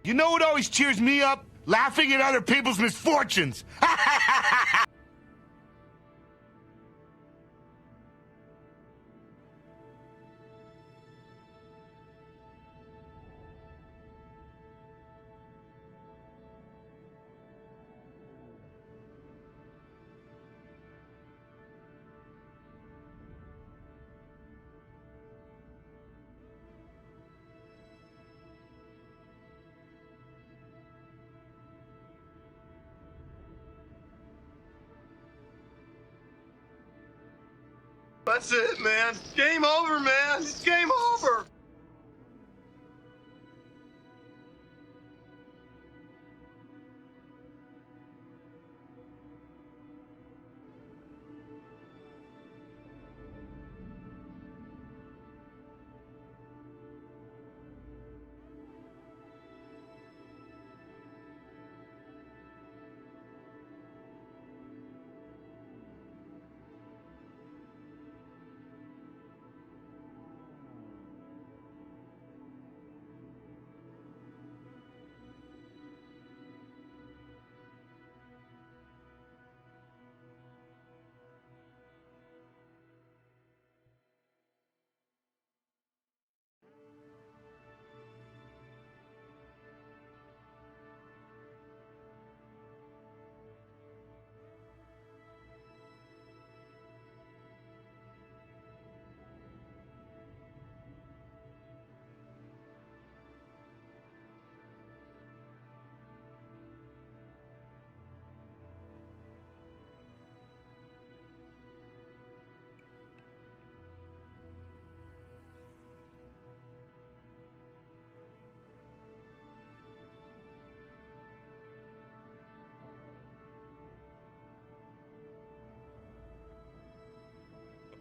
You know what always cheers me up? Laughing at other people's misfortunes. That's it, man. Game over, man. It's game over.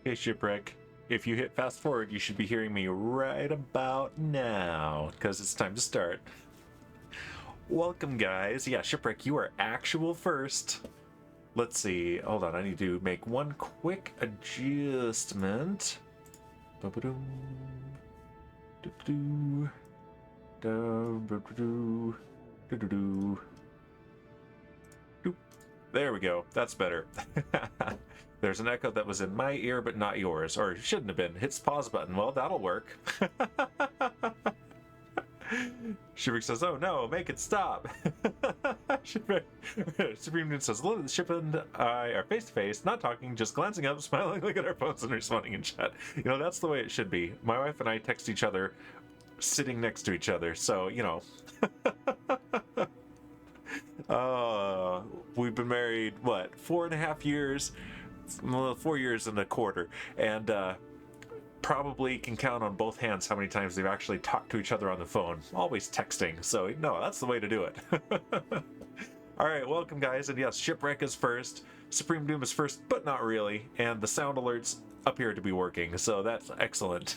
Hey Shipwreck, if you hit fast forward, you should be hearing me right about now, because it's time to start. Welcome guys. Yeah, Shipwreck, you are actual first. Let's see, hold on, I need to make one quick adjustment. There we go, that's better. There's an echo that was in my ear but not yours, or shouldn't have been. Hits pause button. Well, that'll work. Shipwreck says, "Oh no, make it stop." Supreme Noon says, "Hello, the ship and I are face to face, not talking, just glancing up, smiling, looking at our phones, and responding in chat." You know, that's the way it should be. My wife and I text each other sitting next to each other, so you know. We've been married what, 4.5 years? Well, 4 years and a quarter, and probably can count on both hands how many times they've actually talked to each other on the phone. Always texting, so no, that's the way to do it. All right, welcome guys, and yes, Shipwreck is first, Supreme Doom is first, but not really, and the sound alerts appear to be working, so that's excellent.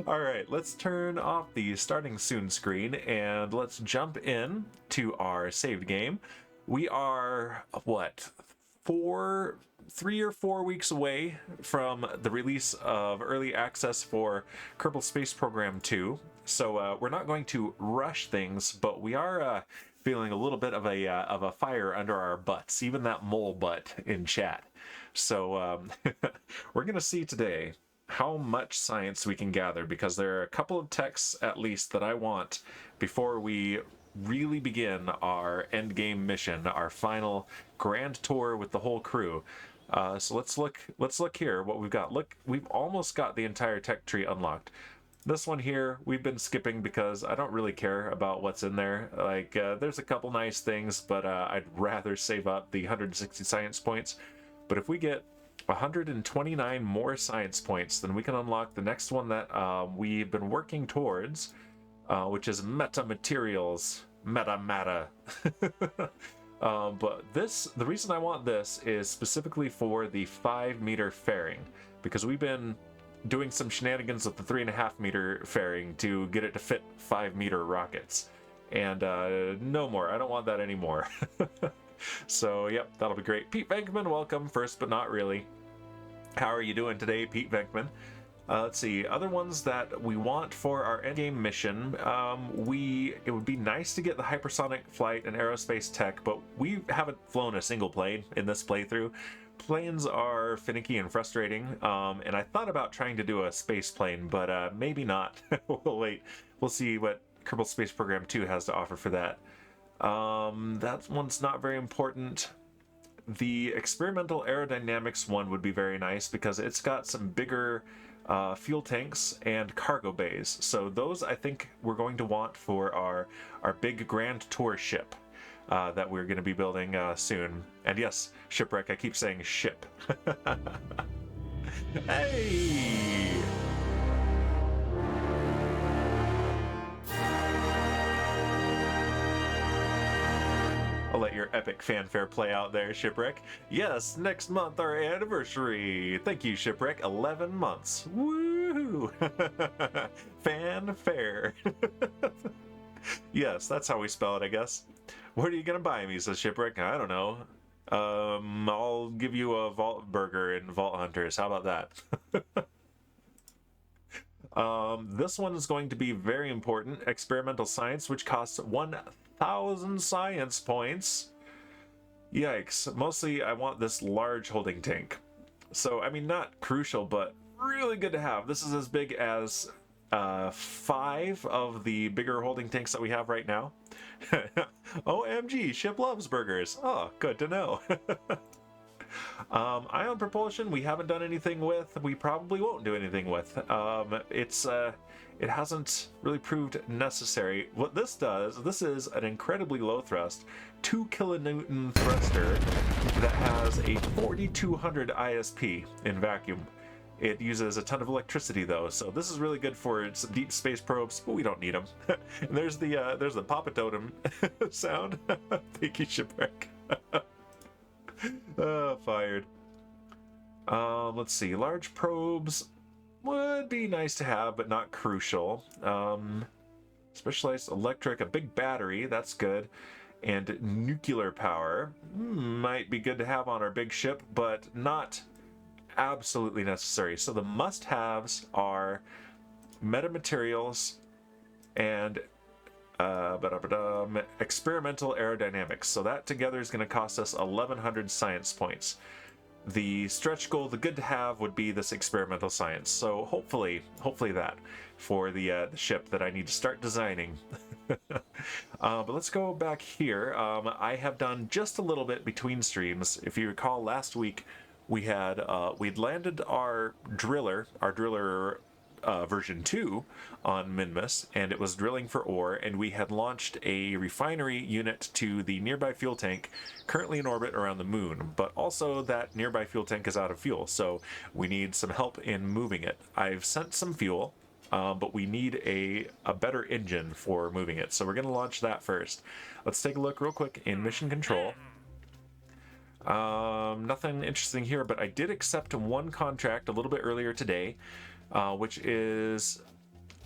All right, let's turn off the starting soon screen and let's jump in to our saved game. We are, what, 3 or 4 weeks away from the release of early access for Kerbal Space Program 2. So we're not going to rush things, but we are feeling a little bit of a fire under our butts, even that mole butt in chat. So we're going to see today how much science we can gather, because there are a couple of texts at least that I want before we really begin our end game mission, our final grand tour with the whole crew. So let's look here what we've got. Look, we've almost got the entire tech tree unlocked. This one here we've been skipping because I don't really care about what's in there. Like there's a couple nice things, but I'd rather save up the 160 science points. But if we get 129 more science points, then we can unlock the next one that we've been working towards, which is metamaterials. Meta. But the reason I want this is specifically for the 5-meter fairing, because we've been doing some shenanigans with the 3.5-meter fairing to get it to fit 5-meter rockets. And no more. I don't want that anymore. So, yep, that'll be great. Pete Venkman, welcome, first but not really. How are you doing today, Pete Venkman? Let's see, other ones that we want for our endgame mission. It would be nice to get the hypersonic flight and aerospace tech, but we haven't flown a single plane in this playthrough. Planes are finicky and frustrating, and I thought about trying to do a space plane, but maybe not. We'll wait. We'll see what Kerbal Space Program 2 has to offer for that. That one's not very important. The experimental aerodynamics one would be very nice because it's got some bigger fuel tanks and cargo bays. So those I think we're going to want for our big grand tour ship that we're going to be building soon. And yes, shipwreck, I keep saying ship. Hey! I'll let your epic fanfare play out there, Shipwreck. Yes, next month our anniversary. Thank you, Shipwreck. 11 months. Woo! Fanfare. Yes, that's how we spell it, I guess. What are you gonna buy me, says Shipwreck? I don't know. I'll give you a Vault Burger in Vault Hunters. How about that? This one is going to be very important. Experimental science, which costs 1,000 science points. Yikes. Mostly I want this large holding tank. So, I mean, not crucial, but really good to have. This is as big as 5 of the bigger holding tanks that we have right now. OMG, ship loves burgers. Oh, good to know. Ion propulsion, we haven't done anything with. We probably won't do anything with. It hasn't really proved necessary. What this does, this is an incredibly low thrust, 2 kilonewton thruster that has a 4200 ISP in vacuum. It uses a ton of electricity though, so this is really good for its deep space probes, but we don't need them. And there's the Papa Totem sound. Thank you, Shipwreck. Fired. Let's see. Large probes would be nice to have, but not crucial. Specialized electric, a big battery, that's good. And nuclear power might be good to have on our big ship, but not absolutely necessary. So the must-haves are metamaterials and experimental aerodynamics. So that together is going to cost us 1,100 science points. The stretch goal, the good to have, would be this experimental science. So hopefully that for the ship that I need to start designing. But let's go back here. I have done just a little bit between streams. If you recall, last week we'd landed our driller version 2 on Minmus, and it was drilling for ore, and we had launched a refinery unit to the nearby fuel tank, currently in orbit around the moon, but also that nearby fuel tank is out of fuel, so we need some help in moving it. I've sent some fuel, but we need a better engine for moving it, so we're going to launch that first. Let's take a look real quick in mission control. Nothing interesting here, but I did accept one contract a little bit earlier today, which is,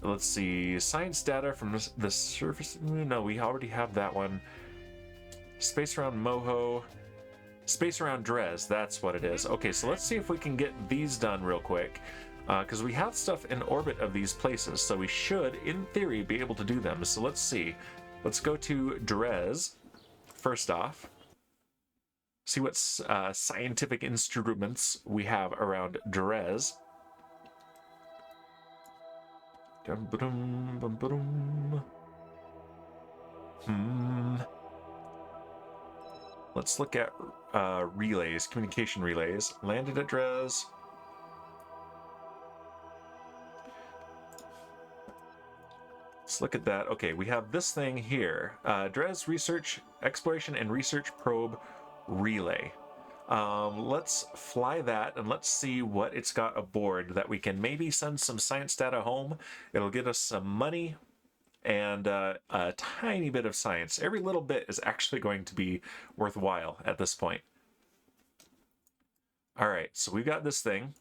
let's see, science data from the surface. No, we already have that one. Space around Moho, space around Dres, that's what it is. Okay, so let's see if we can get these done real quick, because we have stuff in orbit of these places, so we should, in theory, be able to do them. So let's see. Let's go to Dres first off. See what scientific instruments we have around Dres. Let's look at relays, communication relays. Landed at Dres. Let's look at that. Okay, we have this thing here. Dres Research, Exploration and Research Probe Relay. Let's fly that and let's see what it's got aboard that we can maybe send some science data home. It'll get us some money and a tiny bit of science. Every little bit is actually going to be worthwhile at this point. All right, so we've got this thing.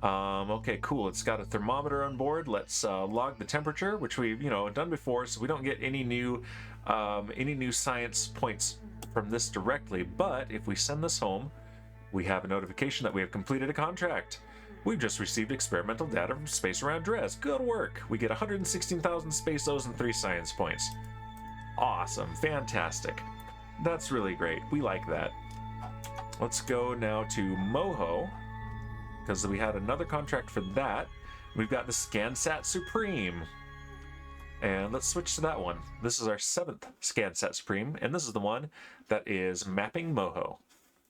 Okay, cool. It's got a thermometer on board. Let's log the temperature, which we've done before, so we don't get any new science points from this directly. But if we send this home, we have a notification that we have completed a contract. We've just received experimental data from space around Dres. Good work. We get 116,000 space-O's and 3 science points. Awesome. Fantastic. That's really great. We like that. Let's go now to Moho, because we had another contract for that. We've got the ScanSat Supreme. And let's switch to that one. This is our 7th ScanSat Supreme, and this is the one that is mapping Moho.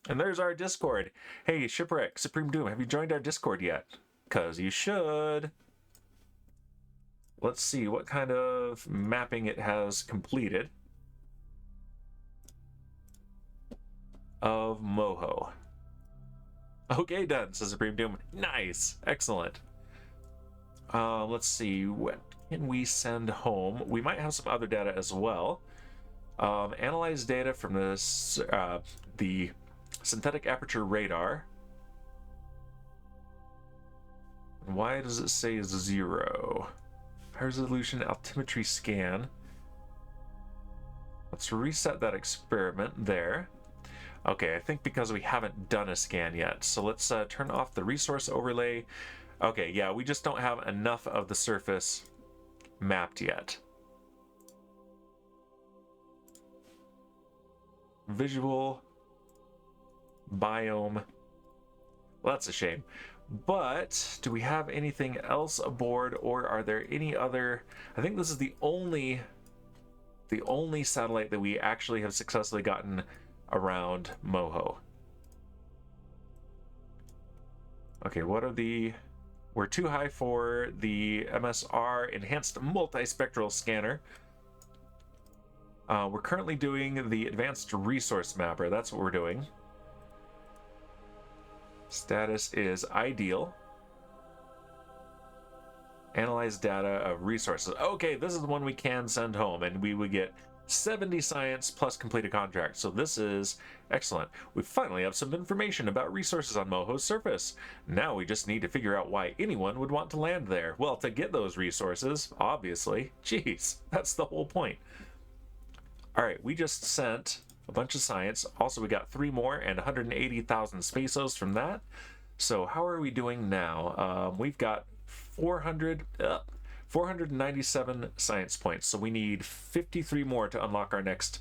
And there's our Discord. Hey, Shipwreck, Supreme Doom, have you joined our Discord yet? Because you should. Let's see what kind of mapping it has completed of Moho. Okay, done, says Supreme Doom. Nice. Excellent. Let's see. What can we send home? We might have some other data as well. Analyze data from this, the synthetic aperture radar. Why does it say 0? High resolution altimetry scan. Let's reset that experiment there. Okay, I think because we haven't done a scan yet. So let's turn off the resource overlay. Okay, yeah, we just don't have enough of the surface mapped yet. Visual biome. Well, that's a shame. But do we have anything else aboard, or are there any other? I think this is the only satellite that we actually have successfully gotten around Moho. Okay, what are the... We're too high for the MSR Enhanced Multispectral Scanner. We're currently doing the Advanced Resource Mapper. That's what we're doing. Status is ideal. Analyze data of resources. Okay, this is the one we can send home, and we would get 70 science plus complete a contract. So this is excellent. We finally have some information about resources on Moho's surface. Now we just need to figure out why anyone would want to land there. Well, to get those resources, obviously. Jeez, that's the whole point. All right, we just sent a bunch of science. Also, we got 3 more and 180,000 space-O's from that. So how are we doing now? We've got 497 science points. So we need 53 more to unlock our next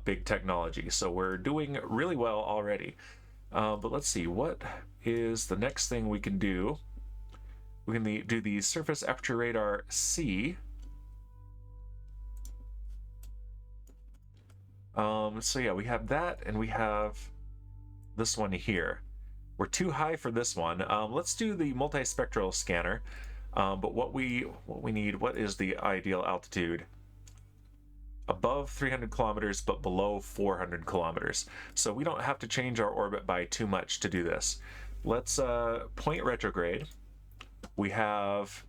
big technology. So we're doing really well already. But let's see, what is the next thing we can do? We can do the Surface Aperture Radar C. So yeah, we have that, and we have this one here. We're too high for this one. Let's do the multispectral scanner. But what we need, what is the ideal altitude? Above 300 kilometers, but below 400 kilometers. So we don't have to change our orbit by too much to do this. Let's point retrograde. We have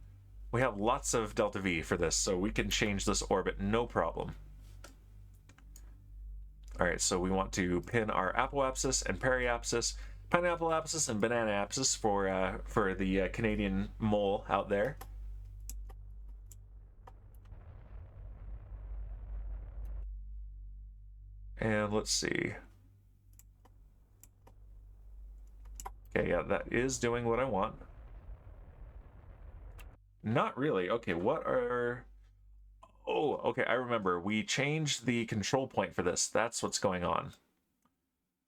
lots of delta V for this, so we can change this orbit no problem. All right, so we want to pin our apoapsis and periapsis, pineapple apsis and banana apsis for the Canadian mole out there. And let's see. Okay, yeah, that is doing what I want. Not really. Okay, what are... Oh, okay, I remember. We changed the control point for this. That's what's going on.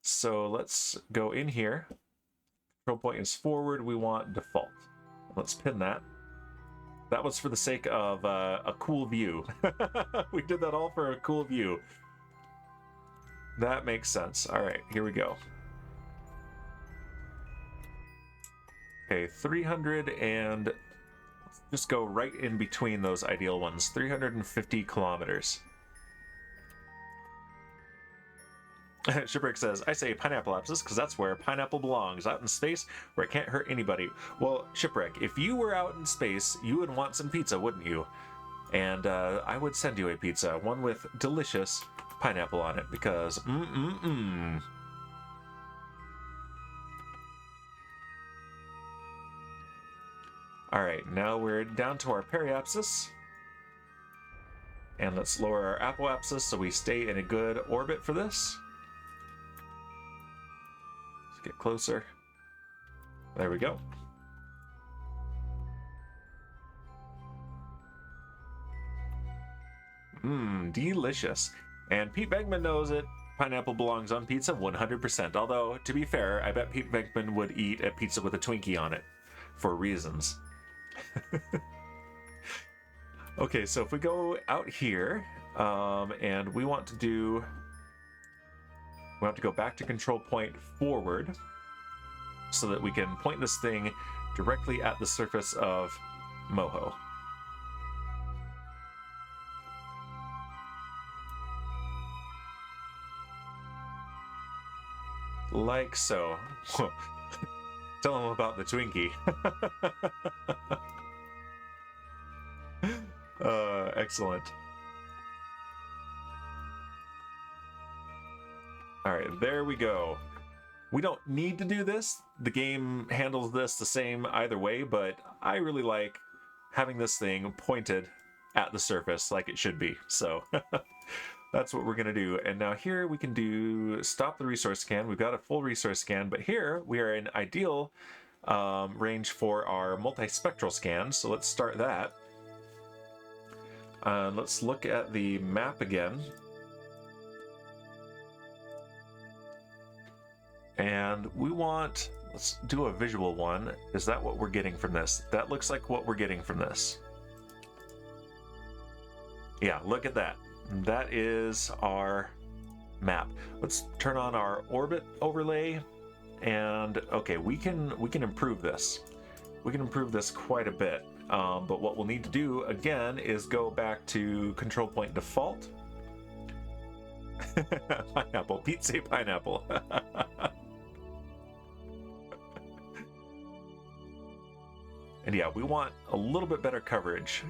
So let's go in here. Control point is forward. We want default. Let's pin that. That was for the sake of a cool view. We did that all for a cool view. That makes sense. All right, here we go. Okay, 300 and... Just go right in between those ideal ones. 350 kilometers. Shipwreck says, I say pineapple apsis because that's where pineapple belongs, out in space where it can't hurt anybody. Well, Shipwreck, if you were out in space, you would want some pizza, wouldn't you? And I would send you a pizza, one with delicious pineapple on it, because All right, now we're down to our periapsis. And let's lower our apoapsis so we stay in a good orbit for this. Let's get closer. There we go. Mmm, delicious. And Pete Venkman knows it. Pineapple belongs on pizza 100%. Although, to be fair, I bet Pete Venkman would eat a pizza with a Twinkie on it. For reasons. Okay, so if we go out here, and we want to go back to control point forward so that we can point this thing directly at the surface of Moho. Like so. Tell him about the Twinkie. Excellent. Alright, there we go. We don't need to do this. The game handles this the same either way, but I really like having this thing pointed at the surface like it should be. So that's what we're going to do. And now here we can do stop the resource scan. We've got a full resource scan, but here we are in ideal range for our multispectral scan. So let's start that. Let's look at the map again. And we want, let's do a visual one. Is that what we're getting from this? That looks like what we're getting from this. Yeah, look at that. That is our map. Let's turn on our orbit overlay. And okay, we can improve this. We can improve this quite a bit. But what we'll need to do again is go back to control point default. Pineapple, Pete say pineapple. And yeah, we want a little bit better coverage.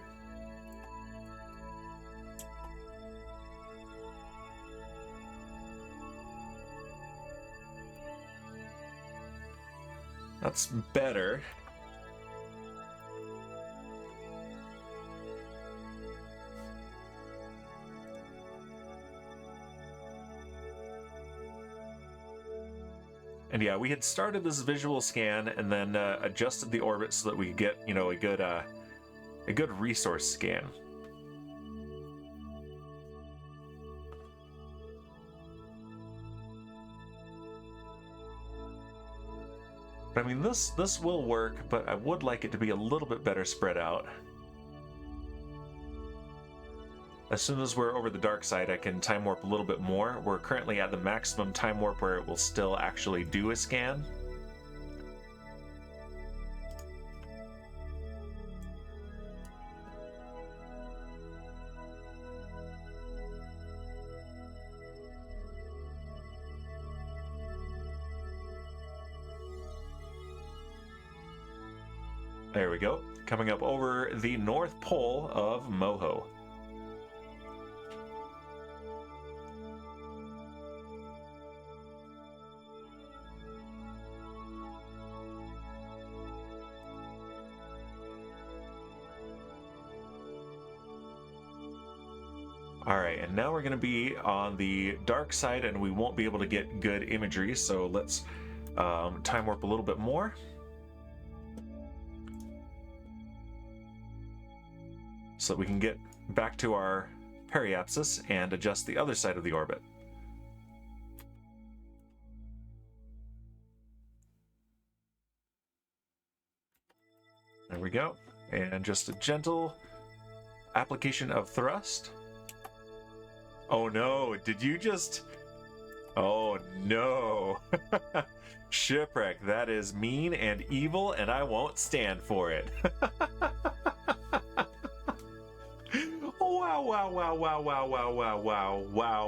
That's better. And yeah, we had started this visual scan and then adjusted the orbit so that we could get, you know, a good resource scan. But I mean, this will work, but I would like it to be a little bit better spread out. As soon as we're over the dark side, I can time warp a little bit more. We're currently at the maximum time warp where it will still actually do a scan. There we go. Coming up over the North Pole of Moho. Alright, and now we're going to be on the dark side and we won't be able to get good imagery, so let's time warp a little bit more. So that we can get back to our periapsis and adjust the other side of the orbit. There we go. And just a gentle application of thrust. Oh no, did you just... Oh no. Shipwreck, that is mean and evil and I won't stand for it. Wow, wow, wow, wow, wow, wow, wow, wow, wow,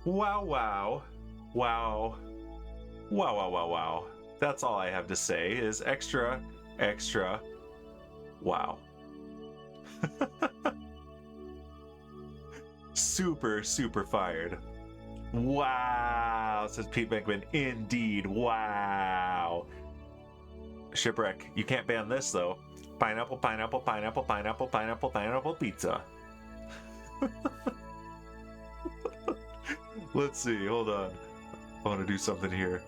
wow, wow, wow, wow, wow, wow, wow. That's all I have to say is extra, extra, wow. Super, super fired. Wow, says Pete Venkman. Indeed, wow. Shipwreck, you can't ban this though. Pineapple, pineapple, pineapple, pineapple, pineapple, pineapple pizza. Let's see, hold on. I want to do something here.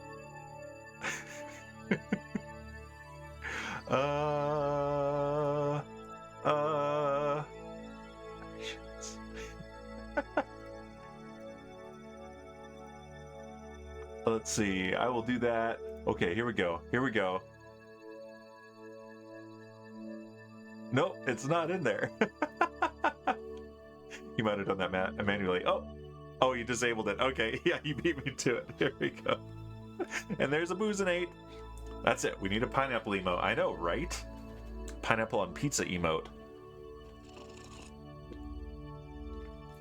Let's see. I will do that. Okay, here we go. Here we go. Nope, it's not in there. You might have done that manually. Oh, you disabled it. Okay, yeah, you beat me to it. Here we go. And there's a Boozinate. That's it. We need a pineapple emote. I know, right? Pineapple on pizza emote.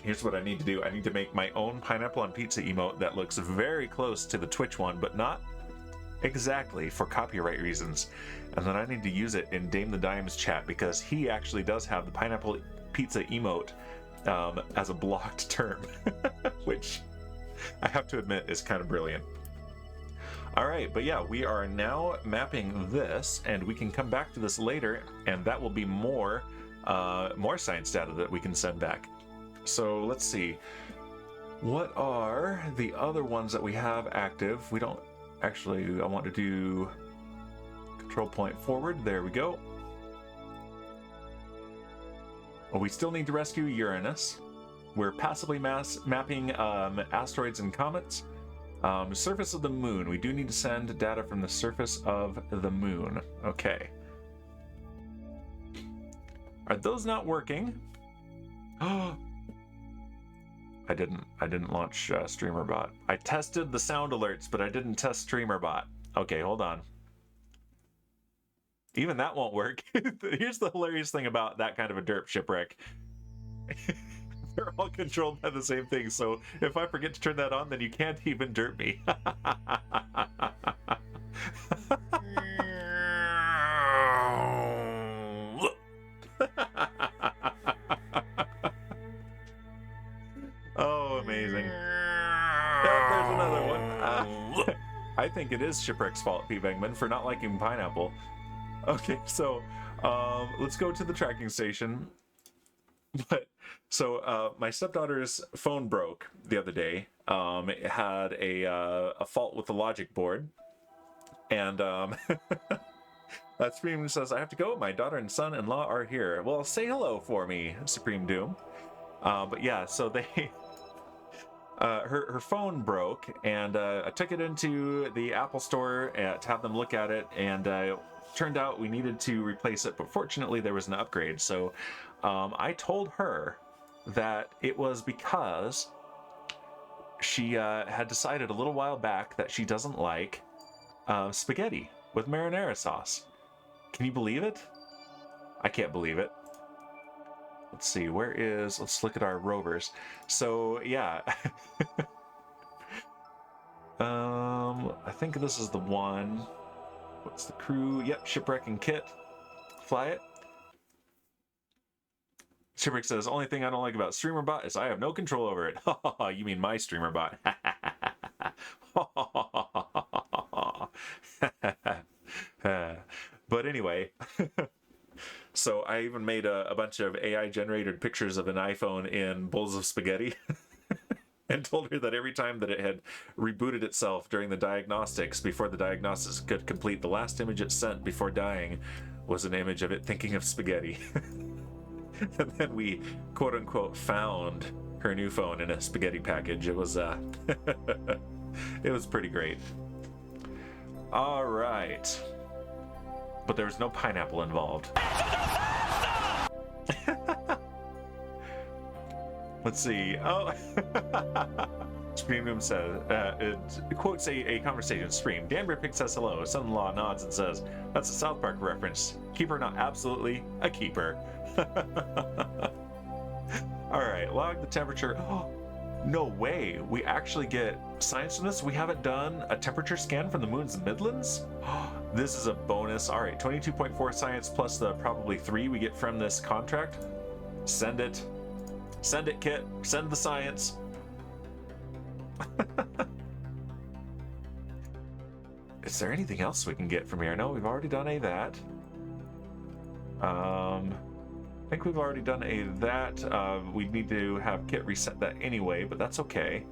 Here's what I need to do. I need to make my own pineapple on pizza emote that looks very close to the Twitch one, but not exactly, for copyright reasons. And then I need to use it in Dame the Dime's chat because he actually does have the pineapple pizza emote as a blocked term, which I have to admit is kind of brilliant. All right, but yeah, we are now mapping this, and we can come back to this later, and that will be more science data that we can send back. So let's see. What are the other ones that we have active? We don't actually, I want to do control point forward. There we go. Well, we still need to rescue Uranus. We're passively mapping asteroids and comets. Surface of the moon. We do need to send data from the surface of the moon. Okay. Are those not working? I didn't launch StreamerBot. I tested the sound alerts, but I didn't test StreamerBot. Okay, hold on. Even that won't work. Here's the hilarious thing about that kind of a derp shipwreck. They're all controlled by the same thing, so if I forget to turn that on, then you can't even derp me. Oh, amazing. Oh, there's another one. I think it is Shipwreck's fault, P. Bangman, for not liking pineapple. Okay, so let's go to the tracking station. But so my stepdaughter's phone broke the other day. It had a fault with the logic board, and that Supreme says, "I have to go. My daughter and son-in-law are here." Well, say hello for me, Supreme Doom. But yeah, so they her phone broke, and I took it into the Apple Store to have them look at it, and turned out we needed to replace it, but fortunately there was an upgrade. So I told her that it was because she had decided a little while back that she doesn't like spaghetti with marinara sauce. Can you believe it? I can't believe it. Let's see, let's look at our rovers. So yeah, I think this is the one. What's the crew? Yep, Shipwreck and Kit. Fly it. Shipwreck says, only thing I don't like about StreamerBot is I have no control over it. You mean my StreamerBot. But anyway, so I even made a bunch of AI generated pictures of an iPhone in bowls of spaghetti. And told her that every time that it had rebooted itself during the diagnostics, before the diagnostics could complete, the last image it sent before dying was an image of it thinking of spaghetti. And then we, quote unquote, found her new phone in a spaghetti package. It was, it was pretty great. All right. But there was no pineapple involved. Let's see. Oh, Stream Room says, it quotes a conversation stream. Danbury says hello. Son-in-law nods and says, that's a South Park reference. Keeper, not absolutely a keeper. All right, log the temperature. Oh, no way. We actually get science from this? We haven't done a temperature scan from the moon's Midlands? This is a bonus. All right, 22.4 science plus the probably 3 we get from this contract. Send it. Send it, Kit. Send the science. Is there anything else we can get from here? No, we've already done that. I think we've already done that. We need to have Kit reset that anyway, but that's okay.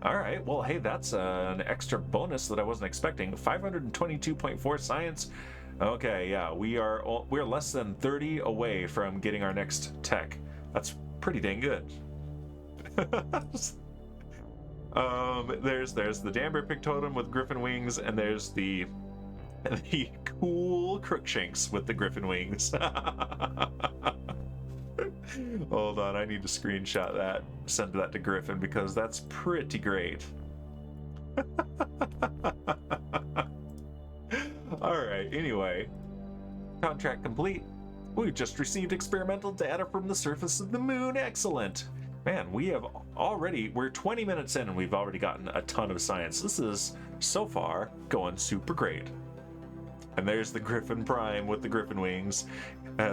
All right. Well, hey, that's an extra bonus that I wasn't expecting. 522.4 science. Okay, yeah, we're less than 30 away from getting our next tech. That's pretty dang good. There's the Danbury Pig Totem with griffin wings, and there's the cool Crookshanks with the griffin wings. Hold on, I need to screenshot that, send that to Griffin, because that's pretty great. Alright, anyway. Contract complete. We've just received experimental data from the surface of the moon. Excellent. Man, we're 20 minutes in and we've already gotten a ton of science. This is, so far, going super great. And there's the Griffin Prime with the griffin wings.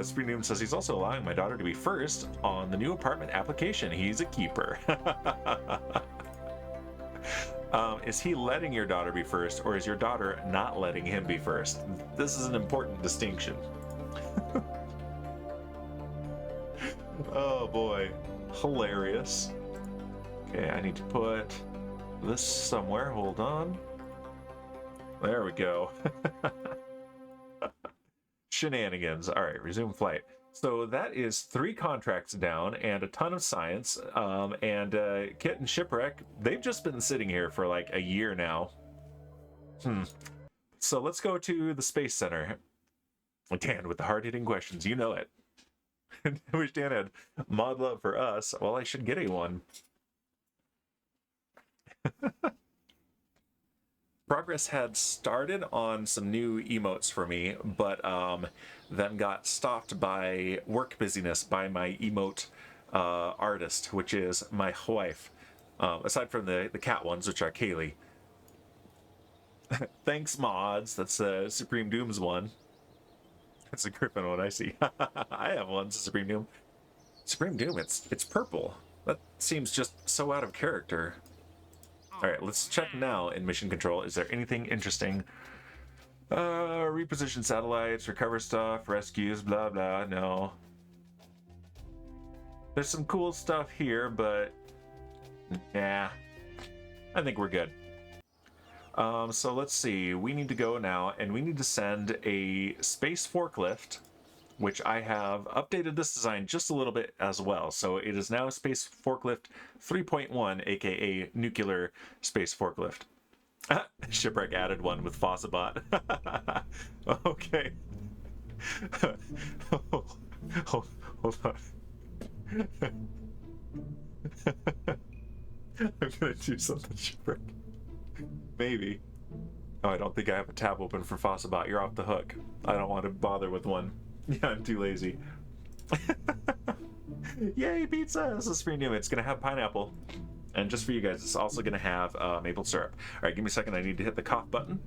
Supreme Doom says he's also allowing my daughter to be first on the new apartment application. He's a keeper. Is he letting your daughter be first, or is your daughter not letting him be first? This is an important distinction. Oh boy, hilarious. Okay, I need to put this somewhere. Hold on. There we go. Shenanigans. All right, resume flight. So that is 3 contracts down and a ton of science. And Kit and Shipwreck, they've just been sitting here for like a year now. So let's go to the Space Center. Dan with the hard-hitting questions, you know it. I wish Dan had mod love for us. Well, I should get a one. Progress had started on some new emotes for me, but then got stopped by work busyness by my emote artist, which is my wife. Aside from the cat ones, which are Kaylee. Thanks, mods. That's Supreme Doom's one. That's a Griffin one, I see. I have one, Supreme Doom. Supreme Doom, it's purple. That seems just so out of character. Alright, let's check now in mission control. Is there anything interesting? Reposition satellites, recover stuff, rescues, blah blah, no. There's some cool stuff here, but nah. I think we're good. So let's see, we need to go now, and we need to send a space forklift, which I have updated this design just a little bit as well. So it is now Space Forklift 3.1, aka Nuclear Space Forklift. Shipwreck added one with Fossabot. Okay. Hold on. I'm gonna do something, Shipwreck. Maybe. Oh, I don't think I have a tab open for Fossabot. You're off the hook. I don't want to bother with one. Yeah, I'm too lazy. Yay, pizza! This is free new. It's gonna have pineapple. And just for you guys, it's also gonna have maple syrup. Alright, give me a second. I need to hit the cough button.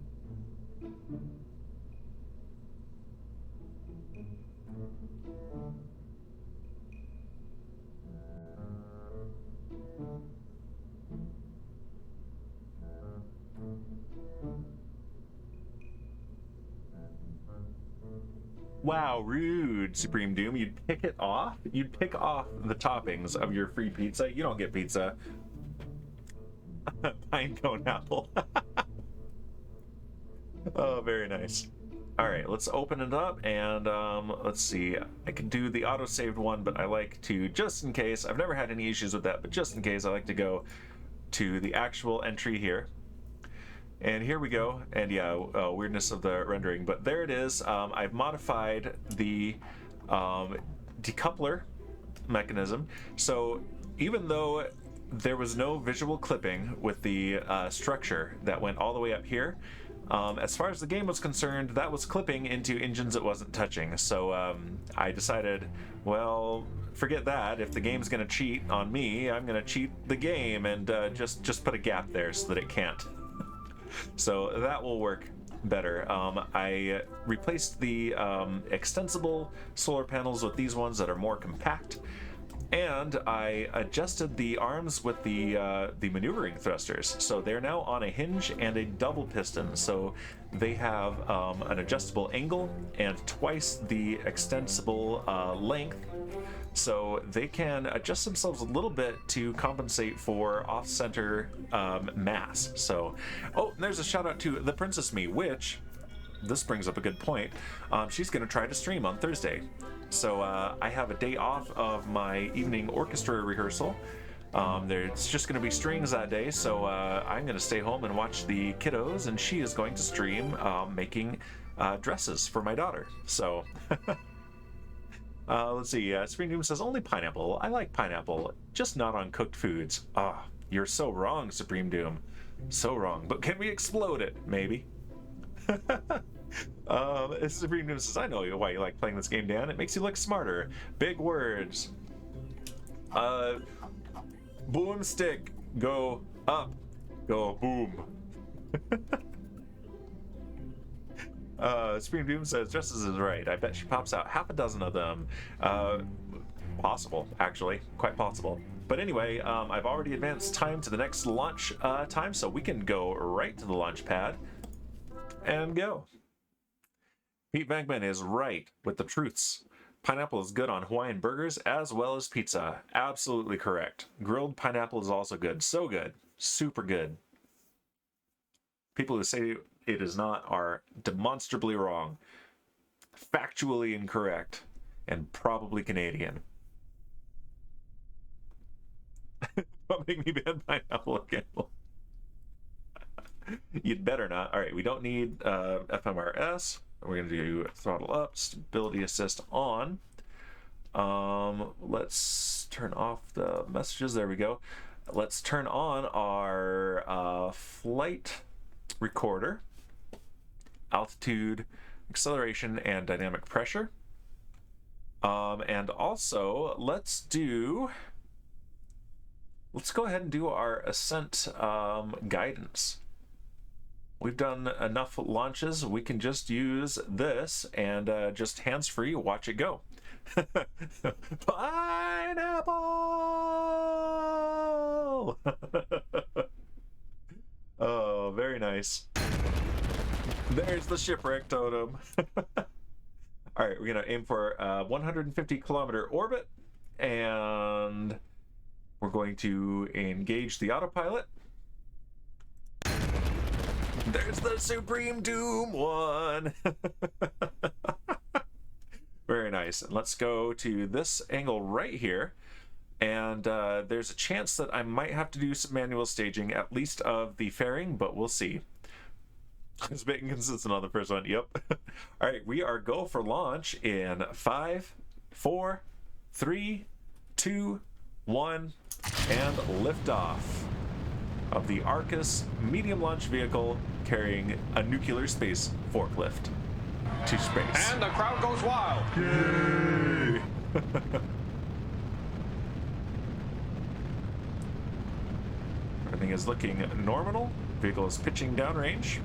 Wow, rude, Supreme Doom. You'd pick it off? You'd pick off the toppings of your free pizza? You don't get pizza. Pinecone apple. Oh, very nice. Alright, let's open it up, and let's see. I can do the auto-saved one, but I like to, just in case, I've never had any issues with that, but just in case, I like to go to the actual entry here. And here we go, and yeah, weirdness of the rendering, but there it is. I've modified the decoupler mechanism, so even though there was no visual clipping with the structure that went all the way up here, as far as the game was concerned, that was clipping into engines it wasn't touching. So I decided, well, forget that. If the game's gonna cheat on me, I'm gonna cheat the game and just put a gap there so that it can't. So that will work better. I replaced the extensible solar panels with these ones that are more compact, and I adjusted the arms with the maneuvering thrusters. So they're now on a hinge and a double piston, so they have an adjustable angle and twice the extensible length. So they can adjust themselves a little bit to compensate for off-center mass. So, oh, there's a shout out to the Princess Me, which, this brings up a good point. She's going to try to stream on Thursday. So I have a day off of my evening orchestra rehearsal. There's just going to be strings that day, so I'm going to stay home and watch the kiddos, and she is going to stream making dresses for my daughter. So let's see. Spring Doom says only pineapple. I like pineapple, just not on cooked foods. Ah, you're so wrong, Supreme Doom. So wrong. But can we explode it? Maybe. Supreme Doom says, I know why you like playing this game, Dan. It makes you look smarter. Big words. Boomstick. Go up. Go boom. Supreme Doom says, Justice is right. I bet she pops out half a dozen of them. Possible, actually. Quite possible. But anyway, I've already advanced time to the next launch time, so we can go right to the launch pad and go. Pete Bankman is right with the truths. Pineapple is good on Hawaiian burgers as well as pizza. Absolutely correct. Grilled pineapple is also good. So good. Super good. People who say it is not are demonstrably wrong. Factually incorrect. And probably Canadian. Don't make me ban pineapple again. You'd better not. All right, we don't need FMRS. We're going to do throttle up, stability assist on. Let's turn off the messages. There we go. Let's turn on our flight recorder, altitude, acceleration, and dynamic pressure. And also, let's go ahead and do our ascent guidance. We've done enough launches. We can just use this and just hands-free watch it go. Pineapple! Oh, very nice. There's the shipwreck totem. All right, we're gonna aim for a 150-kilometer orbit, and we're going to engage the autopilot. There's the Supreme Doom one. Very nice. And let's go to this angle right here. And there's a chance that I might have to do some manual staging, at least of the fairing, but we'll see. It's being consistent on the first one. Yep. All right, we are go for launch in 5, 4, 3, 2, 1, and liftoff of the Arcus medium launch vehicle carrying a nuclear space forklift to space. And the crowd goes wild. Yay! Everything is looking normal. Vehicle is pitching downrange.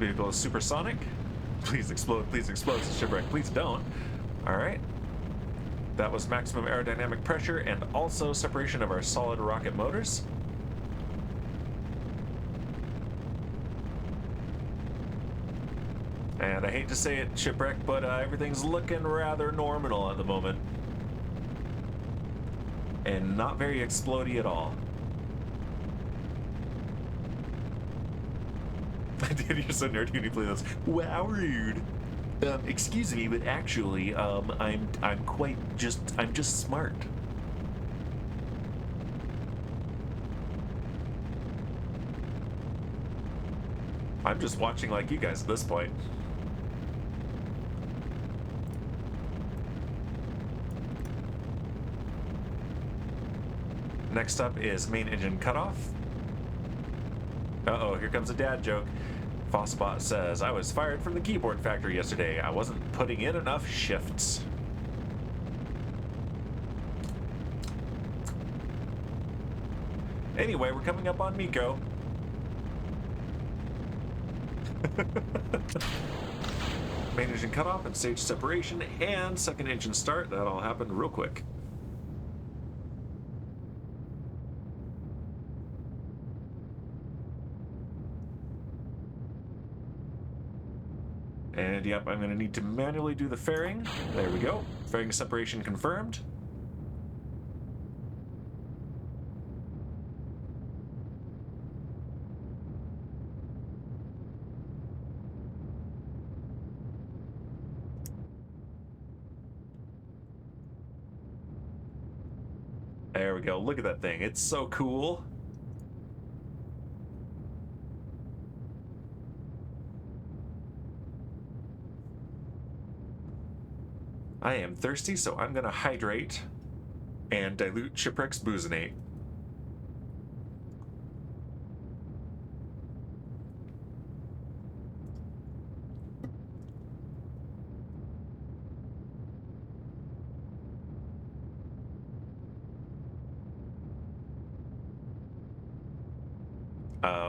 Vehicle is supersonic. Please explode, shipwreck, please don't. All right. That was maximum aerodynamic pressure and also separation of our solid rocket motors. And I hate to say it, shipwreck, but everything's looking rather normal at the moment. And not very explodey at all. Did you so nerd when you play this? Wow, rude. Excuse me, but actually, I'm just smart. I'm just watching like you guys at this point. Next up is main engine cutoff. Uh-oh, here comes a dad joke. Fossbot says, I was fired from the keyboard factory yesterday. I wasn't putting in enough shifts. Anyway, we're coming up on Miko. Main engine cutoff and stage separation and second engine start. That all happened real quick. And yep, I'm going to need to manually do the fairing. There we go. Fairing separation confirmed. There we go. Look at that thing. It's so cool. I am thirsty, so I'm going to hydrate and dilute Shipwreck's Boozinate.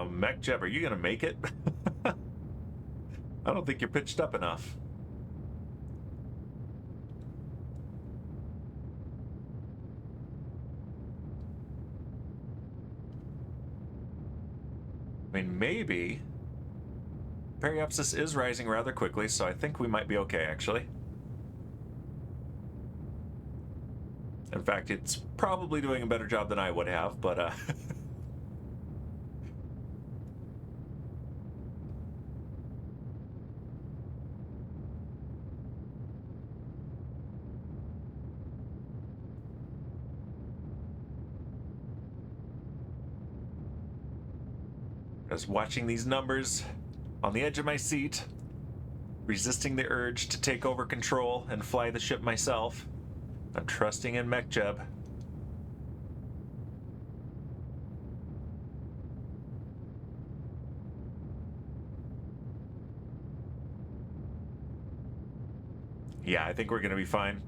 MechJeb, are you going to make it? I don't think you're pitched up enough. I mean, maybe. Periapsis is rising rather quickly, so I think we might be okay, actually. In fact, it's probably doing a better job than I would have, but just watching these numbers on the edge of my seat, resisting the urge to take over control and fly the ship myself. I'm trusting in MechJeb. Yeah, I think we're gonna be fine.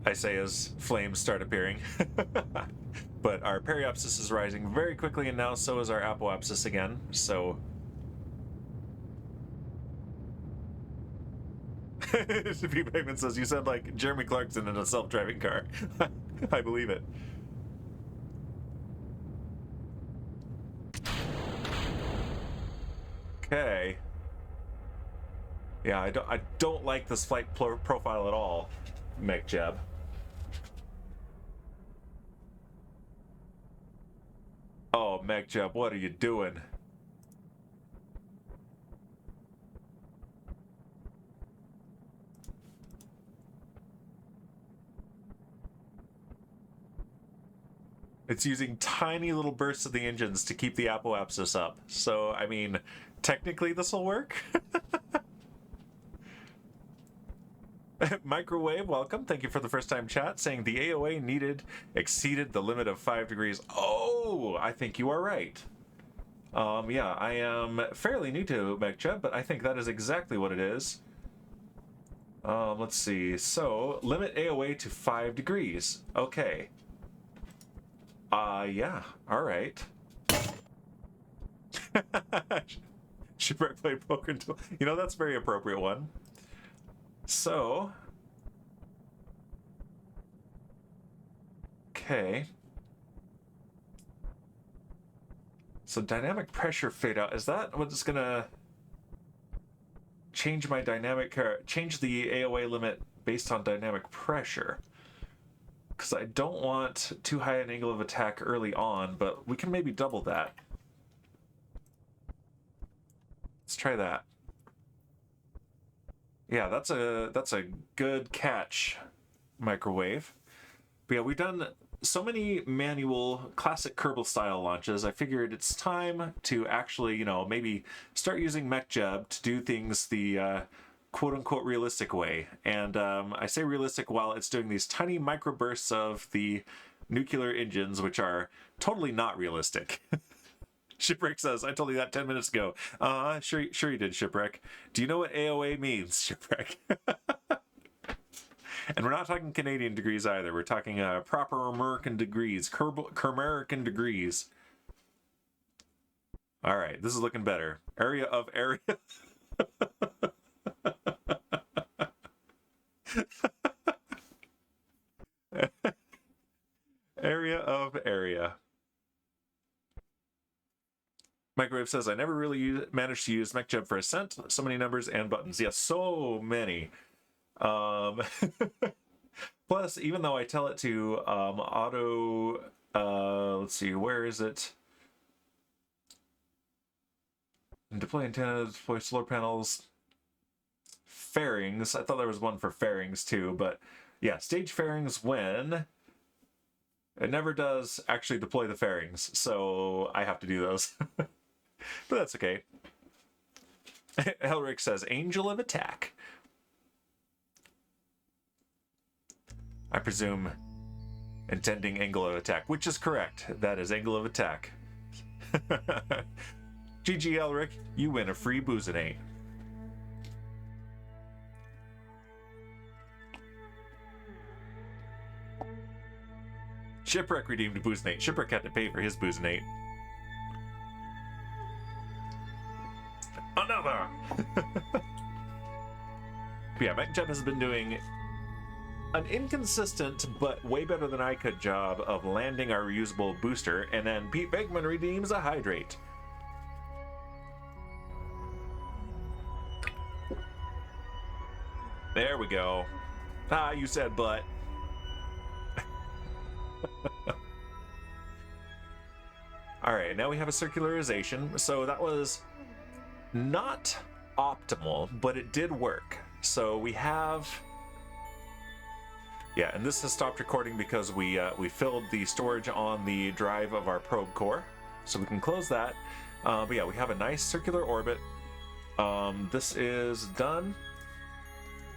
I say as flames start appearing. But our periapsis is rising very quickly, and now so is our apoapsis again, so... P. Pigman says, you sound like Jeremy Clarkson in a self-driving car. I believe it. Okay. Yeah, I don't like this flight profile at all, MechJeb. Oh, MechJeb, what are you doing? It's using tiny little bursts of the engines to keep the apoapsis up. So, I mean, technically this will work. Microwave, welcome. Thank you for the first time chat, saying the AOA needed exceeded the limit of 5 degrees. Oh, I think you are right. Yeah, I am fairly new to MechJeb, but I think that is exactly what it is. Let's see. So, limit AOA to 5 degrees. Okay. Yeah. All right. Shipwreck played poker until... You know, that's a very appropriate one. So... Okay. So dynamic pressure fade out. Is that what's gonna change my dynamic... change the AOA limit based on dynamic pressure? Because I don't want too high an angle of attack early on, but we can maybe double that. Let's try that. Yeah, that's a good catch, Microwave. But yeah, we've done so many manual classic Kerbal style launches. I figured it's time to actually, you know, maybe start using MechJeb to do things the quote-unquote realistic way. And I say realistic while it's doing these tiny microbursts of the nuclear engines, which are totally not realistic. Shipwreck says, I told you that 10 minutes ago. Sure you did, Shipwreck. Do you know what AOA means, Shipwreck? And we're not talking Canadian degrees either. We're talking proper American degrees, Kermerican degrees. All right, this is looking better. Area of area. Area of area. Microwave says, I never really managed to use MechJeb for Ascent. So many numbers and buttons. Yes, so many. Plus, even though I tell it to auto... let's see, where is it? Deploy antennas, deploy solar panels, fairings. I thought there was one for fairings too, but yeah, stage fairings when it never does actually deploy the fairings, so I have to do those. But that's okay. Elric says, Angel of Attack. I presume intending angle of attack, which is correct. That is angle of attack. GG Elric, you win a free Boozinate. Shipwreck redeemed a Boozinate. Shipwreck had to pay for his Boozinate. Another! Yeah, MechJeb has been doing an inconsistent but way better than I could job of landing our reusable booster, and then Pete Beckman redeems a hydrate. There we go. Ah, you said but. Alright, now we have a circularization. So that was not optimal, but it did work. So we have... Yeah, and this has stopped recording because we filled the storage on the drive of our probe core. So we can close that. But yeah, we have a nice circular orbit. This is done.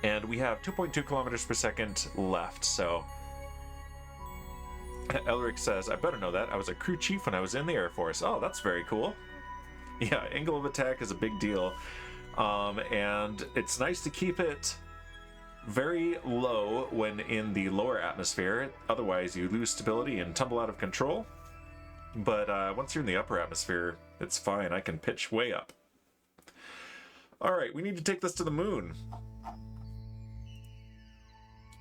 And we have 2.2 kilometers per second left, so... Elric says, I better know that. I was a crew chief when I was in the Air Force. Oh, that's very cool. Yeah, angle of attack is a big deal. And it's nice to keep it very low when in the lower atmosphere. Otherwise, you lose stability and tumble out of control. But once you're in the upper atmosphere, it's fine. I can pitch way up. All right, we need to take this to the moon.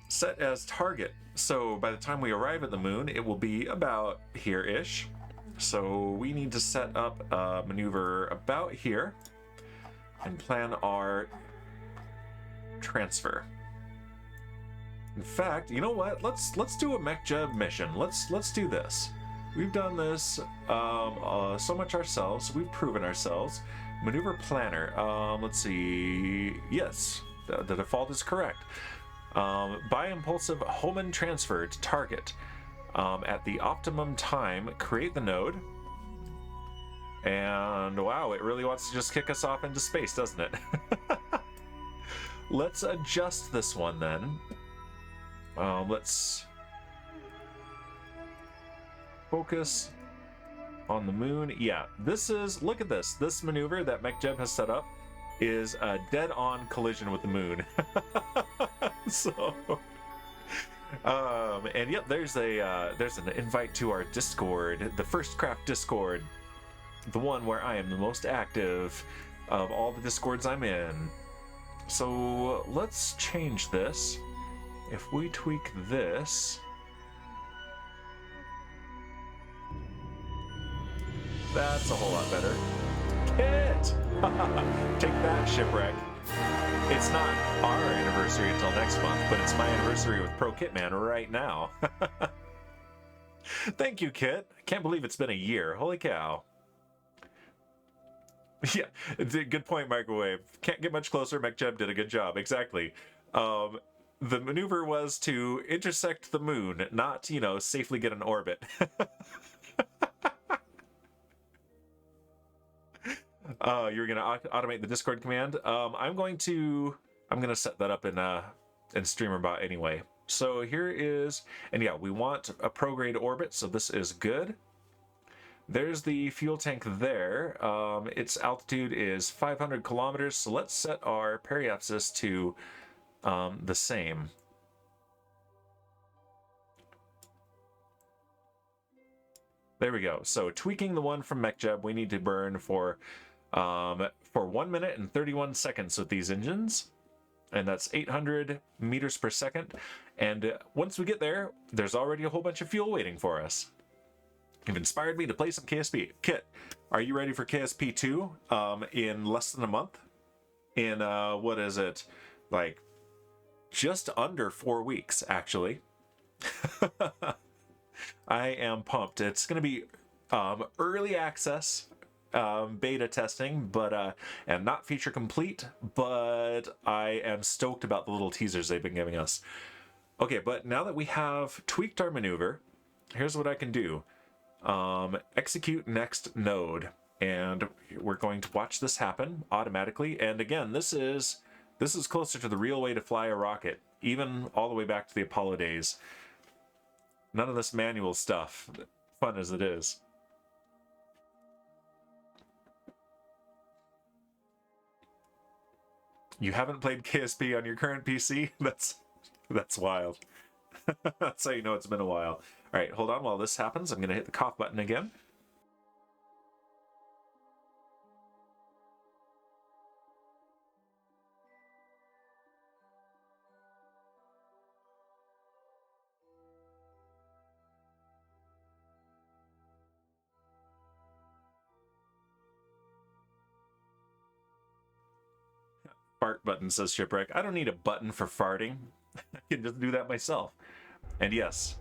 Set as target. So by the time we arrive at the moon, it will be about here-ish. So we need to set up a maneuver about here and plan our transfer. In fact, you know what? Let's do a MechJeb mission. Let's do this. We've done this so much ourselves. We've proven ourselves. Maneuver planner. Let's see. Yes, the default is correct. By impulsive Hohmann transfer to target. At the optimum time, create the node. And wow, it really wants to just kick us off into space, doesn't it? Let's adjust this one then. Let's focus on the moon. Yeah, this is, look at this. This maneuver that MechJeb has set up is a dead-on collision with the moon. So, and yep, there's an invite to our Discord, the First Craft Discord, the one where I am the most active of all the Discords I'm in. So let's change this. If we tweak this, that's a whole lot better. Kit! Take that, Shipwreck. It's not our anniversary until next month, but it's my anniversary with Pro Kitman right now. Thank you, Kit. I can't believe it's been a year. Holy cow. Yeah, good point, Microwave. Can't get much closer. MechJeb did a good job. Exactly. The maneuver was to intersect the moon, not, you know, safely get an orbit. You're gonna automate the Discord command. I'm gonna set that up in StreamerBot anyway. So here is, and yeah, we want a prograde orbit, so this is good. There's the fuel tank there. Its altitude is 500 kilometers, so let's set our periapsis to the same. There we go. So tweaking the one from MechJeb, we need to burn for 1 minute and 31 seconds with these engines, and that's 800 meters per second. And once we get there, there's already a whole bunch of fuel waiting for us. You've inspired me to play some KSP. Kit, are you ready for KSP 2 in less than a month? In, what is it? Like, just under 4 weeks, actually. I am pumped. It's going to be early access, beta testing, but and not feature complete, but I am stoked about the little teasers they've been giving us. Okay, but now that we have tweaked our maneuver, here's what I can do. Execute next node, and we're going to watch this happen automatically. And again, this is closer to the real way to fly a rocket, even all the way back to the Apollo days. None of this manual stuff, fun as it is. You haven't played KSP on your current PC? That's wild. That's how you know it's been a while. All right, hold on while this happens. I'm going to hit the cough button again. Fart button, says Shipwreck. I don't need a button for farting. I can just do that myself. And yes,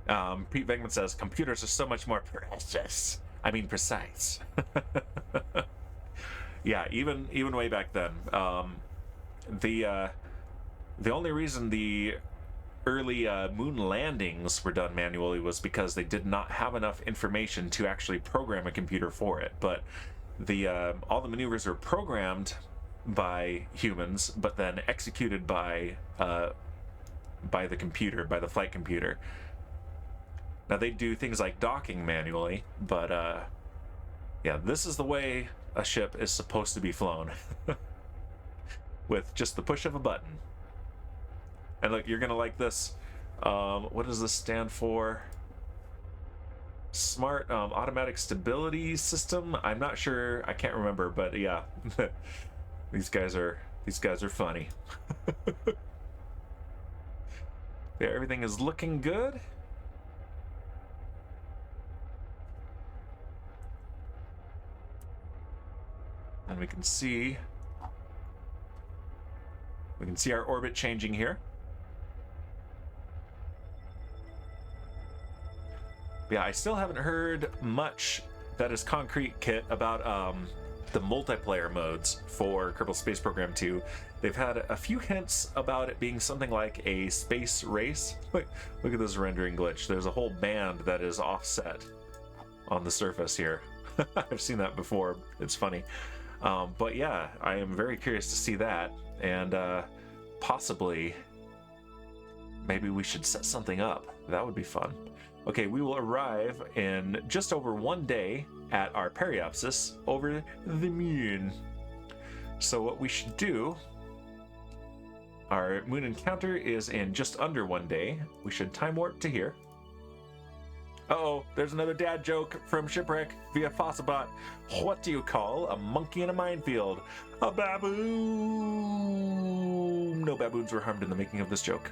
Pete Vegman says, computers are so much more precise. Yeah, even way back then. The only reason the early moon landings were done manually was because they did not have enough information to actually program a computer for it. But all the maneuvers were programmed by humans, but then executed by the computer, by the flight computer. Now they do things like docking manually, but yeah, this is the way a ship is supposed to be flown. With just the push of a button. And look, you're gonna like this. What does this stand for? Smart automatic stability system? I'm not sure, I can't remember, but yeah. These guys are funny. Yeah, everything is looking good. And we can see our orbit changing here. Yeah, I still haven't heard much that is concrete, Kit, about the multiplayer modes for Kerbal Space Program 2. They've had a few hints about it being something like a space race. Look at this rendering glitch. There's a whole band that is offset on the surface here. I've seen that before. It's funny. But yeah, I am very curious to see that, and possibly maybe we should set something up. That would be fun. Okay, we will arrive in just over 1 day at our periapsis over the moon. So what we should do, our moon encounter is in just under 1 day. We should time warp to here. Uh-oh, there's another dad joke from Shipwreck via Fossabot. What do you call a monkey in a minefield? A baboon! No baboons were harmed in the making of this joke.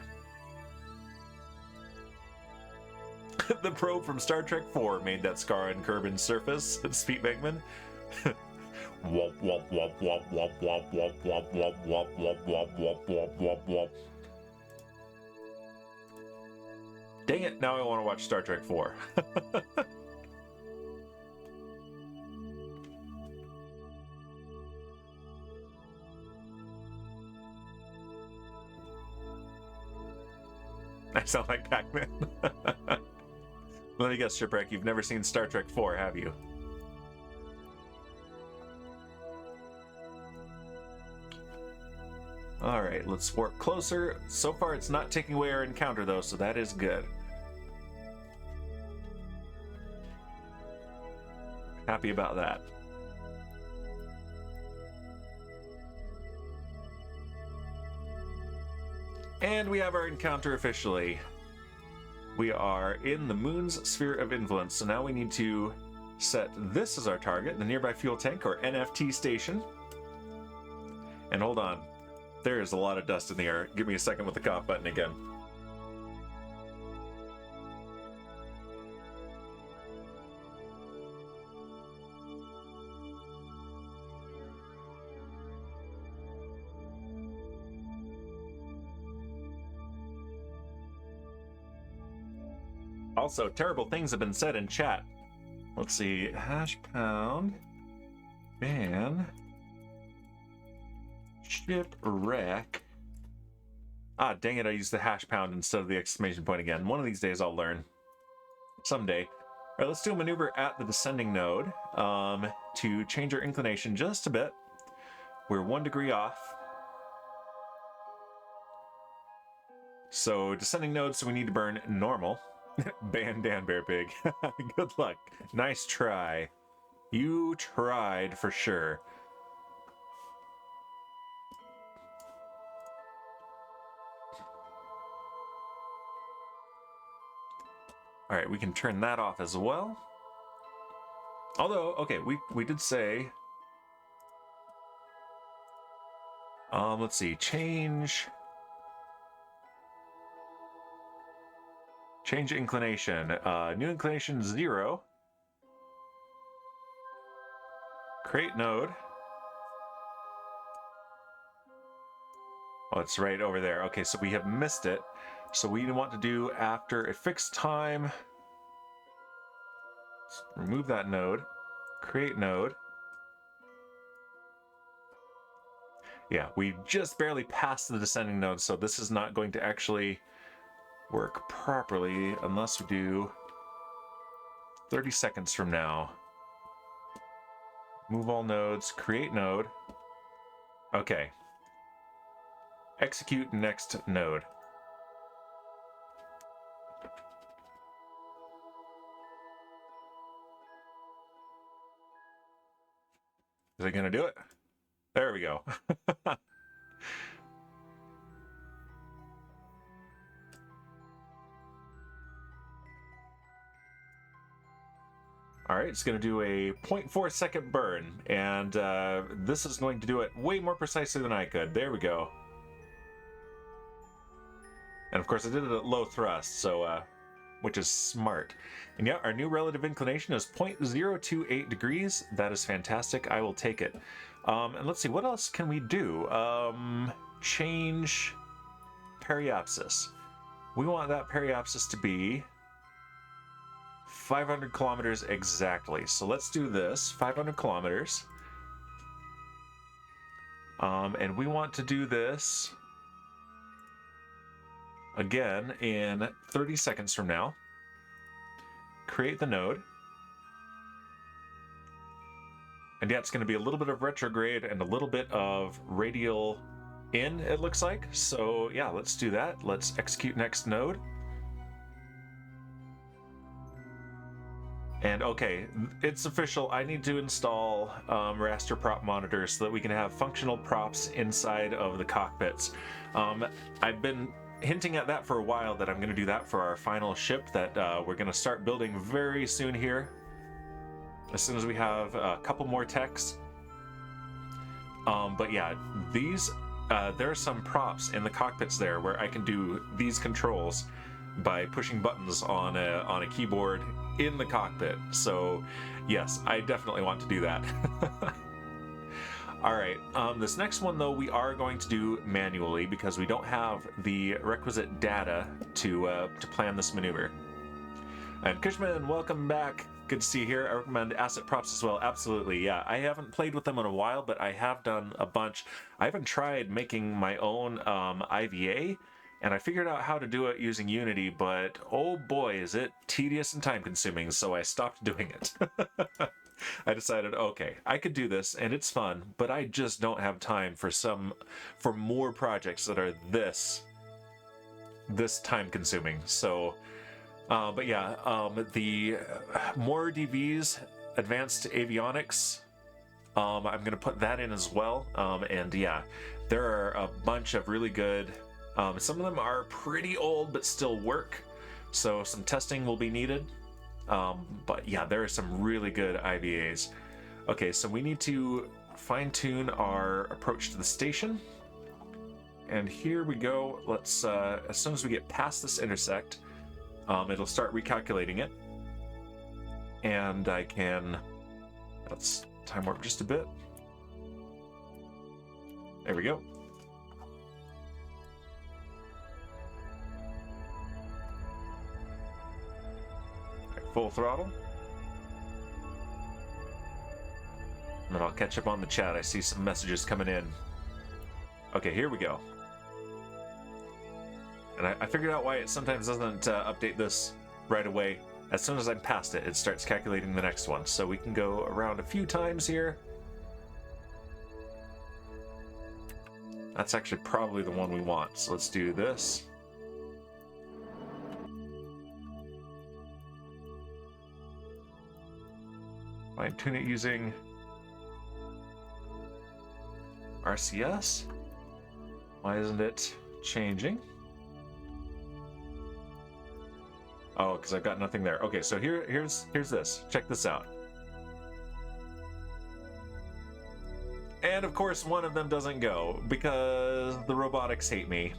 The probe from Star Trek 4 made that scar on Kerbin's surface, says Pete Beckman. Womp womp womp womp womp womp womp womp womp womp womp womp womp womp womp womp. Dang it, now I want to watch Star Trek 4. I sound like Pac-Man. Let me guess, Shipwreck, you've never seen Star Trek 4, have you? Alright, let's warp closer. So far, it's not taking away our encounter, though, so that is good. Happy about that. And we have our encounter officially. We are in the moon's sphere of influence, so now we need to set this as our target, the nearby fuel tank, or NFT station. And hold on, there is a lot of dust in the air. Give me a second with the cough button again. Also, terrible things have been said in chat. Let's see, #, ban, shipwreck. Ah, dang it, I used the #, instead of the exclamation point again. One of these days I'll learn. Someday. All right, let's do a maneuver at the descending node to change our inclination just a bit. We're 1 degree off. So descending node, so we need to burn normal. Ban Dan Bear Pig. Good luck. Nice try. You tried for sure. All right, we can turn that off as well. Although, okay, we did say, let's see, change inclination. New inclination 0. Create node. Oh, it's right over there. Okay, so we have missed it. So we want to do after a fixed time. Let's remove that node. Create node. Yeah, we just barely passed the descending node, so this is not going to actually work properly unless we do 30 seconds from now. Move all nodes, create node. Okay. Execute next node. Is it gonna do it? There we go. All right, it's going to do a 0.4 second burn, and this is going to do it way more precisely than I could. There we go. And of course, I did it at low thrust, so which is smart. And yeah, our new relative inclination is 0.028 degrees. That is fantastic. I will take it. And let's see, what else can we do? Change periapsis. We want that periapsis to be 500 kilometers exactly. So let's do this, 500 kilometers. And we want to do this again in 30 seconds from now. Create the node. And yeah, it's going to be a little bit of retrograde and a little bit of radial in, it looks like. So yeah, let's do that. Let's execute next node. And okay, it's official. I need to install raster prop monitors so that we can have functional props inside of the cockpits. I've been hinting at that for a while, that I'm going to do that for our final ship that we're going to start building very soon here. As soon as we have a couple more techs. But yeah, these there are some props in the cockpits there where I can do these controls by pushing buttons on a keyboard in the cockpit. So yes, I definitely want to do that. All right, this next one though we are going to do manually because we don't have the requisite data to plan this maneuver. And Cushman, welcome back. Good to see you here. I recommend asset props as well. Absolutely, yeah. I haven't played with them in a while, but I have done a bunch. I haven't tried making my own IVA, and I figured out how to do it using Unity, but oh boy, is it tedious and time consuming, so I stopped doing it. I decided, okay, I could do this and it's fun, but I just don't have time for more projects that are this time consuming. So, but yeah, the more DVs, advanced avionics, I'm gonna put that in as well. And yeah, there are a bunch of really good, some of them are pretty old but still work, so some testing will be needed. But yeah, there are some really good IVAs. Okay, so we need to fine-tune our approach to the station. And here we go. Let's, as soon as we get past this intersect, it'll start recalculating it. And I can, let's time warp just a bit. There we go. Full throttle. And then I'll catch up on the chat. I see some messages coming in. Okay, here we go. And I figured out why it sometimes doesn't update this right away. As soon as I'm past it, it starts calculating the next one. So we can go around a few times here. That's actually probably the one we want. So let's do this. Fine tune it using RCS. Why isn't it changing? Oh, because I've got nothing there. Okay, so here's this. Check this out. And of course, one of them doesn't go because the robotics hate me.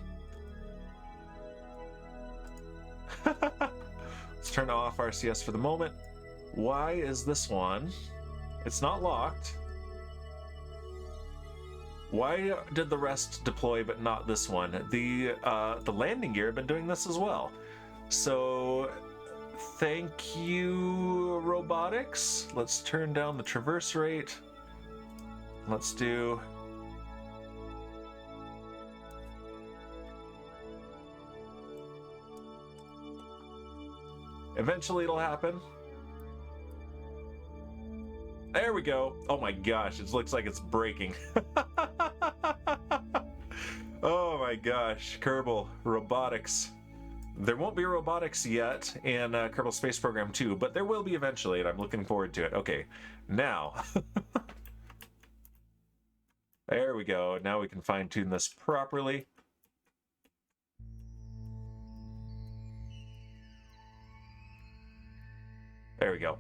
Let's turn off RCS for the moment. Why is this one? It's not locked. Why did the rest deploy but not this one? The landing gear have been doing this as well. So thank you, robotics. Let's turn down the traverse rate. Let's do eventually it'll happen. There we go. Oh my gosh, it looks like it's breaking. Oh my gosh, Kerbal, robotics. There won't be robotics yet in Kerbal Space Program 2, but there will be eventually, and I'm looking forward to it. Okay, now. There we go. Now we can fine-tune this properly. There we go.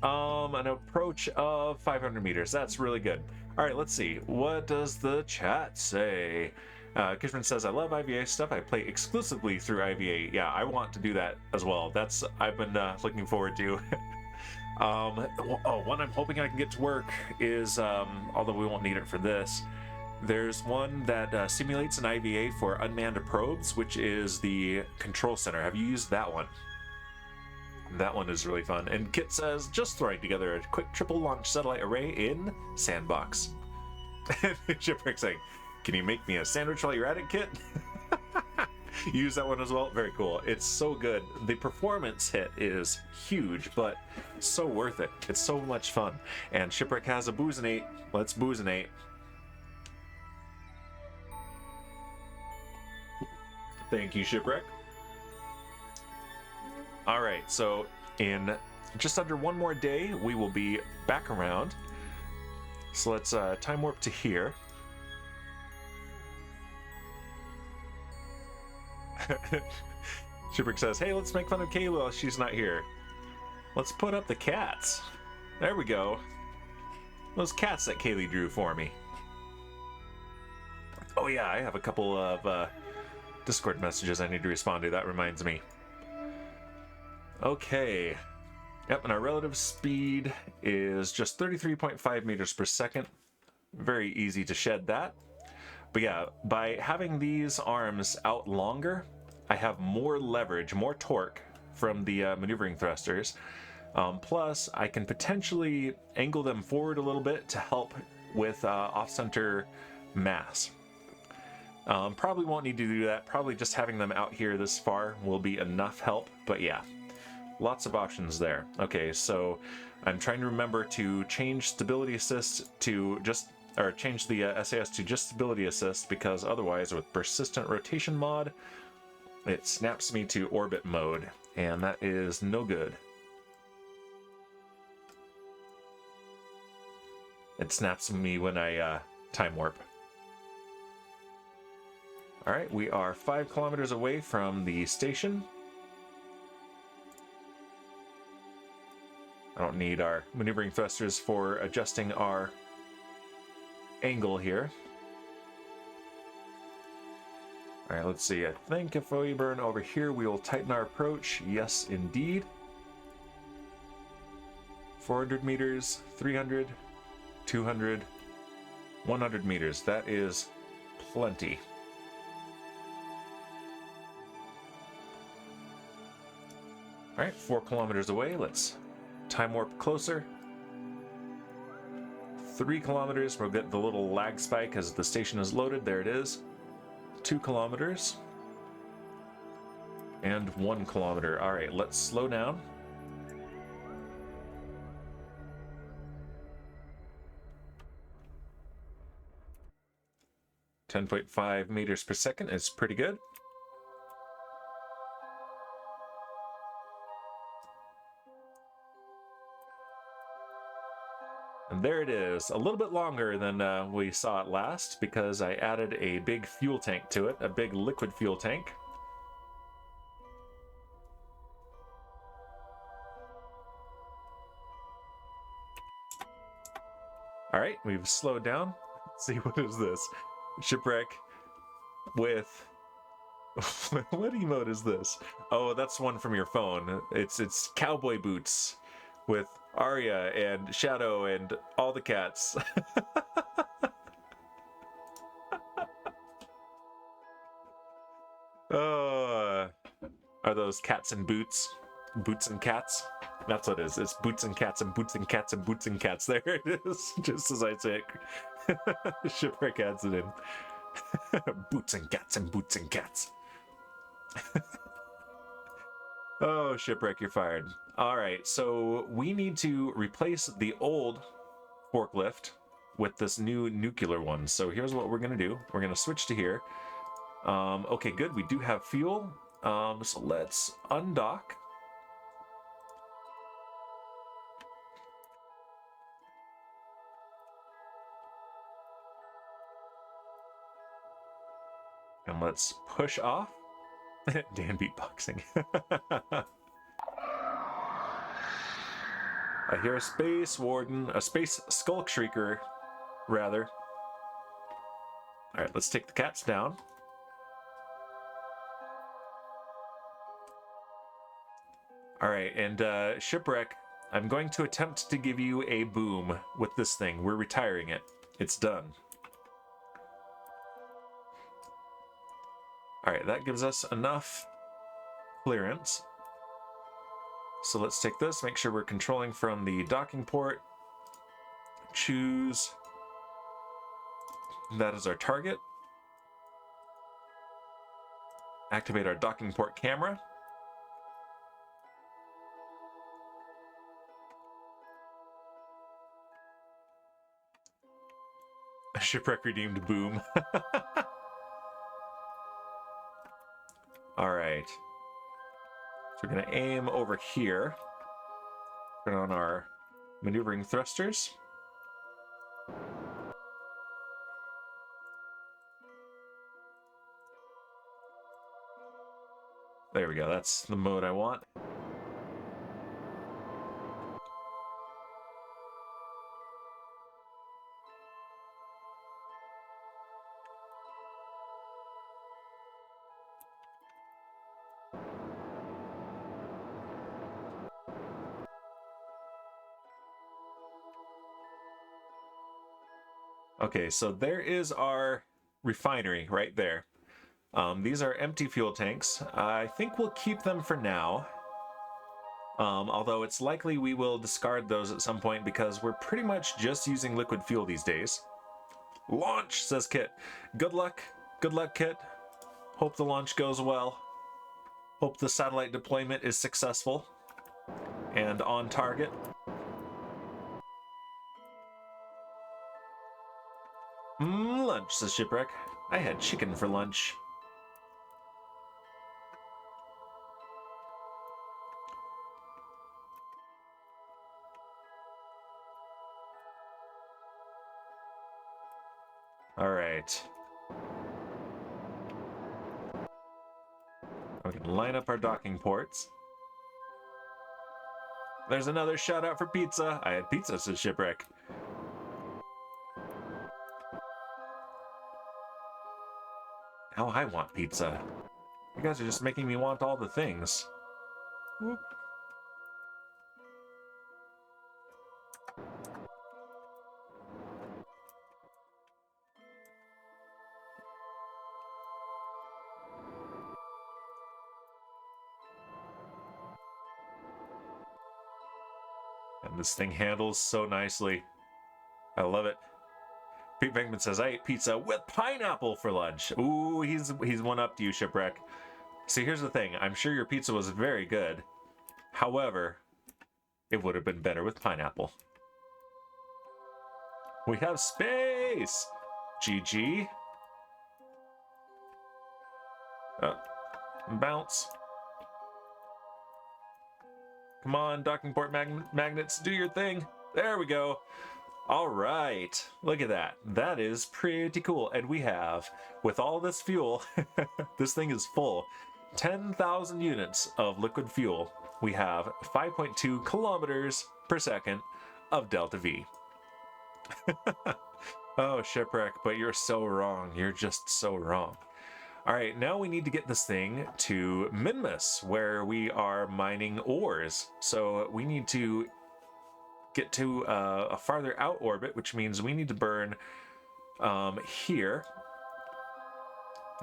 An approach of 500 meters. That's really good. All right, let's see. What does the chat say? Kishman says, I love IVA stuff. I play exclusively through IVA. Yeah, I want to do that as well. That's I've been looking forward to. One I'm hoping I can get to work is, although we won't need it for this, there's one that simulates an IVA for unmanned probes, which is the control center. Have you used that one? That one is really fun. And Kit says, just throwing together a quick triple launch satellite array in Sandbox. Shipwreck saying, can you make me a sandwich while you're at it, Kit? You use that one as well? Very cool. It's so good. The performance hit is huge, but so worth it. It's so much fun. And Shipwreck has a boozinate. Let's boozinate. Thank you, Shipwreck. All right, so in just under one more day, we will be back around. So let's time warp to here. Shipwreck says, hey, let's make fun of Kayla while she's not here. Let's put up the cats. There we go. Those cats that Kaylee drew for me. Oh yeah, I have a couple of Discord messages I need to respond to. That reminds me. Okay. Yep, and our relative speed is just 33.5 meters per second. Very easy to shed that. But yeah, by having these arms out longer, I have more leverage, more torque from the maneuvering thrusters. Plus, I can potentially angle them forward a little bit to help with off-center mass. Probably won't need to do that. Probably just having them out here this far will be enough help. But yeah, lots of options there. Okay, so I'm trying to remember to change stability assist to just, or change the SAS to just stability assist, because otherwise with persistent rotation mod, it snaps me to orbit mode, and that is no good. It snaps me when I time warp. All right, we are 5 kilometers away from the station. I don't need our maneuvering thrusters for adjusting our angle here. All right, let's see. I think if we burn over here, we will tighten our approach. Yes, indeed. 400 meters, 300, 200, 100 meters. That is plenty. All right, 4 kilometers away. Let's time warp closer. 3 kilometers. We'll get the little lag spike as the station is loaded. There it is. 2 kilometers. And 1 kilometer. All right, let's slow down. .5 meters per second is pretty good. And there it is, a little bit longer than we saw it last because I added a big fuel tank to it, a big liquid fuel tank. All right, we've slowed down. Let's see, what is this? Shipwreck with... what emote is this? Oh, that's one from your phone. It's cowboy boots with Arya and Shadow and all the cats. Oh, are those cats and boots? Boots and cats? That's what it is. It's boots and cats and boots and cats and boots and cats. There it is. Just as I say it. Shipwreck adds it in. Boots and cats and boots and cats. Oh, Shipwreck, you're fired. All right, so we need to replace the old forklift with this new nuclear one. So here's what we're gonna do. We're gonna switch to here. Okay, good. We do have fuel. So let's undock. And let's push off. Dan beatboxing. I hear a space warden, a space skulk shrieker, rather. All right, let's take the cats down. All right, and Shipwreck, I'm going to attempt to give you a boom with this thing. We're retiring it. It's done. All right, that gives us enough clearance. So let's take this, make sure we're controlling from the docking port. Choose. That is our target. Activate our docking port camera. Shipwreck redeemed boom. All right. So we're going to aim over here. Turn on our maneuvering thrusters. There we go. That's the mode I want. Okay, so there is our refinery right there. These are empty fuel tanks. I think we'll keep them for now. Although it's likely we will discard those at some point because we're pretty much just using liquid fuel these days. Launch, says Kit. Good luck. Good luck, Kit. Hope the launch goes well. Hope the satellite deployment is successful and on target. Lunch, says Shipwreck. I had chicken for lunch. All right. We can line up our docking ports. There's another shout out for pizza. I had pizza, says Shipwreck. Now I want pizza. You guys are just making me want all the things. Whoop. this thing handles so nicely. I love it. Pete Venkman says, I ate pizza with pineapple for lunch. Ooh, he's one up to you, Shipwreck. See, here's the thing. I'm sure your pizza was very good. However, it would have been better with pineapple. We have space! GG. Bounce. Come on, docking port magnets, do your thing. There we go. All right, look at that. That is pretty cool. And we have, with all this fuel, this thing is full. 10,000 units of liquid fuel. We have 5.2 kilometers per second of delta V. Oh, Shipwreck, but you're so wrong. You're just so wrong. All right, now we need to get this thing to Minmus, where we are mining ores. So we need to get to a farther out orbit, which means we need to burn here,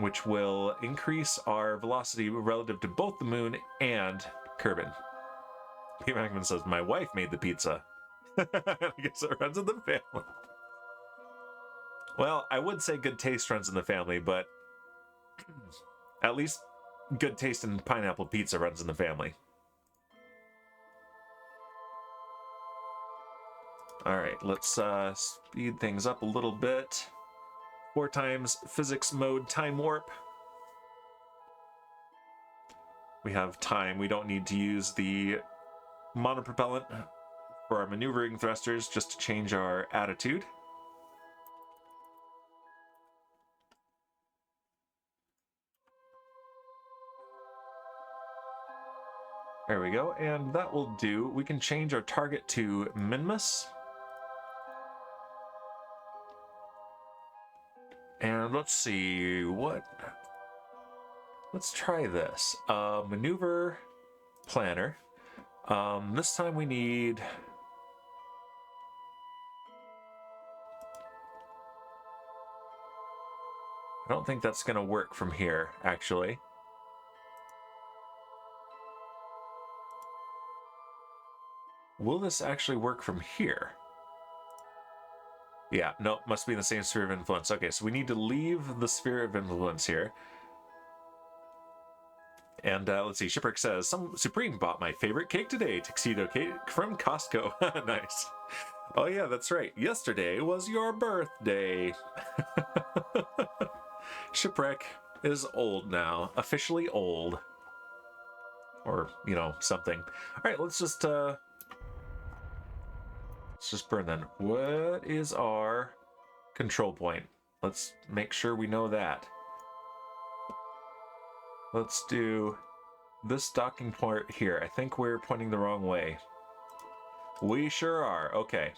which will increase our velocity relative to both the moon and Kerbal. Pete Mackman says, my wife made the pizza. I guess it runs in the family. Well, I would say good taste runs in the family, but at least good taste in pineapple pizza runs in the family. All right, let's speed things up a little bit. 4 times physics mode time warp. We have time. We don't need to use the monopropellant for our maneuvering thrusters, just to change our attitude. There we go, and that will do. We can change our target to Minmus. And let's see, let's try this. Maneuver planner. This time we need... I don't think that's going to work from here, actually. Will this actually work from here? Yeah, no, must be in the same sphere of influence. Okay, so we need to leave the sphere of influence here. And let's see, Shipwreck says, some Supreme bought my favorite cake today, tuxedo cake from Costco. Nice. Oh yeah, that's right. Yesterday was your birthday. Shipwreck is old now, officially old. Or, you know, something. All right, let's just burn then. What is our control point? Let's make sure we know that. Let's do this docking port here. I think we're pointing the wrong way. We sure are. Okay.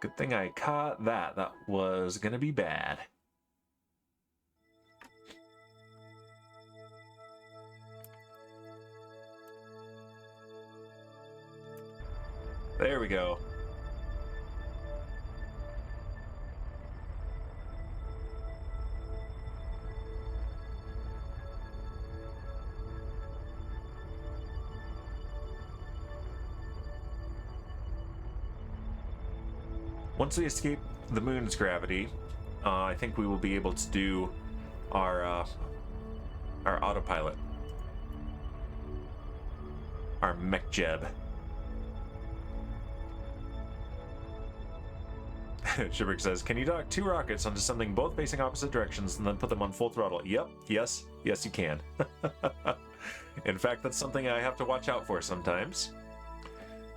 Good thing I caught that. That was gonna be bad. There we go. Once we escape the moon's gravity, I think we will be able to do our autopilot, our MechJeb. Shipwreck says, can you dock 2 rockets onto something both facing opposite directions and then put them on full throttle? Yep, yes, you can. In fact, that's something I have to watch out for sometimes.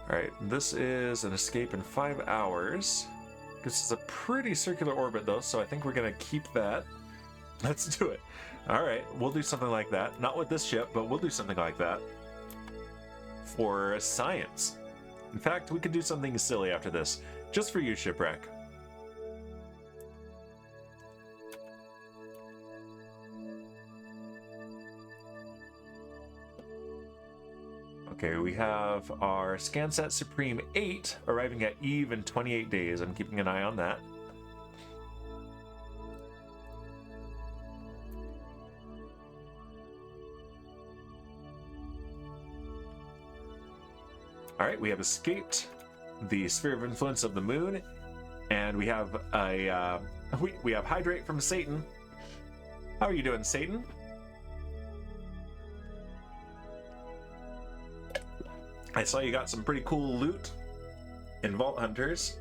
Alright, this is an escape in 5 hours. This is a pretty circular orbit though, so I think we're gonna keep that. Let's do it. Alright, we'll do something like that. Not with this ship, but we'll do something like that. For science. In fact, we could do something silly after this. Just for you, Shipwreck. Okay, we have our ScanSat Supreme 8 arriving at Eve in 28 days. I'm keeping an eye on that. All right, we have escaped the sphere of influence of the moon, and we have a we have hydrate from Satan. How are you doing, Satan? I saw you got some pretty cool loot in Vault Hunters.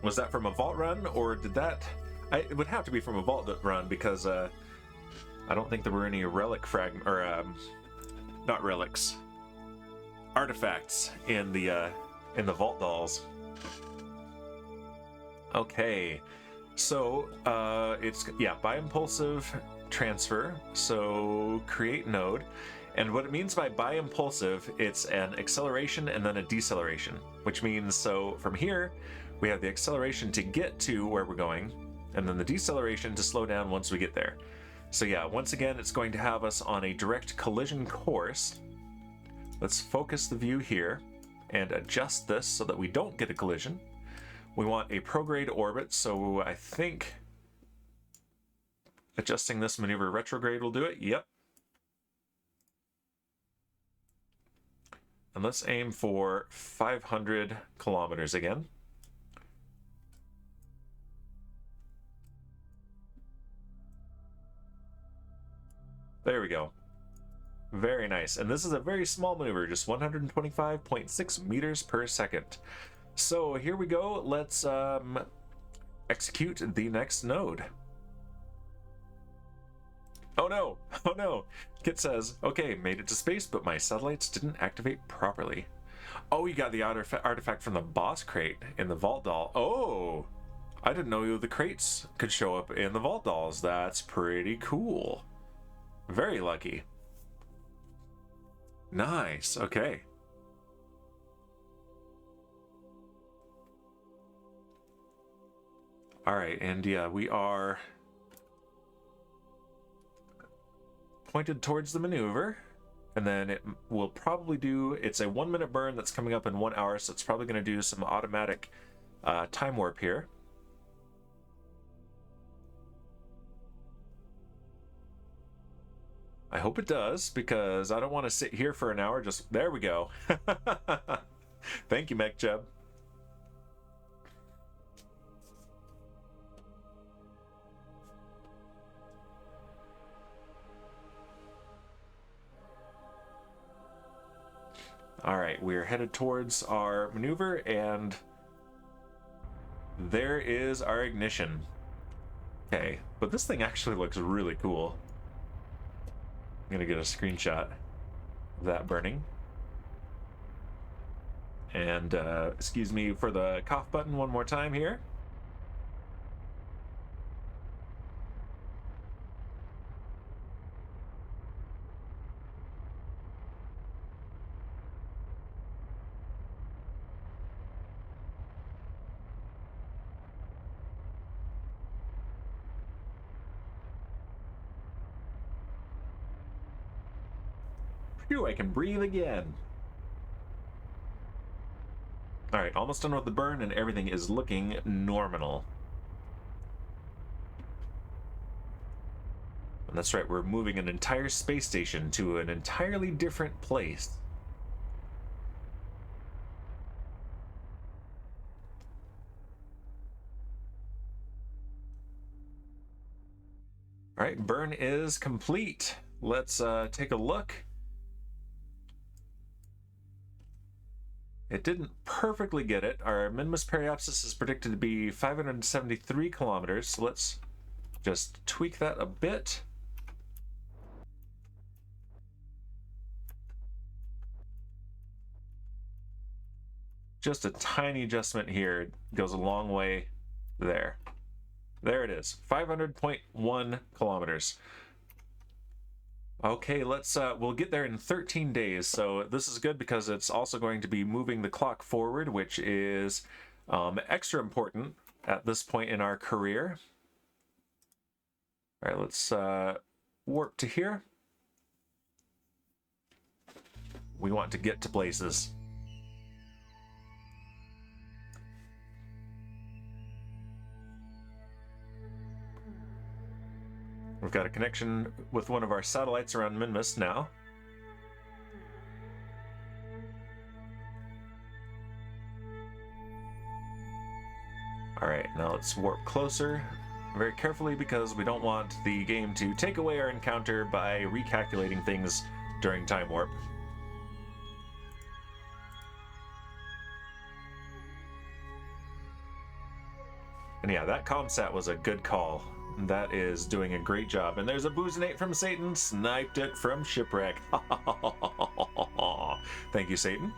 Was that from a vault run, or did that... it would have to be from a vault run, because I don't think there were any relic fragment, or not relics, artifacts in the vault dolls. Okay, so it's, yeah, biimpulsive transfer. So create node. And what it means by biimpulsive, it's an acceleration and then a deceleration, which means, so from here, we have the acceleration to get to where we're going, and then the deceleration to slow down once we get there. So yeah, once again, it's going to have us on a direct collision course. Let's focus the view here and adjust this so that we don't get a collision. We want a prograde orbit, so I think adjusting this maneuver retrograde will do it. Yep. And let's aim for 500 kilometers again. There we go. Very nice. And this is a very small maneuver, just 125.6 meters per second. So here we go. Let's execute the next node. Oh no! Oh no! Kit says, okay, made it to space, but my satellites didn't activate properly. Oh, you got the artifact from the boss crate in the vault doll. Oh! I didn't know the crates could show up in the vault dolls. That's pretty cool. Very lucky. Nice, okay. Alright, and yeah, we are pointed towards the maneuver, and then it will probably do, it's a 1 minute burn that's coming up in 1 hour, so it's probably going to do some automatic time warp here. I hope it does, because I don't want to sit here for an hour. Just, there we go. Thank you, MechJeb. All right, we're headed towards our maneuver, and there is our ignition. Okay, but this thing actually looks really cool. I'm gonna get a screenshot of that burning. And excuse me for the cough button one more time here. Phew, I can breathe again. Alright, almost done with the burn, and everything is looking normal. And that's right, we're moving an entire space station to an entirely different place. Alright, burn is complete. Let's take a look. It didn't perfectly get it. Our Minmus periapsis is predicted to be 573 kilometers, so let's just tweak that a bit. Just a tiny adjustment here goes a long way there. There it is, 500.1 kilometers. Okay, let's we'll get there in 13 days, so this is good because it's also going to be moving the clock forward, which is extra important at this point in our career. All right, let's warp to here. We want to get to places. We've got a connection with one of our satellites around Minmus now. All right, now let's warp closer very carefully because we don't want the game to take away our encounter by recalculating things during time warp. And yeah, that ComSat was a good call. That is doing a great job. And there's a Boozinate from Satan. Sniped it from Shipwreck. Thank you, Satan.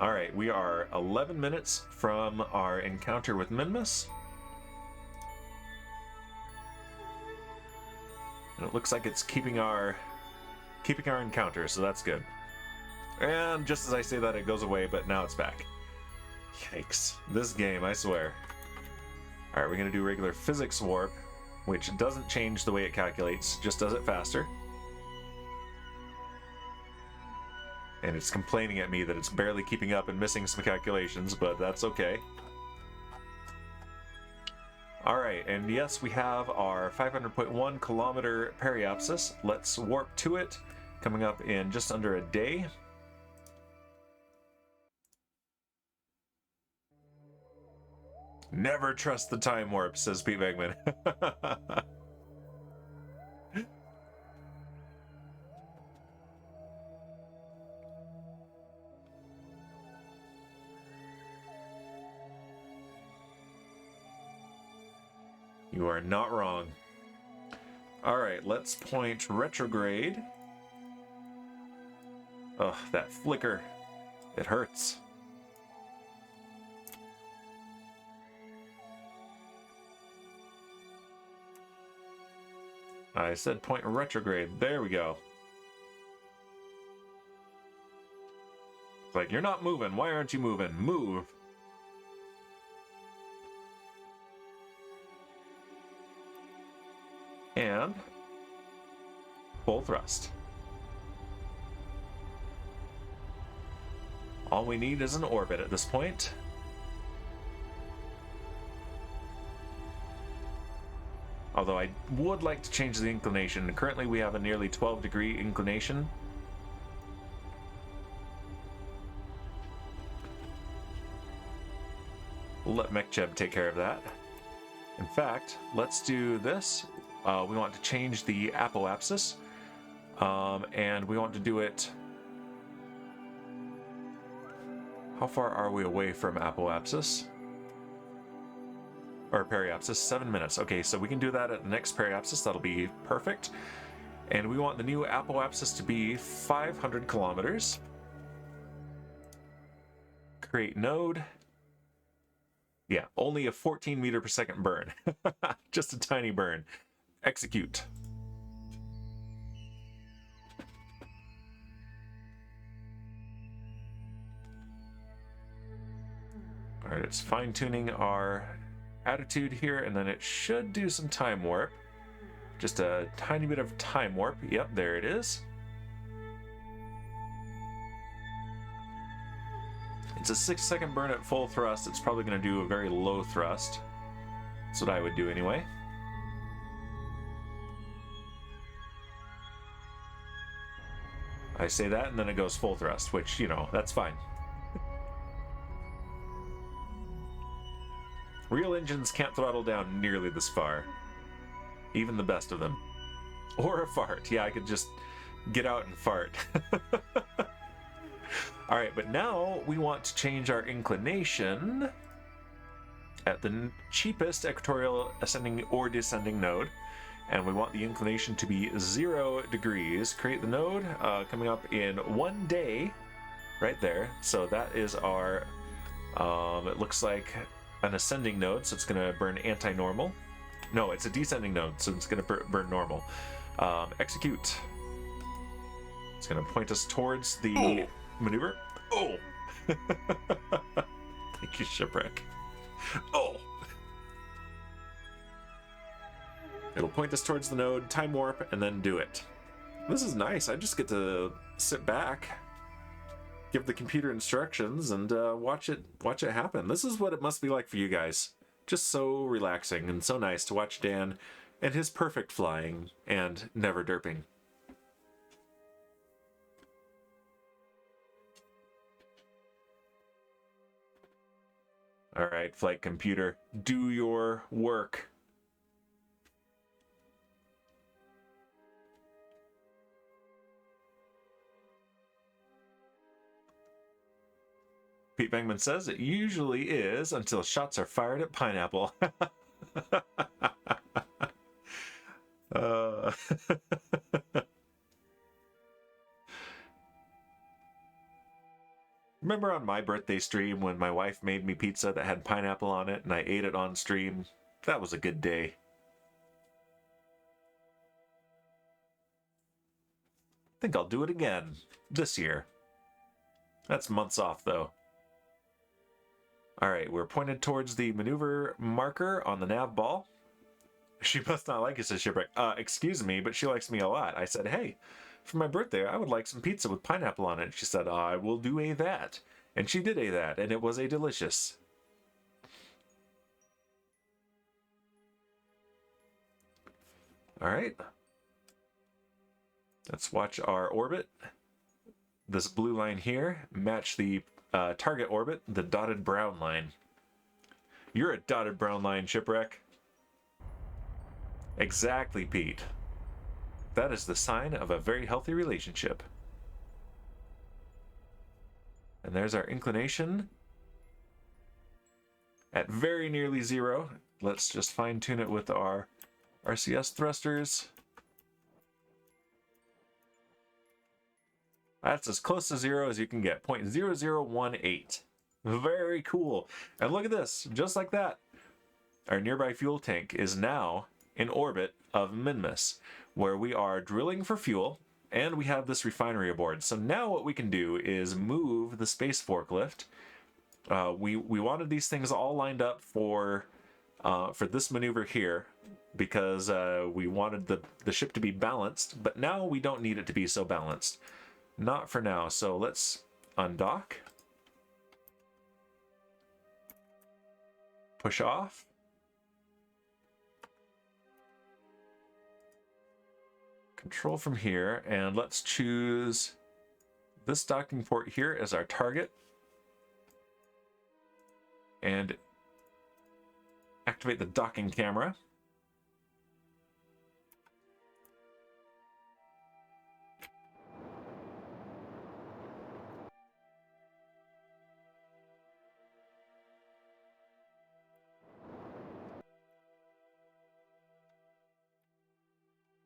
All right, we are 11 minutes from our encounter with Minmus. And it looks like it's keeping our encounter, so that's good. And just as I say that, it goes away, but now it's back. Yikes. This game, I swear. All right, we're going to do regular physics warp, which doesn't change the way it calculates, just does it faster. And it's complaining at me that it's barely keeping up and missing some calculations, but that's okay. All right, and yes, we have our 500.1 kilometer periapsis. Let's warp to it, coming up in just under a day. Never trust the time warp, says Pete Wegman. You are not wrong. All right, let's point retrograde. Ugh, that flicker. It hurts. I said point retrograde. There we go. It's like, you're not moving. Why aren't you moving? Move. And full thrust. All we need is an orbit at this point. Although I would like to change the inclination. Currently we have a nearly 12-degree inclination. We'll let MechJeb take care of that. In fact, let's do this. We want to change the apoapsis, and we want to do it... How far are we away from apoapsis? Or periapsis? 7 minutes. Okay, so we can do that at the next periapsis. That'll be perfect. And we want the new apoapsis to be 500 kilometers. Create node. Yeah, only a 14 meter per second burn. Just a tiny burn. Execute. All right, it's fine-tuning our attitude here, and then it should do some time warp. Just a tiny bit of time warp. Yep, there it is. It's a 6-second burn at full thrust. It's probably going to do a very low thrust. That's what I would do anyway. I say that, and then it goes full thrust, which, you know, that's fine. Real engines can't throttle down nearly this far. Even the best of them. Or a fart. Yeah, I could just get out and fart. Alright, but now we want to change our inclination at the cheapest equatorial ascending or descending node. And we want the inclination to be 0 degrees. Create the node coming up in 1 day. Right there. So that is our... it looks like an ascending node, so it's going to burn anti-normal. No, it's a descending node, so it's going to burn normal. Execute. It's going to point us towards the maneuver. Oh! Thank you, Shipwreck. Oh! It'll point us towards the node, time warp, and then do it. This is nice. I just get to sit back, give the computer instructions, and watch it happen. This is what it must be like for you guys. Just so relaxing and so nice to watch Dan and his perfect flying and never derping. All right, flight computer, do your work. Pete Bangman says it usually is until shots are fired at Pineapple. uh... Remember on my birthday stream when my wife made me pizza that had pineapple on it and I ate it on stream? That was a good day. I think I'll do it again this year. That's months off though. Alright, we're pointed towards the maneuver marker on the nav ball. She must not like us, says Shipwreck. Excuse me, but she likes me a lot. I said, hey, for my birthday, I would like some pizza with pineapple on it. She said, I will do a that. And she did a that, and it was a delicious. Alright. Let's watch our orbit. This blue line here, match the target orbit, the dotted brown line. You're a dotted brown line, Shipwreck. Exactly, Pete. That is the sign of a very healthy relationship. And there's our inclination at very nearly 0. Let's just fine tune it with our RCS thrusters. That's as close to 0 as you can get, 0.0018. Very cool. And look at this, just like that. Our nearby fuel tank is now in orbit of Minmus, where we are drilling for fuel, and we have this refinery aboard. So now what we can do is move the space forklift. We wanted these things all lined up for this maneuver here, because we wanted the ship to be balanced, but now we don't need it to be so balanced. Not for now, so let's undock. Push off. Control from here, and let's choose this docking port here as our target. And activate the docking camera.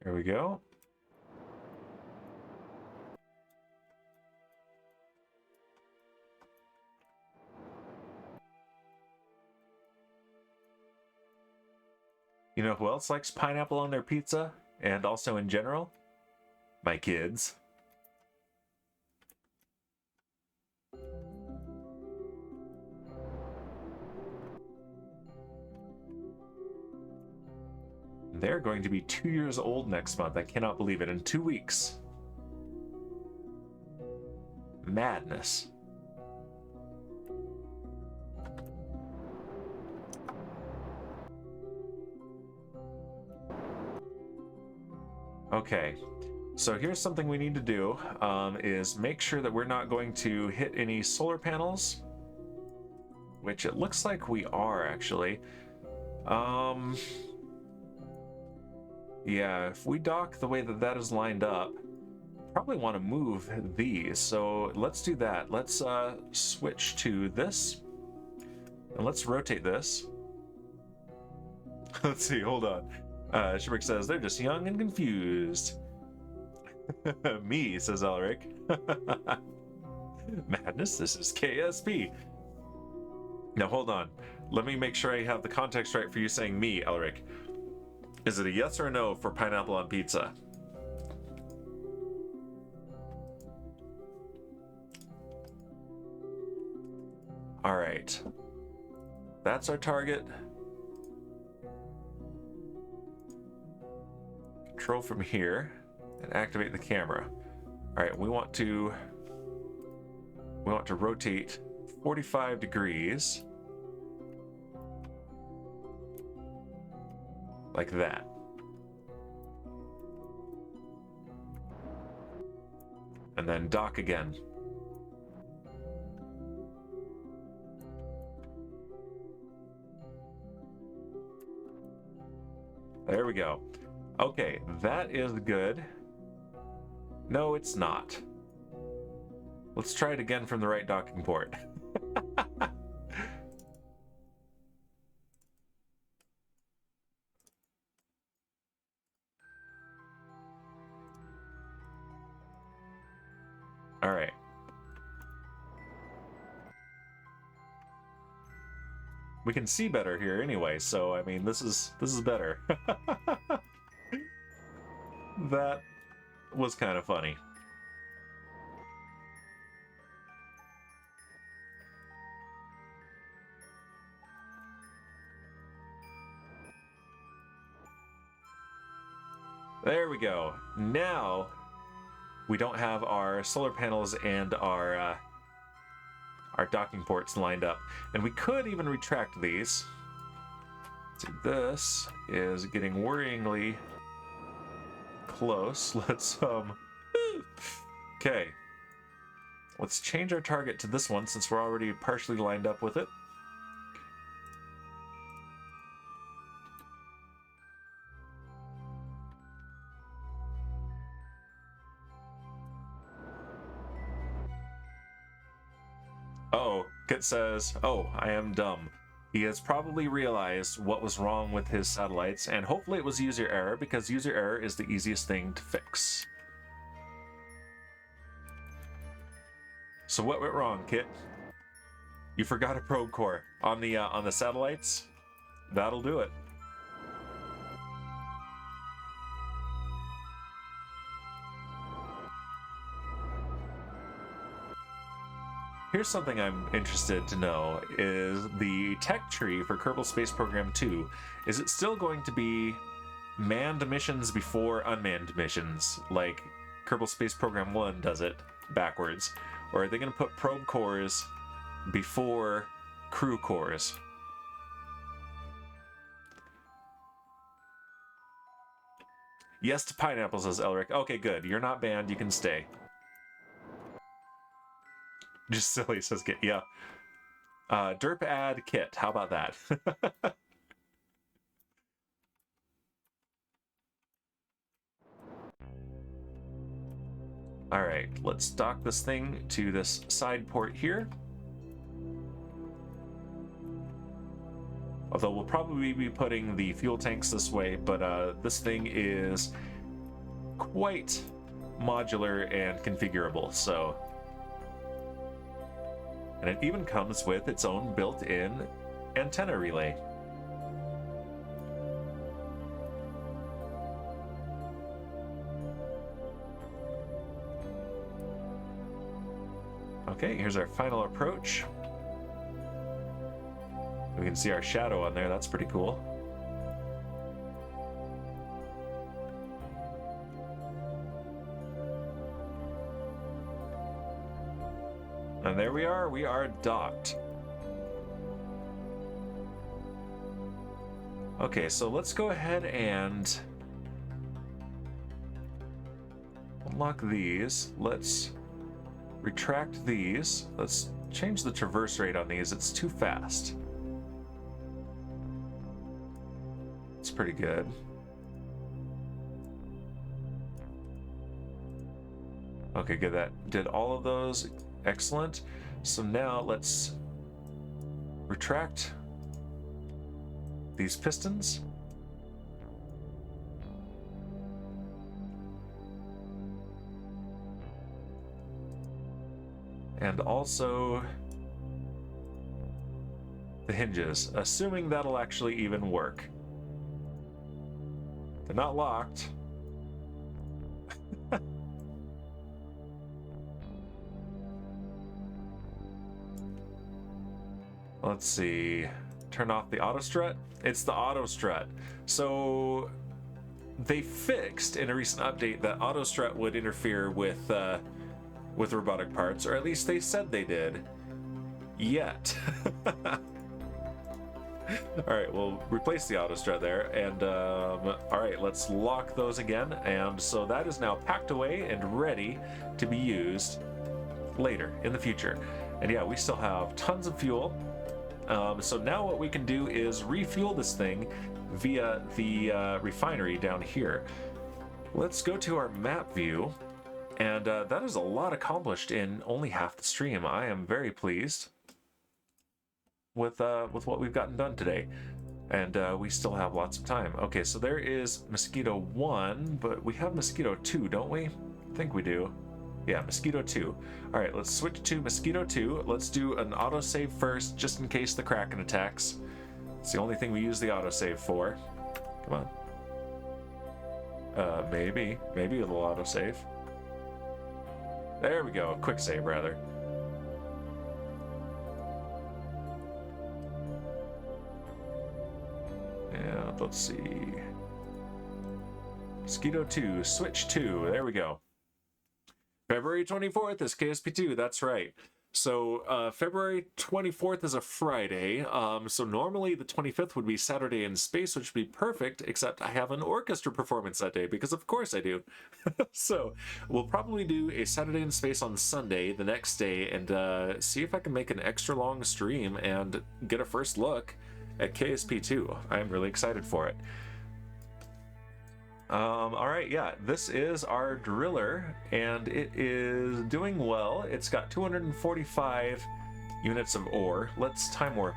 There we go. You know who else likes pineapple on their pizza? And also in general? My kids. They're going to be 2 years old next month. I cannot believe it. In 2 weeks. Madness. Okay, so here's something we need to do, is make sure that we're not going to hit any solar panels, which it looks like we are, actually. Yeah, if we dock the way that that is lined up, probably want to move these, so let's do that. Let's switch to this, and let's rotate this. Let's see, hold on. Shibrik says, they're just young and confused. Me, says Elric. Madness, this is KSP. Now hold on. Let me make sure I have the context right for you saying me, Elric. Is it a yes or a no for pineapple on pizza? Alright. That's our target. Control from here and activate the camera. Alright, we want to rotate 45 degrees. Like that. And then dock again. There we go. Okay, that is good. No, it's not. Let's try it again from the right docking port. All right. We can see better here anyway, so I mean, this is better. That was kind of funny. There we go. Now we don't have our solar panels and our docking ports lined up, and we could even retract these. See, this is getting worryingly close. Let's okay. Let's change our target to this one since we're already partially lined up with it. Uh-oh, Kit says, "Oh, I am dumb." He has probably realized what was wrong with his satellites, and hopefully it was user error, because user error is the easiest thing to fix. So what went wrong, Kit? You forgot a probe core on the satellites? That'll do it. Here's something I'm interested to know, is the tech tree for Kerbal Space Program 2. Is it still going to be manned missions before unmanned missions, like Kerbal Space Program 1 does it backwards? Or are they going to put probe cores before crew cores? Yes to pineapple, says Elric. Okay, good. You're not banned. You can stay. Just silly, says Kit. Yeah. Derp add Kit. How about that? All right, let's dock this thing to this side port here. Although we'll probably be putting the fuel tanks this way, but this thing is quite modular and configurable, so... And it even comes with its own built-in antenna relay. Okay, here's our final approach. We can see our shadow on there, that's pretty cool. And there we are docked. Okay, so let's go ahead and unlock these. Let's retract these. Let's change the traverse rate on these. It's too fast. It's pretty good. Okay, good. That did all of those. Excellent. So now let's retract these pistons. And also the hinges, assuming that'll actually even work. They're not locked. Let's see. Turn off the auto strut. It's the auto strut. So they fixed in a recent update that auto strut would interfere with robotic parts, or at least they said they did. Yet. All right, we'll replace the auto strut there, and all right, let's lock those again. And so that is now packed away and ready to be used later in the future. And yeah, we still have tons of fuel. So now what we can do is refuel this thing via the refinery down here. Let's go to our map view, and that is a lot accomplished in only half the stream. I am very pleased with what we've gotten done today, and we still have lots of time. Okay, so there is Mosquito 1, but we have Mosquito 2, don't we? I think we do. Yeah, Mosquito 2. All right, let's switch to Mosquito 2. Let's do an autosave first, just in case the Kraken attacks. It's the only thing we use the autosave for. Come on. Maybe it'll autosave. There we go, quick save rather. And let's see. Mosquito 2, switch 2, there we go. February 24th is KSP2, that's right. So February 24th is a Friday, so normally the 25th would be Saturday in space, which would be perfect, except I have an orchestra performance that day, because of course I do. So we'll probably do a Saturday in space on Sunday, the next day, and see if I can make an extra long stream and get a first look at KSP2. I'm really excited for it. All right, yeah, this is our driller, and it is doing well. It's got 245 units of ore. Let's time warp.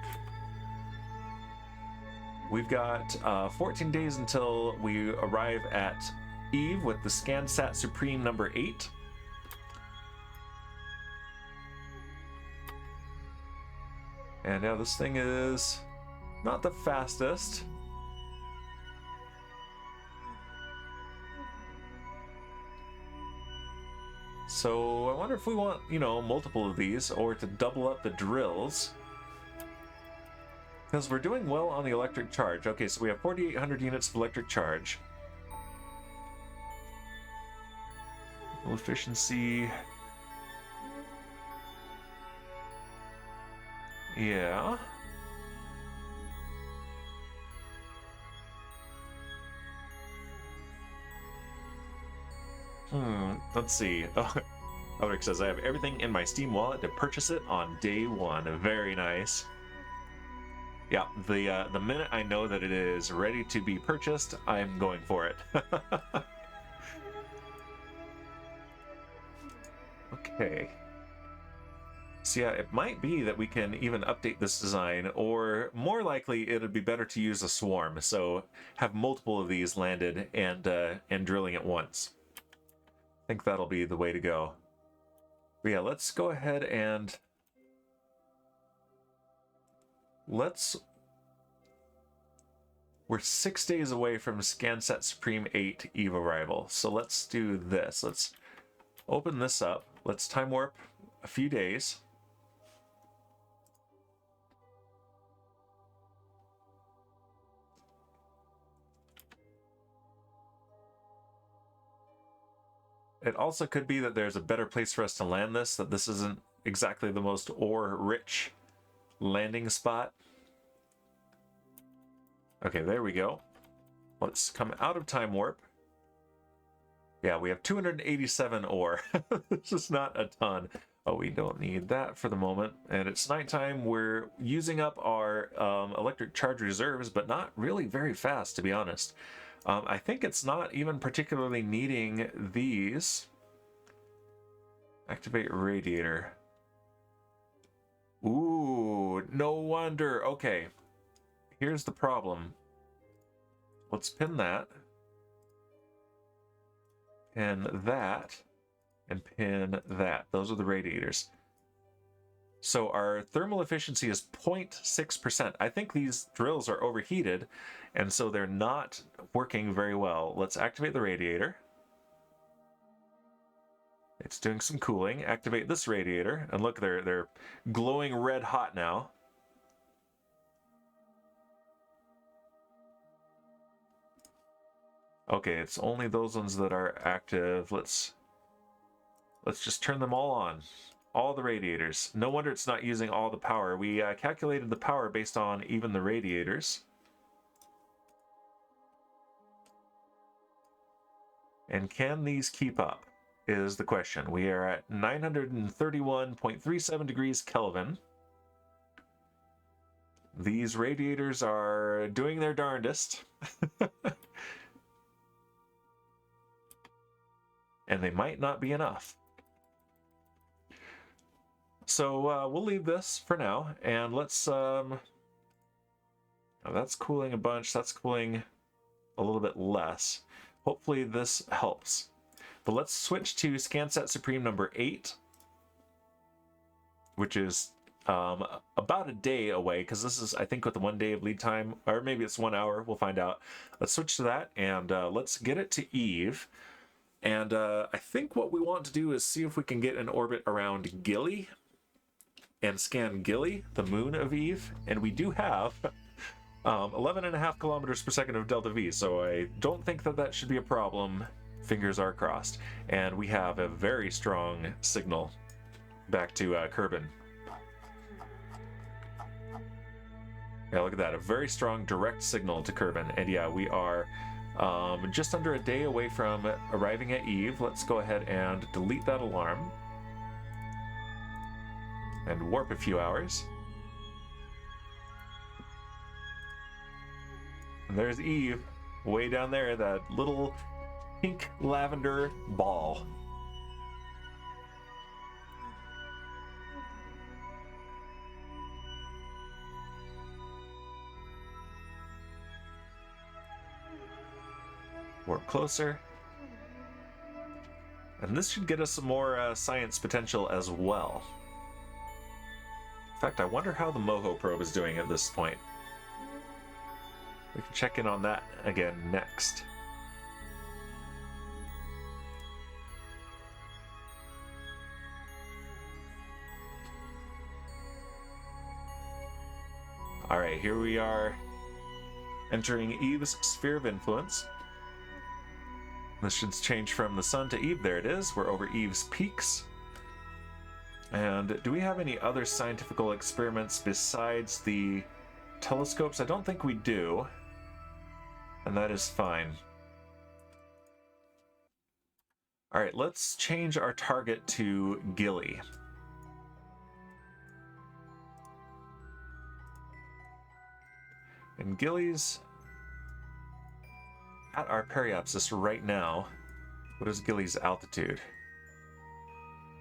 We've got 14 days until we arrive at Eve with the ScanSat Supreme number 8. And now this thing is not the fastest. So I wonder if we want, you know, multiple of these, or to double up the drills. Because we're doing well on the electric charge. Okay, so we have 4,800 units of electric charge. Efficiency. Yeah. Let's see. Oh, Rick says, I have everything in my Steam wallet to purchase it on day one. Very nice. Yeah, the minute I know that it is ready to be purchased, I'm going for it. Okay. So yeah, it might be that we can even update this design, or more likely it would be better to use a swarm, so have multiple of these landed and drilling at once. I think that'll be the way to go. But yeah, let's go ahead and we're 6 days away from ScanSat Supreme 8 Eve arrival. So let's do this. Let's open this up. Let's time warp a few days. It also could be that there's a better place for us to land this, that this isn't exactly the most ore-rich landing spot. Okay, there we go. Let's come out of time warp. Yeah, we have 287 ore. This is not a ton. Oh, we don't need that for the moment. And it's nighttime. We're using up our electric charge reserves, but not really very fast, to be honest. I think it's not even particularly needing these. Activate radiator. Ooh, no wonder. Okay, here's the problem. Let's pin that. Pin that. And pin that. Those are the radiators. So our thermal efficiency is 0.6%. I think these drills are overheated, and so they're not working very well. Let's activate the radiator. It's doing some cooling. Activate this radiator, and look, they're glowing red hot now. Okay, it's only those ones that are active. Let's just turn them all on. All the radiators. No wonder it's not using all the power. We calculated the power based on even the radiators. And can these keep up is the question. We are at 931.37 degrees Kelvin. These radiators are doing their darndest. And they might not be enough. So we'll leave this for now, and let's oh, that's cooling a bunch, that's cooling a little bit less. Hopefully this helps. But let's switch to ScanSat Supreme number 8, which is about a day away, because this is, I think, with the 1 day of lead time, or maybe it's 1 hour, we'll find out. Let's switch to that, and let's get it to Eve. And I think what we want to do is see if we can get an orbit around Gilly and scan Gilly, the moon of Eve. And we do have 11.5 kilometers per second of delta V, so I don't think that that should be a problem. Fingers are crossed. And we have a very strong signal back to Kerbal. Yeah, look at that, a very strong direct signal to Kerbal. And yeah, we are just under a day away from arriving at Eve. Let's go ahead and delete that alarm and warp a few hours. And there's Eve way down there, that little pink lavender ball. Warp closer. And this should get us some more science potential as well. In fact, I wonder how the Moho probe is doing at this point. We can check in on that again next. Alright, here we are entering Eve's sphere of influence. This should change from the sun to Eve. There it is. We're over Eve's peaks. And do we have any other scientific experiments besides the telescopes? I don't think we do. And that is fine. Alright, let's change our target to Gilly. And Gilly's at our periapsis right now. What is Gilly's altitude?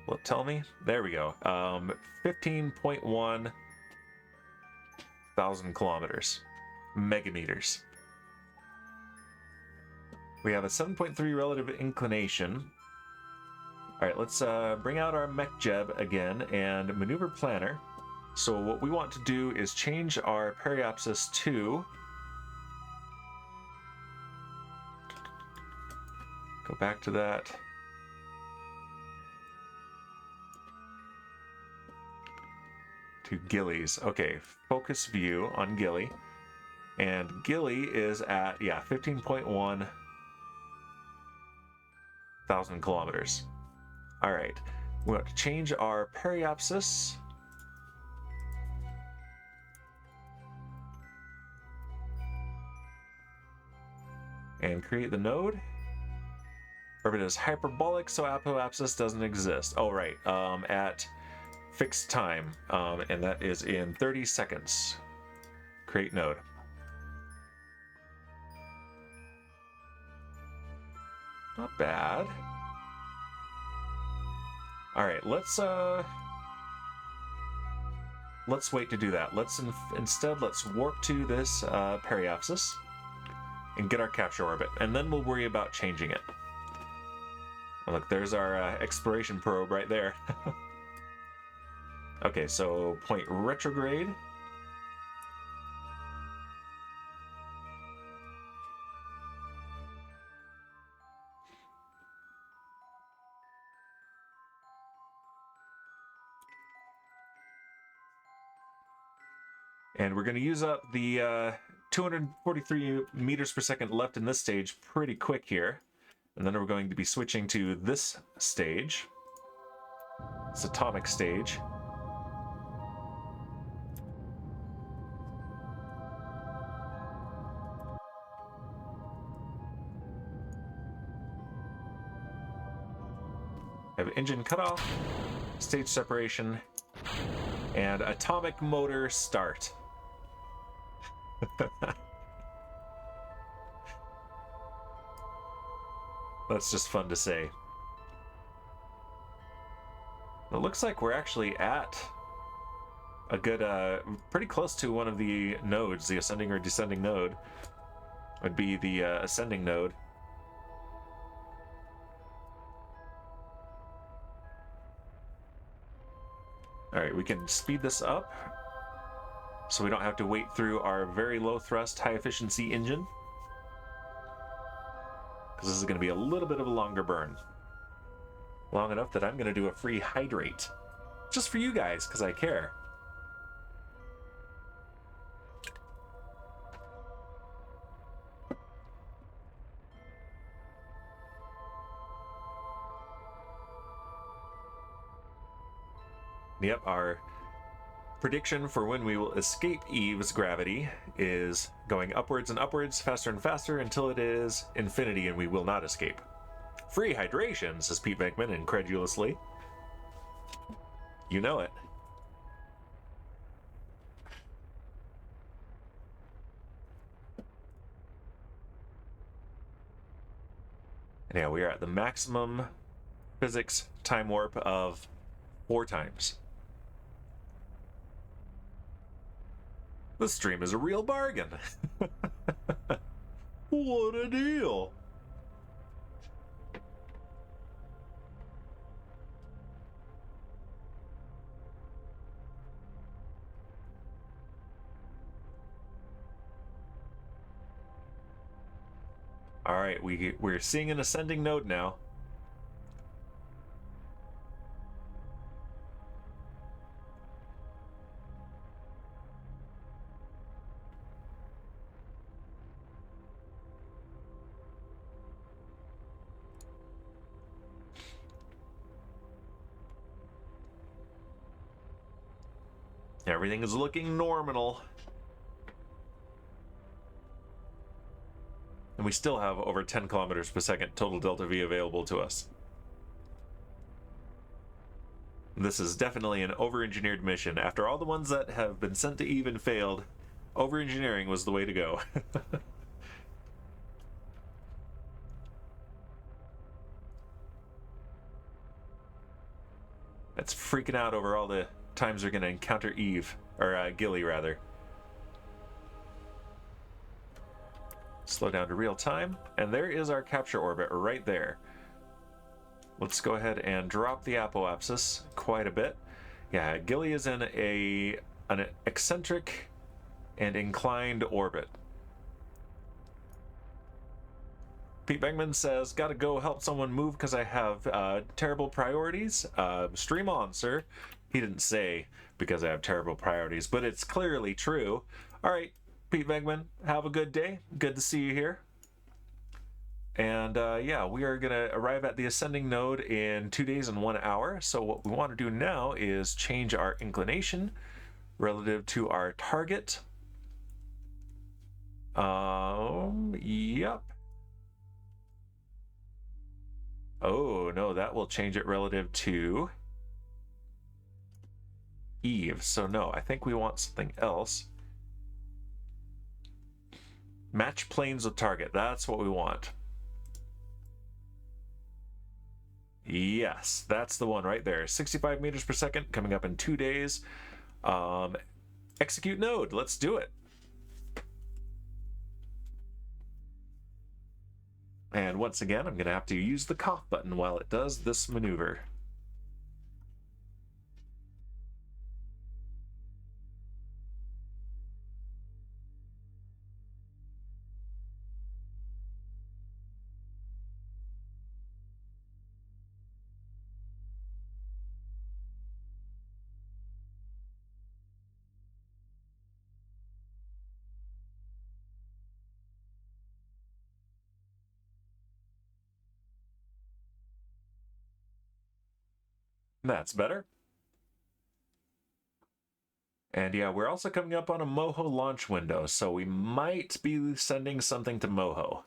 Will it tell me? There we go. 15.1 thousand kilometers. Megameters. We have a 7.3 relative inclination. Alright, let's bring out our MechJeb again and maneuver planner. So what we want to do is change our periapsis to... Go back to that. To Gilly's. Okay, focus view on Gilly. And Gilly is at, yeah, 15.1 thousand kilometers. All right, we want to change our periapsis. And create the node. Orbit is hyperbolic, so apoapsis doesn't exist. Oh, right, at fixed time, and that is in 30 seconds. Create node. Not bad. All right, let's wait to do that. Instead let's warp to this periapsis and get our capture orbit, and then we'll worry about changing it. Oh, look, there's our exploration probe right there. Okay, so point retrograde. And we're going to use up the 243 meters per second left in this stage pretty quick here. And then we're going to be switching to this stage. This atomic stage. Have engine cutoff, stage separation, and atomic motor start. That's just fun to say. It looks like we're actually at a good, pretty close to one of the nodes. The ascending or descending node would be the ascending node. All right, we can speed this up so we don't have to wait through our very low thrust, high efficiency engine, because this is going to be a little bit of a longer burn. Long enough that I'm going to do a free hydrate. Just for you guys, because I care. Yep, our prediction for when we will escape Eve's gravity is going upwards and upwards, faster and faster, until it is infinity and we will not escape. Free hydration, says Pete Venkman incredulously. You know it. And yeah, we are at the maximum physics time warp of 4 times. This stream is a real bargain. What a deal. All right, we're seeing an ascending node now. Everything is looking normal. And we still have over 10 kilometers per second total delta V available to us. This is definitely an over-engineered mission. After all the ones that have been sent to Eve and failed, over-engineering was the way to go. That's freaking out over all the times we're going to encounter Eve, or Gilly rather. Slow down to real time, and there is our capture orbit right there. Let's go ahead and drop the apoapsis quite a bit. Yeah, Gilly is in an eccentric and inclined orbit. Pete Bengman says, gotta go help someone move because I have terrible priorities. Stream on, sir. He didn't say because I have terrible priorities, but it's clearly true. All right, Pete Bengman, have a good day. Good to see you here. And yeah, we are going to arrive at the ascending node in 2 days and 1 hour. So what we want to do now is change our inclination relative to our target. Yep. Oh, no, that will change it relative to Eve. So no, I think we want something else. Match planes with target. That's what we want. Yes, that's the one right there. 65 meters per second coming up in 2 days. Execute node. Let's do it. And once again, I'm going to have to use the cough button while it does this maneuver. That's better. And yeah, we're also coming up on a Moho launch window, so we might be sending something to Moho.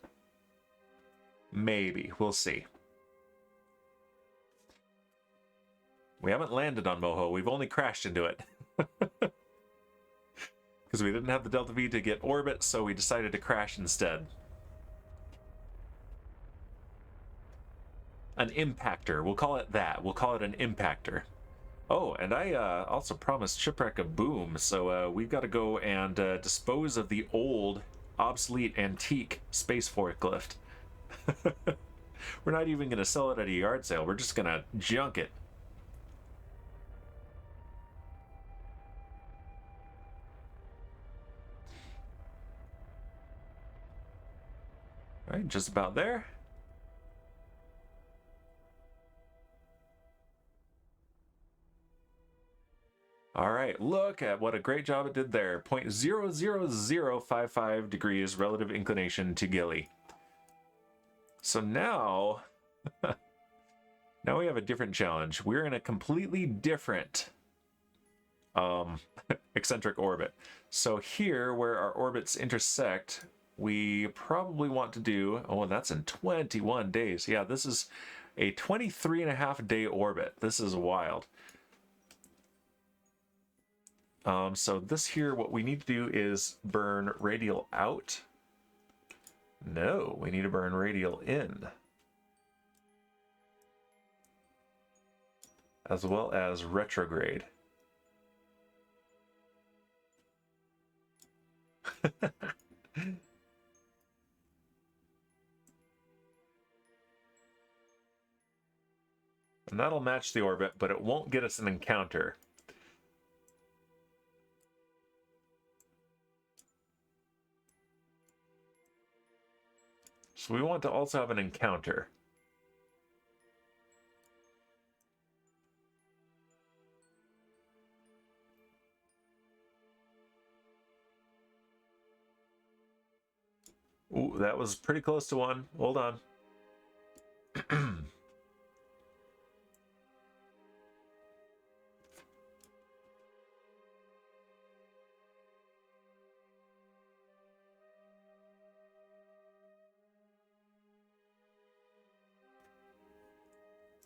Maybe. We'll see. We haven't landed on Moho. We've only crashed into it. Because because we didn't have the Delta V to get orbit, so we decided to crash instead. An impactor. We'll call it that. We'll call it an impactor. Oh, and I also promised Shipwreck a boom, so we've got to go and dispose of the old, obsolete, antique space forklift. We're not even going to sell it at a yard sale. We're just going to junk it. All right, just about there. All right, look at what a great job it did there. 0.00055 degrees relative inclination to Gilly. So now, now we have a different challenge. We're in a completely different eccentric orbit. So here, where our orbits intersect, we probably want to do, oh, that's in 21 days. Yeah, this is a 23.5 day orbit. This is wild. So this here, what we need to do is burn radial out. No, we need to burn radial in. As well as retrograde. And that'll match the orbit, but it won't get us an encounter. So we want to also have an encounter. Ooh, that was pretty close to one. Hold on.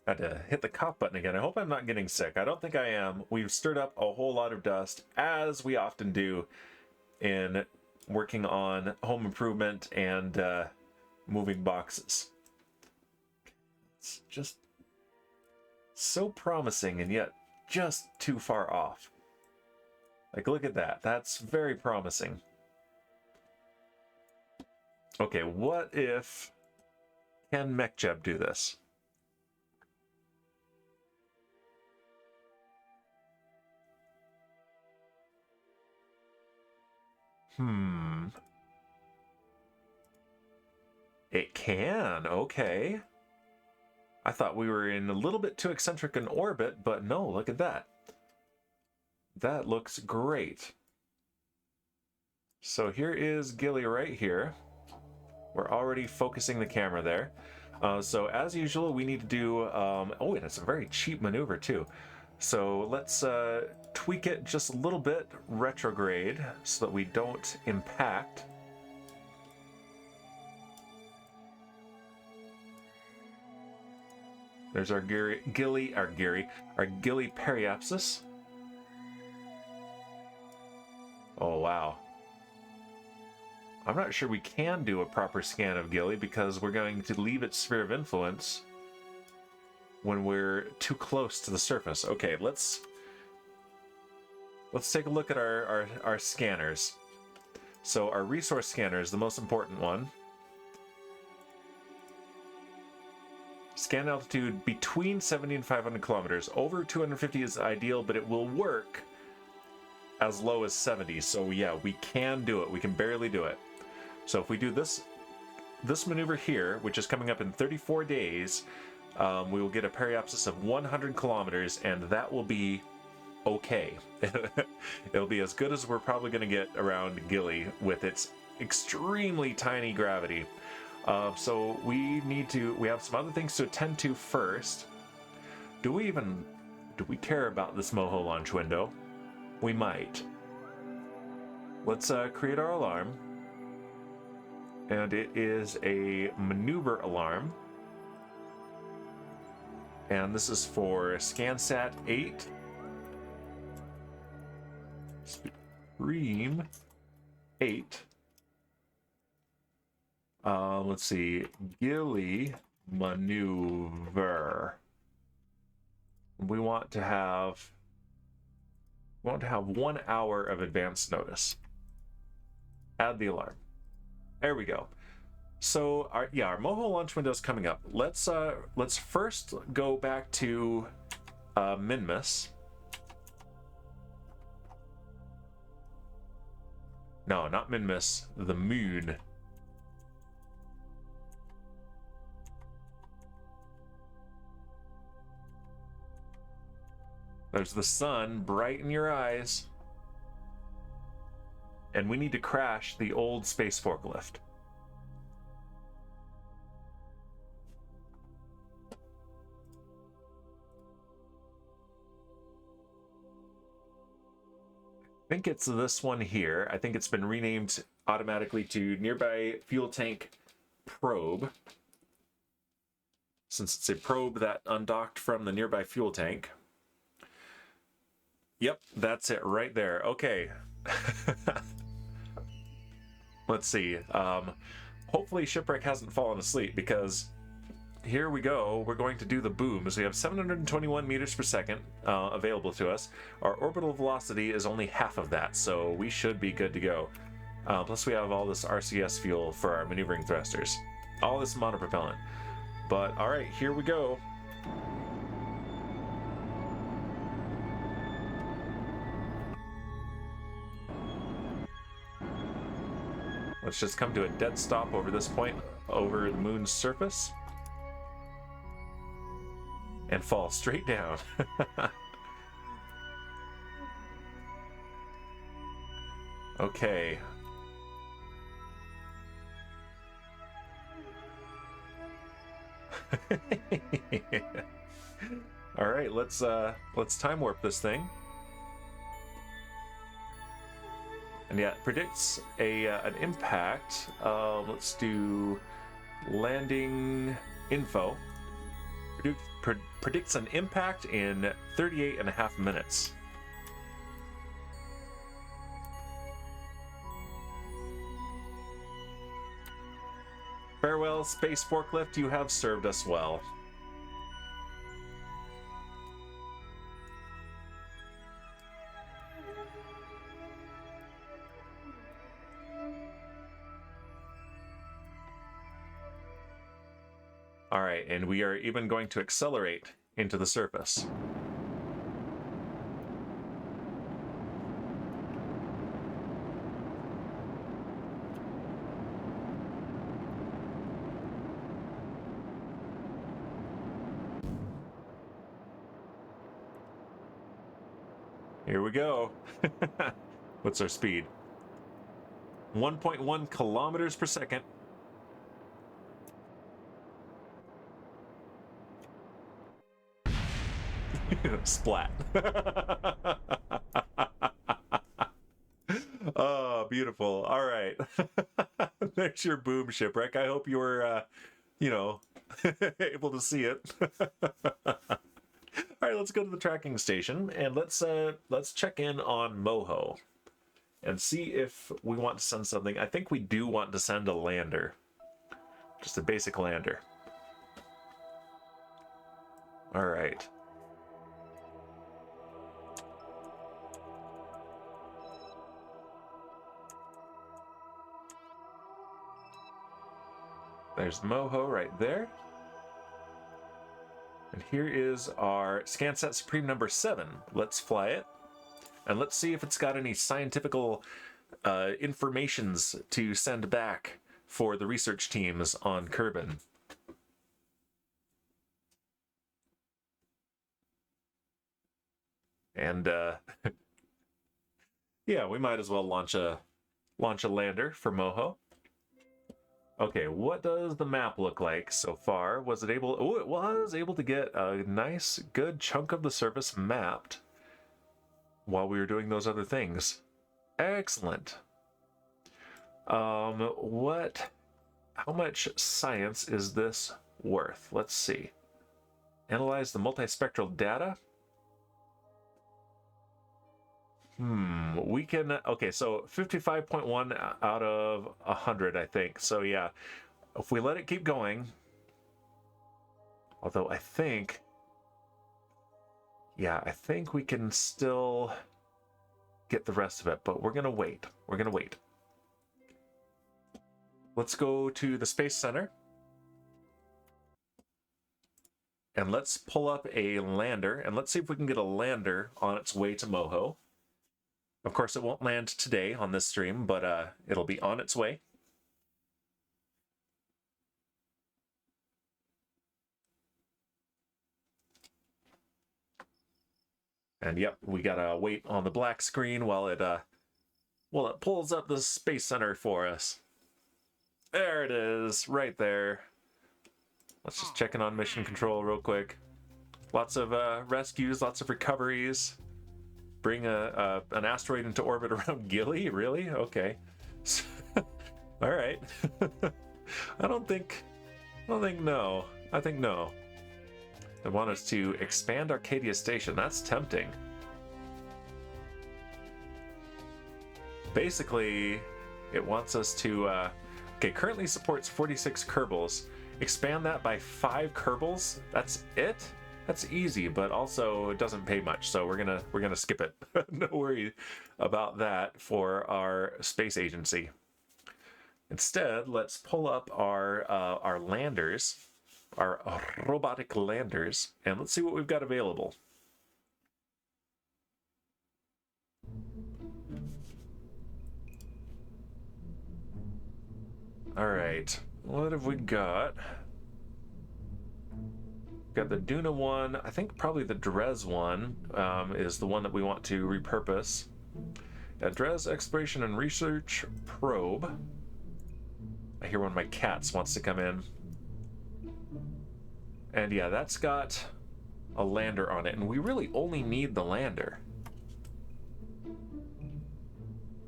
Had to hit the cough button again. I hope I'm not getting sick. I don't think I am. We've stirred up a whole lot of dust, as we often do in working on home improvement and moving boxes. It's just so promising and yet just too far off. Like, look at that. That's very promising. Okay, what if... Can MechJeb do this? It can, okay. I thought we were in a little bit too eccentric an orbit, but no, look at that. That looks great. So here is Gilly right here. We're already focusing the camera there. So as usual, we need to do, oh, and it's a very cheap maneuver too. So let's tweak it just a little bit, retrograde, so that we don't impact. There's our Gilly periapsis. Oh, wow. I'm not sure we can do a proper scan of Gilly because we're going to leave its sphere of influence when we're too close to the surface. Okay, let's take a look at our scanners. So our resource scanner is the most important one. Scan altitude between 70 and 500 kilometers. Over 250 is ideal, but it will work as low as 70. So yeah, we can do it. We can barely do it. So if we do this maneuver here, which is coming up in 34 days, we will get a periapsis of 100 kilometers, and that will be okay. It'll be as good as we're probably going to get around Gilly with its extremely tiny gravity. So we have some other things to attend to first. Do we care about this Moho launch window? We might. Let's create our alarm. And it is a maneuver alarm. And this is for ScanSat 8. Reem 8. Let's see. Gilly maneuver. We want to have 1 hour of advance notice. Add the alarm. There we go. So our Moho launch window is coming up. Let's first go back to Minmus. No, not Minmus. The moon. There's the sun bright in your eyes. And we need to crash the old space forklift. I think it's this one here. I think it's been renamed automatically to Nearby Fuel Tank Probe. Since it's a probe that undocked from the nearby fuel tank. Yep, that's it right there. Okay. Let's see. Hopefully Shipwreck hasn't fallen asleep, because here we go. We're going to do the booms. We have 721 meters per second available to us. Our orbital velocity is only half of that, so we should be good to go. Plus we have all this RCS fuel for our maneuvering thrusters. All this monopropellant. But all right, here we go. Let's just come to a dead stop over this point, over the moon's surface. And fall straight down. Okay. All right, let's time warp this thing. And yeah, it predicts an impact. Let's do landing info. Predicts an impact in 38.5 minutes. Farewell, space forklift, you have served us well. All right, and we are even going to accelerate into the surface. Here we go. What's our speed? 1.1 kilometers per second. Splat. Oh, beautiful. All right. There's your boom, Shipwreck. I hope you were, able to see it. All right, let's go to the tracking station and let's check in on Moho and see if we want to send something. I think we do want to send a lander, just a basic lander. All right. There's Moho right there. And here is our ScanSat Supreme number 7. Let's fly it. And let's see if it's got any scientifical informations to send back for the research teams on Kerbal. And yeah, we might as well launch a lander for Moho. Okay, what does the map look like so far? Was it able... Oh, it was able to get a nice, good chunk of the surface mapped while we were doing those other things. Excellent. How much science is this worth? Let's see. Analyze the multispectral data. We can, okay, so 55.1 out of 100, I think. So yeah, if we let it keep going, although I think, yeah, I think we can still get the rest of it, but we're gonna wait. We're gonna wait. Let's go to the Space Center. And let's pull up a lander, and let's see if we can get a lander on its way to Moho. Of course, it won't land today on this stream, but it'll be on its way. And yep, we gotta wait on the black screen while it pulls up the Space Center for us. There it is, right there. Let's just check in on mission control real quick. Lots of rescues, lots of recoveries. Bring an asteroid into orbit around Gilly? Really? Okay. All right. I think no. I think no. They want us to expand Arcadia Station. That's tempting. Basically, it wants us to... okay, currently supports 46 Kerbals. Expand that by 5 Kerbals. That's it? That's easy, but also it doesn't pay much, so we're gonna skip it. No worry about that for our space agency. Instead, let's pull up our landers, our robotic landers, and let's see what we've got available. All right, what have we got? Got the Duna one. I think probably the Drez one is the one that we want to repurpose. Drez Exploration and Research Probe. I hear one of my cats wants to come in. And yeah, that's got a lander on it, and we really only need the lander.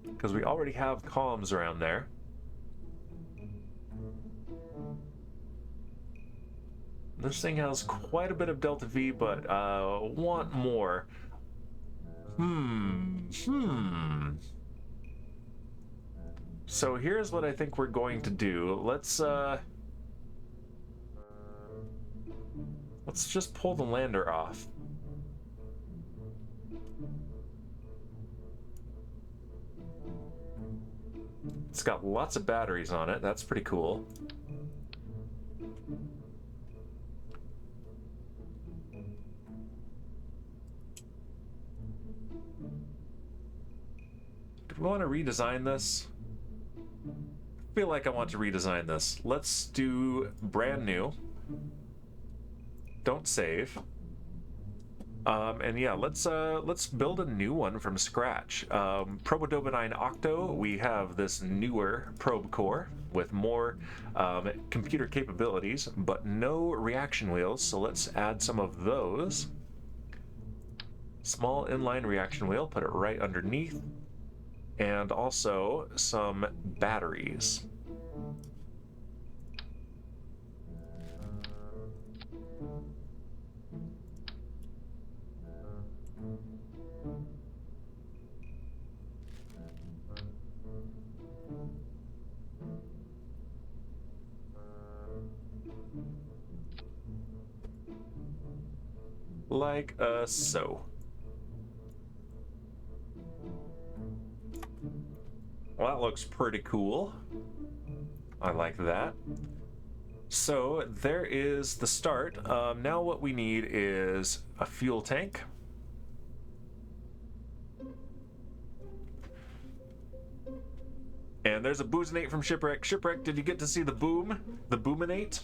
Because we already have comms around there. This thing has quite a bit of Delta V, but want more. So here's what I think we're going to do. Let's just pull the lander off. It's got lots of batteries on it. That's pretty cool. We want to redesign this. I feel like I want to redesign this. Let's do brand new. Don't save. And yeah, let's build a new one from scratch. Probodobinine Octo. We have this newer probe core with more computer capabilities, but no reaction wheels. So let's add some of those. Small inline reaction wheel. Put it right underneath. And also some batteries. Like so. Well, that looks pretty cool. I like that. So there is the start. Now what we need is a fuel tank. And there's a Boozinate from Shipwreck. Shipwreck, did you get to see the boom? The Boominate?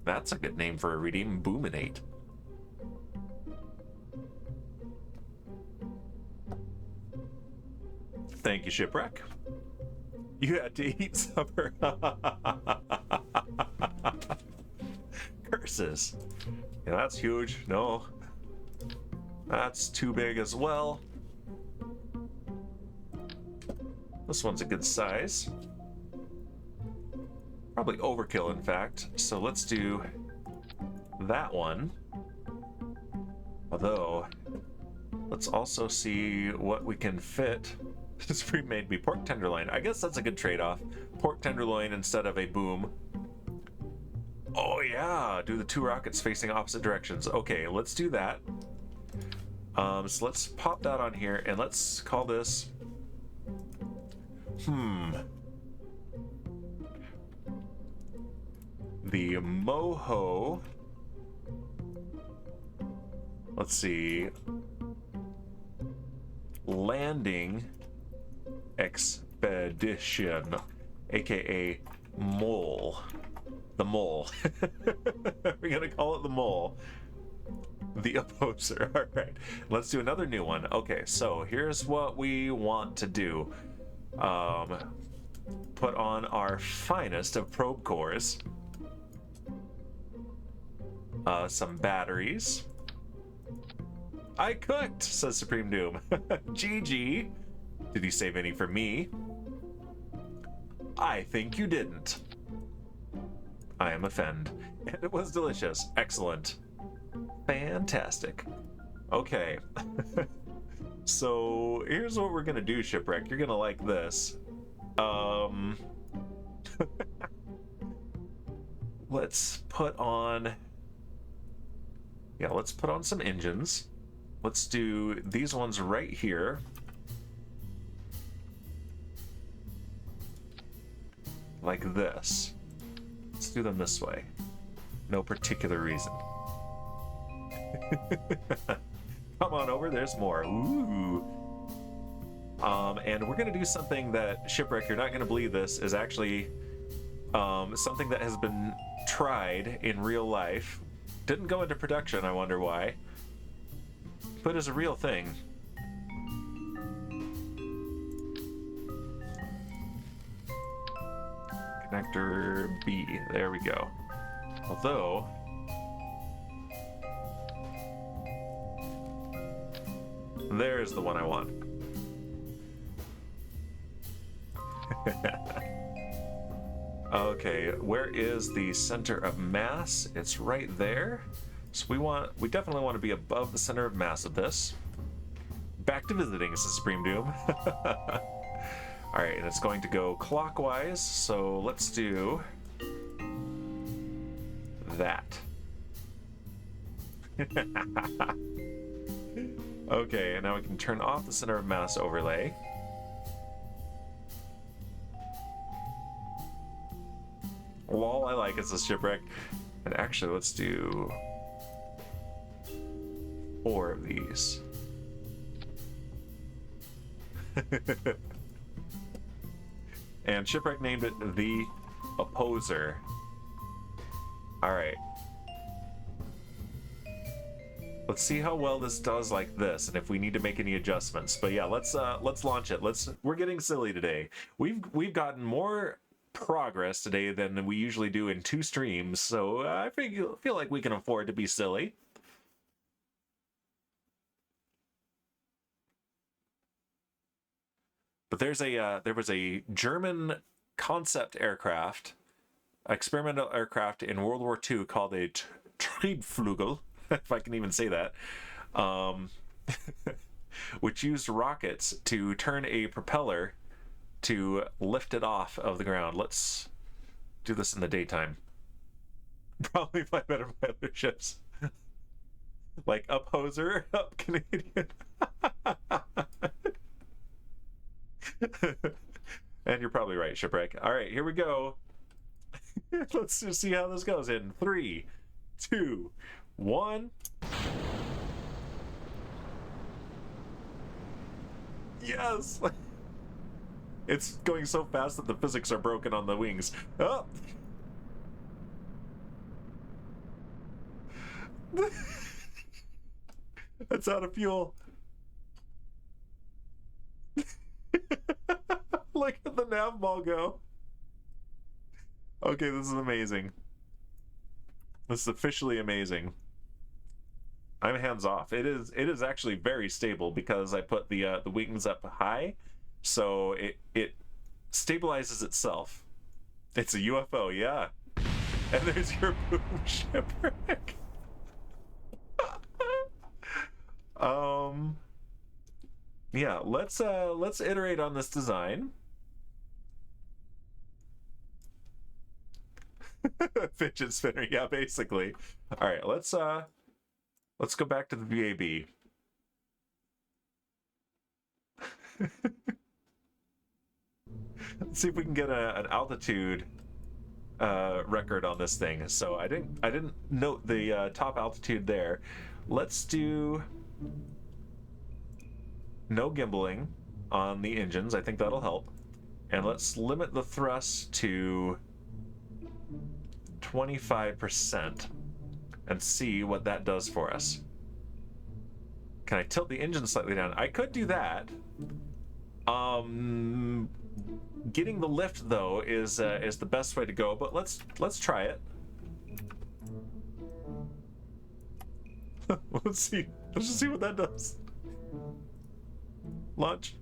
That's a good name for a redeem, Boominate. Thank you, Shipwreck. You had to eat supper. Curses. Yeah, that's huge. No. That's too big as well. This one's a good size. Probably overkill, in fact. So let's do that one. Although, Let's also see what we can fit. Supreme made me pork tenderloin. I guess that's a good trade-off. Pork tenderloin instead of a boom. Oh yeah, do the 2 rockets facing opposite directions. Okay, let's do that. So let's pop that on here and let's call this... The Moho... Let's see... Landing Expedition, aka Mole. The Mole. We're gonna call it the Mole. The Opposer. Alright, let's do another new one. Okay, so here's what we want to do. Put on our finest of probe cores. Some batteries. I cooked, says Supreme Doom. GG. Did you save any for me? I think you didn't. I am offended. And it was delicious. Excellent. Fantastic. Okay. So here's what we're gonna do, Shipwreck. You're gonna like this. Let's put on... Yeah, let's put on some engines. Let's do these ones right here. Like this. Let's do them this way. No particular reason. Come on over, there's more. Ooh. And we're gonna do something that, Shipwreck, you're not gonna believe this, is actually something that has been tried in real life. Didn't go into production, I wonder why. But is a real thing. Connector B, there we go. Although, there's the one I want. Okay, where is the center of mass? It's right there. So we definitely want to be above the center of mass of this. Back to visiting, says Supreme Doom. Alright, and it's going to go clockwise, so let's do that. Okay, and now we can turn off the center of mass overlay. Lol, I like it, says Shipwreck. And actually, let's do 4 of these. And Shipwreck named it the Opposer. Alright. Let's see how well this does like this, and if we need to make any adjustments. But yeah, let's launch it. We're getting silly today. We've gotten more progress today than we usually do in 2 streams, so I feel like we can afford to be silly. But there was a German concept aircraft, experimental aircraft in World War II called a Triebflügel, if I can even say that, which used rockets to turn a propeller to lift it off of the ground. Let's do this in the daytime. Probably fly better by other ships. Like up Hoser, up Canadian. And you're probably right, Shipwreck. All right, here we go. Let's just see how this goes in 3, 2, 1. Yes. It's going so fast that the physics are broken on the wings. Oh. It's out of fuel. Look at the nav ball go. Okay, this is amazing. This is officially amazing. I'm hands off. It is actually very stable because I put the wings up high, so it stabilizes itself. It's a UFO, yeah. And there's your boom, Shipwreck. Yeah, let's iterate on this design. Fidget spinner, yeah, basically. All right, let's go back to the VAB. Let's see if we can get an altitude record on this thing. So I didn't note the top altitude there. Let's do no gimbaling on the engines. I think that'll help. And let's limit the thrust to 25% and see what that does for us. Can I tilt the engine slightly down? I could do that. Getting the lift though is the best way to go, but let's try it. Let's just see what that does. Launch.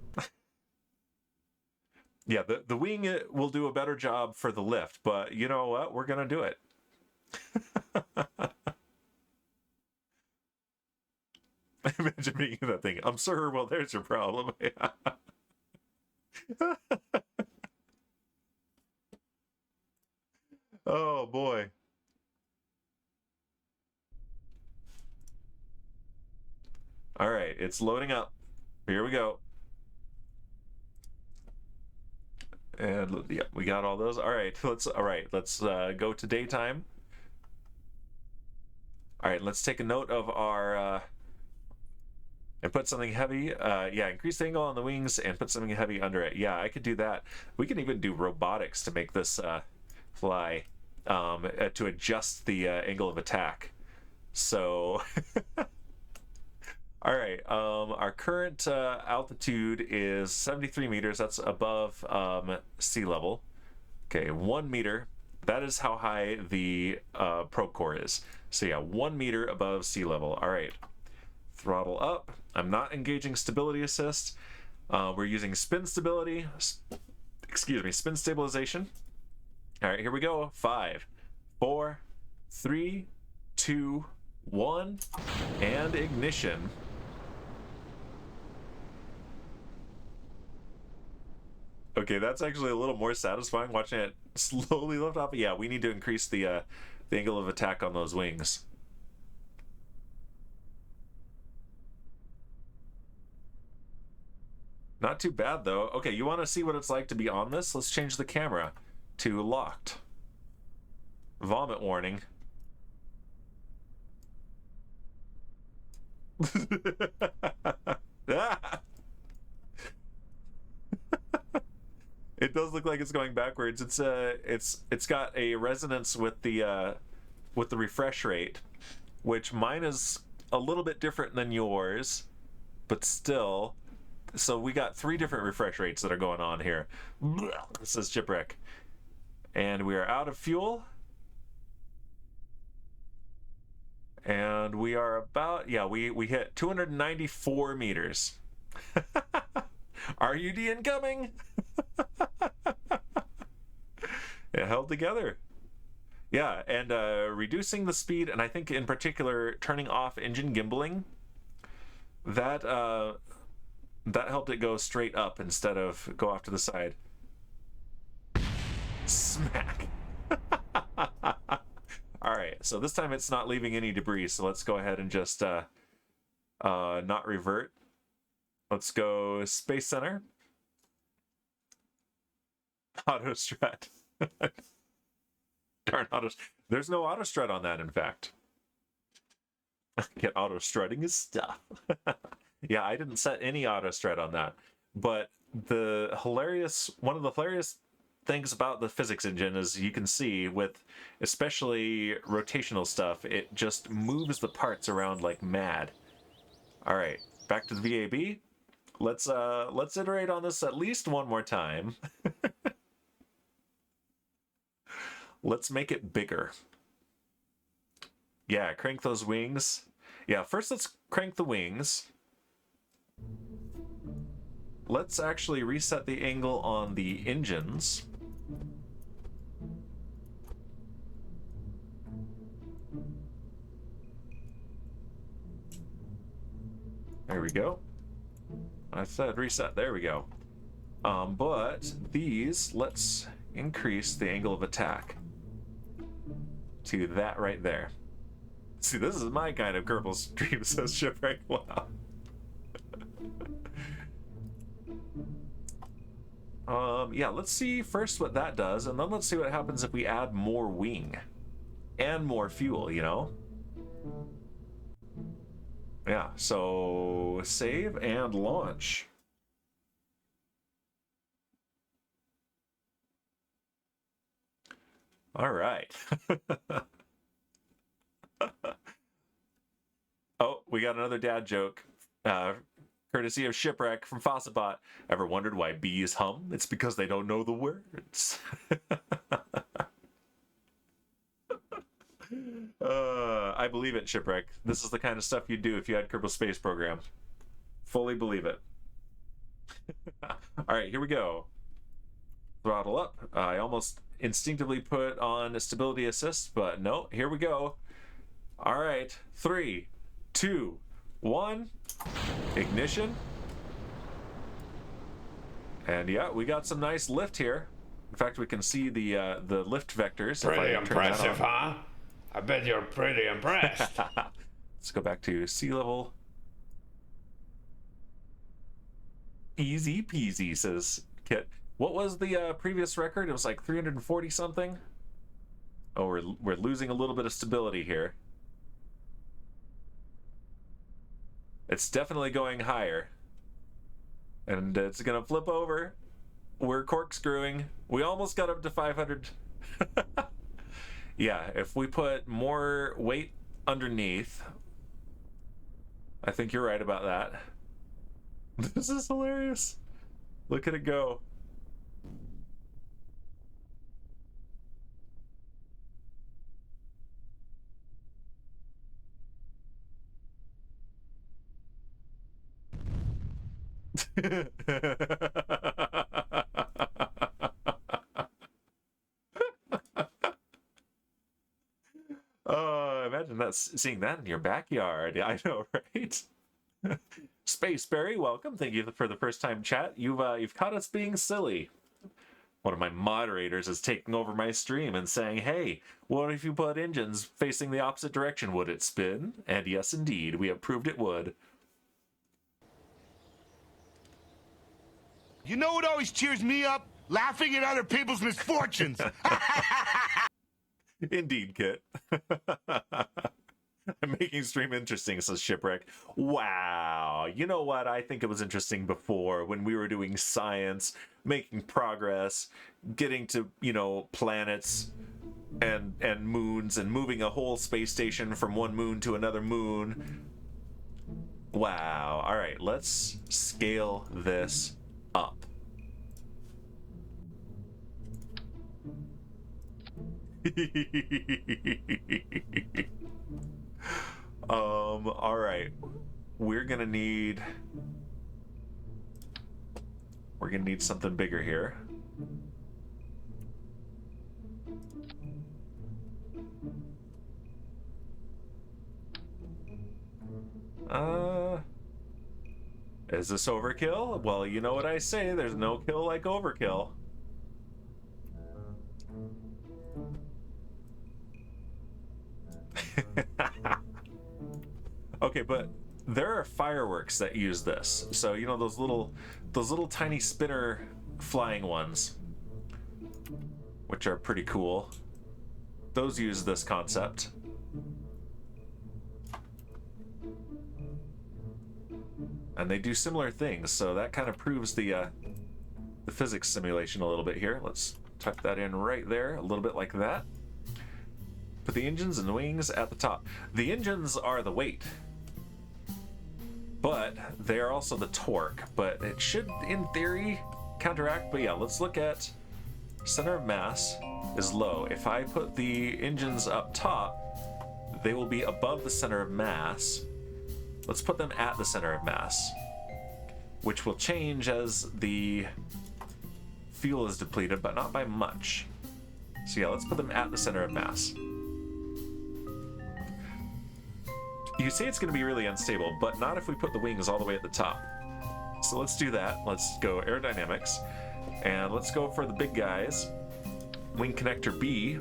Yeah, the wing will do a better job for the lift, but you know what? We're gonna do it. Imagine being that thing. I'm sure. Well, there's your problem. Oh boy. All right, it's loading up. Here we go. And yeah, we got all those. All right, let's go to daytime. All right, let's take a note of our and put something heavy. Yeah, increase the angle on the wings and put something heavy under it. Yeah, I could do that. We can even do robotics to make this fly, to adjust the angle of attack. So, all right. Our current altitude is 73 meters. That's above sea level. Okay, 1 meter. That is how high the probe core is. So yeah, 1 meter above sea level. All right. Throttle up. I'm not engaging stability assist. We're using spin stability. Spin stabilization. All right, here we go. 5, 4, 3, 2, 1, and ignition. Okay, that's actually a little more satisfying watching it slowly lift off. Yeah, we need to increase the angle of attack on those wings. Not too bad though. Okay, you want to see what it's like to be on this? Let's change the camera to locked. Vomit warning. It does look like it's going backwards. It's got a resonance with the refresh rate, which mine is a little bit different than yours, but still. So we got 3 different refresh rates that are going on here. This is shipwreck. And we are out of fuel. And we are about, yeah, we hit 294 meters. RUD incoming. It held together. Yeah, and reducing the speed, and I think in particular turning off engine gimbaling, that helped it go straight up instead of go off to the side. Smack. All right, so this time it's not leaving any debris, so let's go ahead and just not revert. Let's go Space Center. Auto strat. Darn auto. There's no auto strut on that, in fact. Get auto strutting his stuff. Yeah, I didn't set any auto strut on that. But one of the hilarious things about the physics engine is you can see with especially rotational stuff, it just moves the parts around like mad. All right, back to the VAB. Let's iterate on this at least one more time. Let's make it bigger. Yeah, crank those wings. Yeah, first let's crank the wings. Let's actually reset the angle on the engines. There we go. I said reset. There we go. But these, let's increase the angle of attack to that right there. See, this is my kind of Kerbal stream, says Shipwreck. Wow. Yeah, let's see first what that does, and then let's see what happens if we add more wing and more fuel, you know? Yeah, so save and launch. All right. Oh, we got another dad joke. Courtesy of Shipwreck from Faucetbot. Ever wondered why bees hum? It's because they don't know the words. I believe it, Shipwreck. This is the kind of stuff you'd do if you had Kerbal Space Program. Fully believe it. All right, here we go. Throttle up. I almost instinctively put on a stability assist, but no, here we go. All right, 3, 2, 1. Ignition. And yeah, we got some nice lift here. In fact, we can see the lift vectors. Pretty impressive, huh? I bet you're pretty impressed. Let's go back to sea level. Easy peasy, says Kit. What was the previous record? It was like 340 something. Oh, we're losing a little bit of stability here. It's definitely going higher. And it's gonna flip over. We're corkscrewing. We almost got up to 500. Yeah, if we put more weight underneath, I think you're right about that. This is hilarious. Look at it go. Imagine that, seeing that in your backyard. I know, right? Spaceberry, welcome. Thank you for the first time chat. You've caught us being silly. One of my moderators is taking over my stream and saying, hey, what if you put engines facing the opposite direction? Would it spin? And yes, indeed, we have proved it would. You know what always cheers me up? Laughing at other people's misfortunes. Indeed, Kit. I'm making stream interesting, says Shipwreck. Wow. You know what? I think it was interesting before when we were doing science, making progress, getting to, you know, planets and moons and moving a whole space station from one moon to another moon. Wow. All right, let's scale this up. All right, we're gonna need something bigger here. Is this overkill? Well, you know what I say, there's no kill like overkill. Okay, but there are fireworks that use this. So, you know, those little tiny spinner flying ones, which are pretty cool. Those use this concept. And they do similar things, so that kind of proves the physics simulation a little bit here. Let's tuck that in right there, a little bit like that. Put the engines and the wings at the top. The engines are the weight, but they are also the torque, but it should, in theory, counteract. But yeah, let's look at center of mass is low. If I put the engines up top, they will be above the center of mass. Let's put them at the center of mass, which will change as the fuel is depleted, but not by much. So yeah, let's put them at the center of mass. You say it's going to be really unstable, but not if we put the wings all the way at the top. So let's do that. Let's go aerodynamics. And let's go for the big guys. Wing connector B.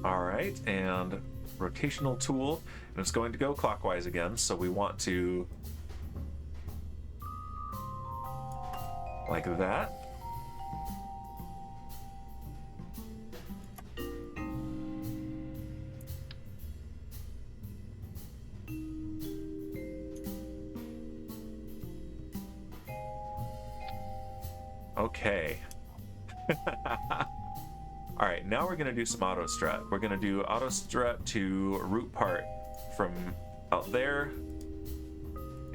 All right, and rotational tool. And it's going to go clockwise again, so we want to... like that. Okay. All right, now we're gonna do some auto strut. We're gonna do auto strut to root part from out there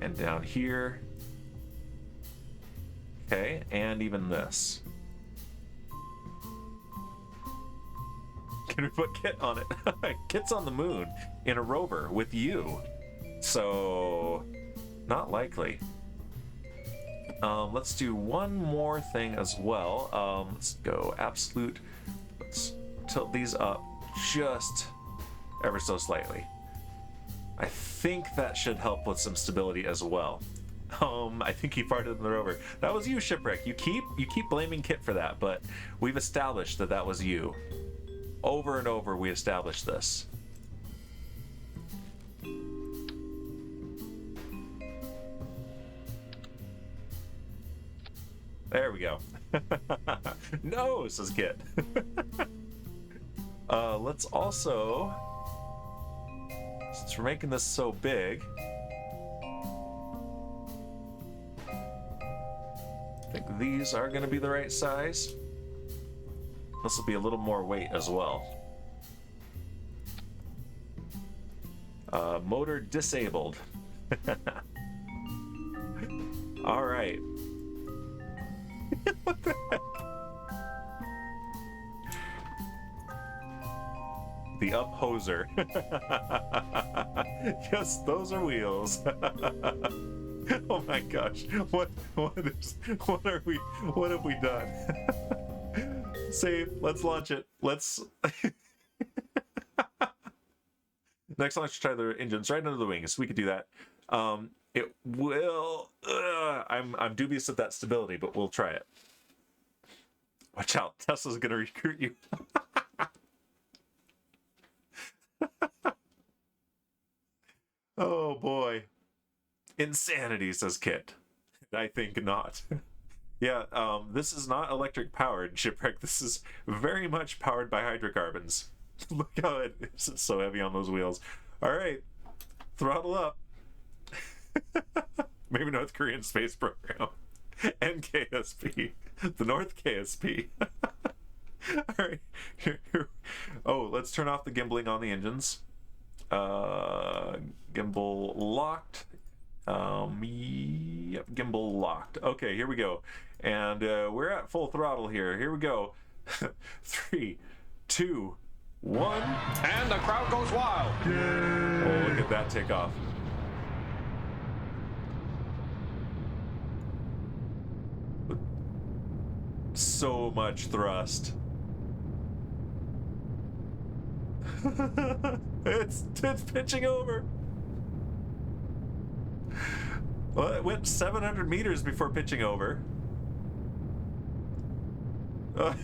and down here. Okay, and even this. Can we put Kit on it? Kit's on the moon in a rover with you. So, not likely. Let's do one more thing as well. Let's go absolute. Let's tilt these up just ever so slightly. I think that should help with some stability as well. I think he farted in the rover. That was you, Shipwreck. You keep blaming Kit for that, but we've established that that was you. Over and over, we established this. There we go. No, says Kit. Let's also, since we're making this so big, I think these are going to be the right size. This will be a little more weight as well. Motor disabled. All right. What the heck? The uphoser. Yes, those are wheels. Oh my gosh. What have we done? Save. Let's launch it. Let's next launch, try the engines right under the wings. We could do that. It will. I'm dubious of that stability, but we'll try it. Watch out, Tesla's gonna recruit you. Oh boy, insanity, says Kit. I think not. Yeah, this is not electric powered, Shipwreck. This is very much powered by hydrocarbons. Look how it is so heavy on those wheels. All right, throttle up. Maybe North Korean space program. And KSP, the North KSP. All right. Oh, let's turn off the gimbling on the engines. Gimbal locked. Yep, gimbal locked. Okay, here we go. And we're at full throttle here. Here we go. 3, 2, 1. And the crowd goes wild. Oh, look at that takeoff. So much thrust. It's pitching over. Well, it went 700 meters before pitching over.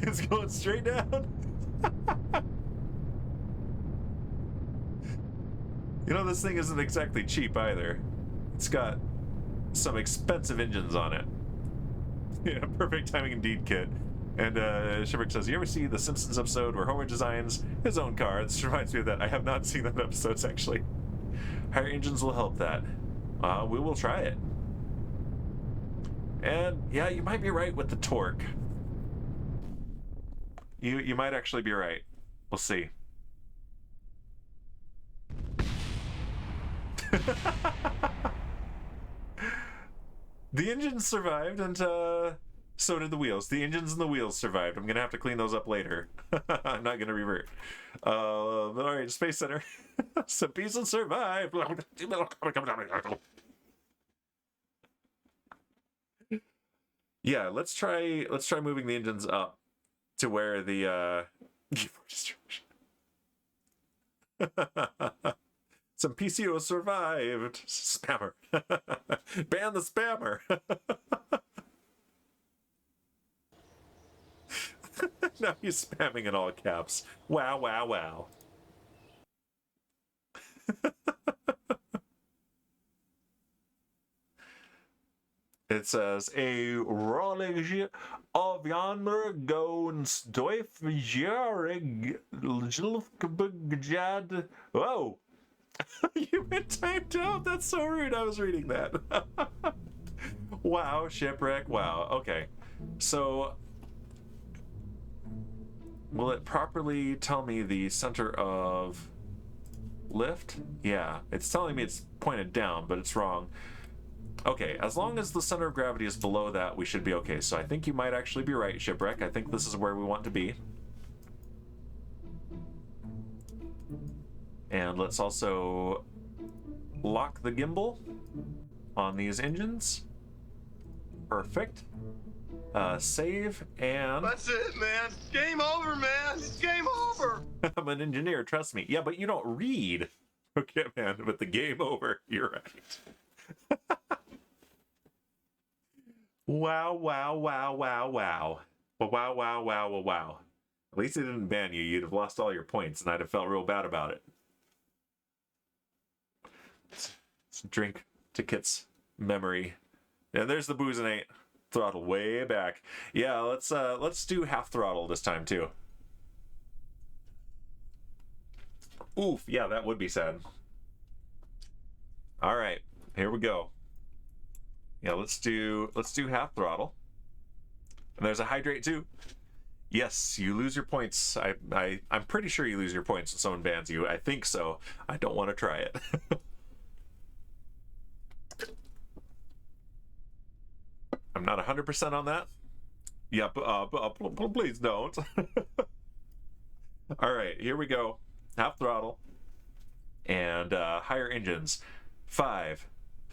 It's going straight down. You know, this thing isn't exactly cheap either. It's got some expensive engines on it. Yeah, perfect timing indeed, Kit. And Shipwreck says, you ever see the Simpsons episode where Homer designs his own car? This reminds me of that. I have not seen that episode, actually. Higher engines will help that. We will try it. And yeah, you might be right with the torque. You might actually be right. We'll see. The engines survived, and so did the wheels. The engines and the wheels survived. I'm gonna have to clean those up later. I'm not gonna revert. All right, Space Center. Some people survived. Yeah, let's try moving the engines up to where the Some PCO survived. Spammer. Ban the spammer. Now he's spamming in all caps. Wow, wow, wow. It says a Rolig of Yonder Goens Doifjarig Jad. Whoa! You went timed out. That's so rude. I was reading that. Wow, shipwreck. Wow. Okay. So, will it properly tell me the center of lift? Yeah, it's telling me it's pointed down, but it's wrong. Okay, as long as the center of gravity is below that, we should be okay. So I think you might actually be right, Shipwreck. I think this is where we want to be. And let's also lock the gimbal on these engines. Perfect. Save, and... That's it, man. It's game over, man. It's game over. I'm an engineer, trust me. Yeah, but you don't read. Okay, man, but the game over. You're right. Wow, wow, wow, wow, wow. Wow, wow, wow, wow, wow. At least it didn't ban you. You'd have lost all your points, and I'd have felt real bad about it. Let's drink to Kit's memory. And there's the Boozinate. Throttle way back. Yeah, let's do half throttle this time, too. Oof, yeah, that would be sad. All right, here we go. Yeah, let's do half throttle. And there's a hydrate too. Yes, you lose your points. I'm pretty sure you lose your points when someone bans you. I think so. I don't want to try it. I'm not 100% on that. Yep, please don't. All right, here we go. Half throttle. And higher engines. 5.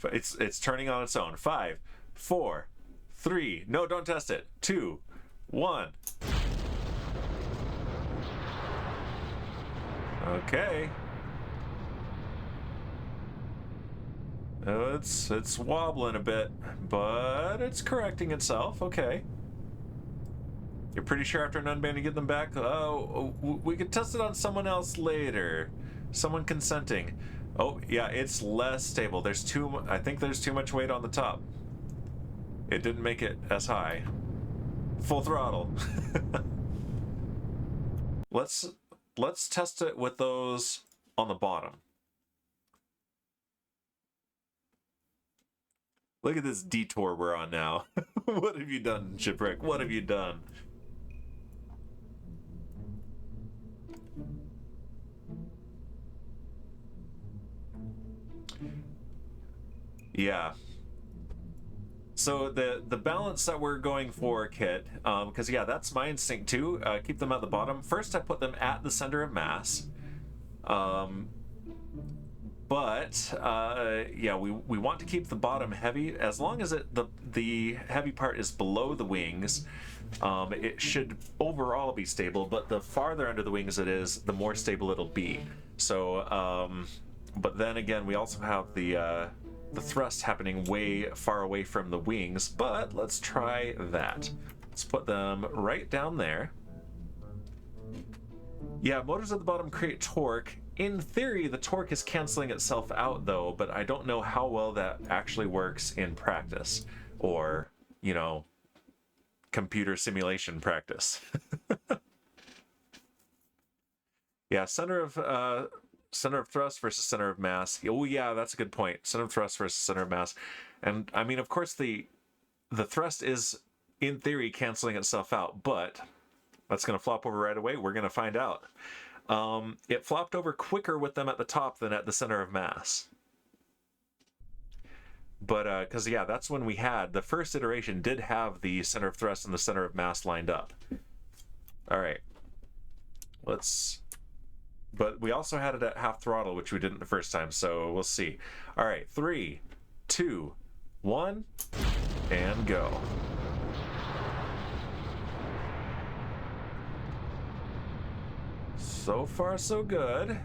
It's turning on its own. 5, 4, 3. No, don't test it. 2, 1. Okay. It's wobbling a bit, but it's correcting itself. Okay. You're pretty sure after an unban you get them back? Oh, we could test it on someone else later. Someone consenting. Oh, yeah, it's less stable. I think there's too much weight on the top. It didn't make it as high. Full throttle. Let's test it with those on the bottom. Look at this detour we're on now. What have you done, Shipwreck? What have you done? Yeah. So the balance that we're going for, Kit, because yeah, that's my instinct too. Keep them at the bottom. First, I put them at the center of mass. Yeah, we want to keep the bottom heavy. As long as the heavy part is below the wings, it should overall be stable. But the farther under the wings it is, the more stable it'll be. So, but then again, we also have the thrust happening way far away from the wings. But let's try that. Let's put them right down there. Yeah, motors at the bottom create torque. In theory, the torque is canceling itself out, though, but I don't know how well that actually works in practice, or, you know, computer simulation practice. Yeah, center of thrust versus center of mass. Oh yeah, that's a good point. Center of thrust versus center of mass. And I mean, of course, the thrust is, in theory, canceling itself out, but that's going to flop over right away. We're going to find out. It flopped over quicker with them at the top than at the center of mass. But, because, yeah, that's when we had, the first iteration did have the center of thrust and the center of mass lined up. All right. But we also had it at half throttle, which we didn't the first time, so we'll see. All right, 3, 2, 1, and go. So far, so good.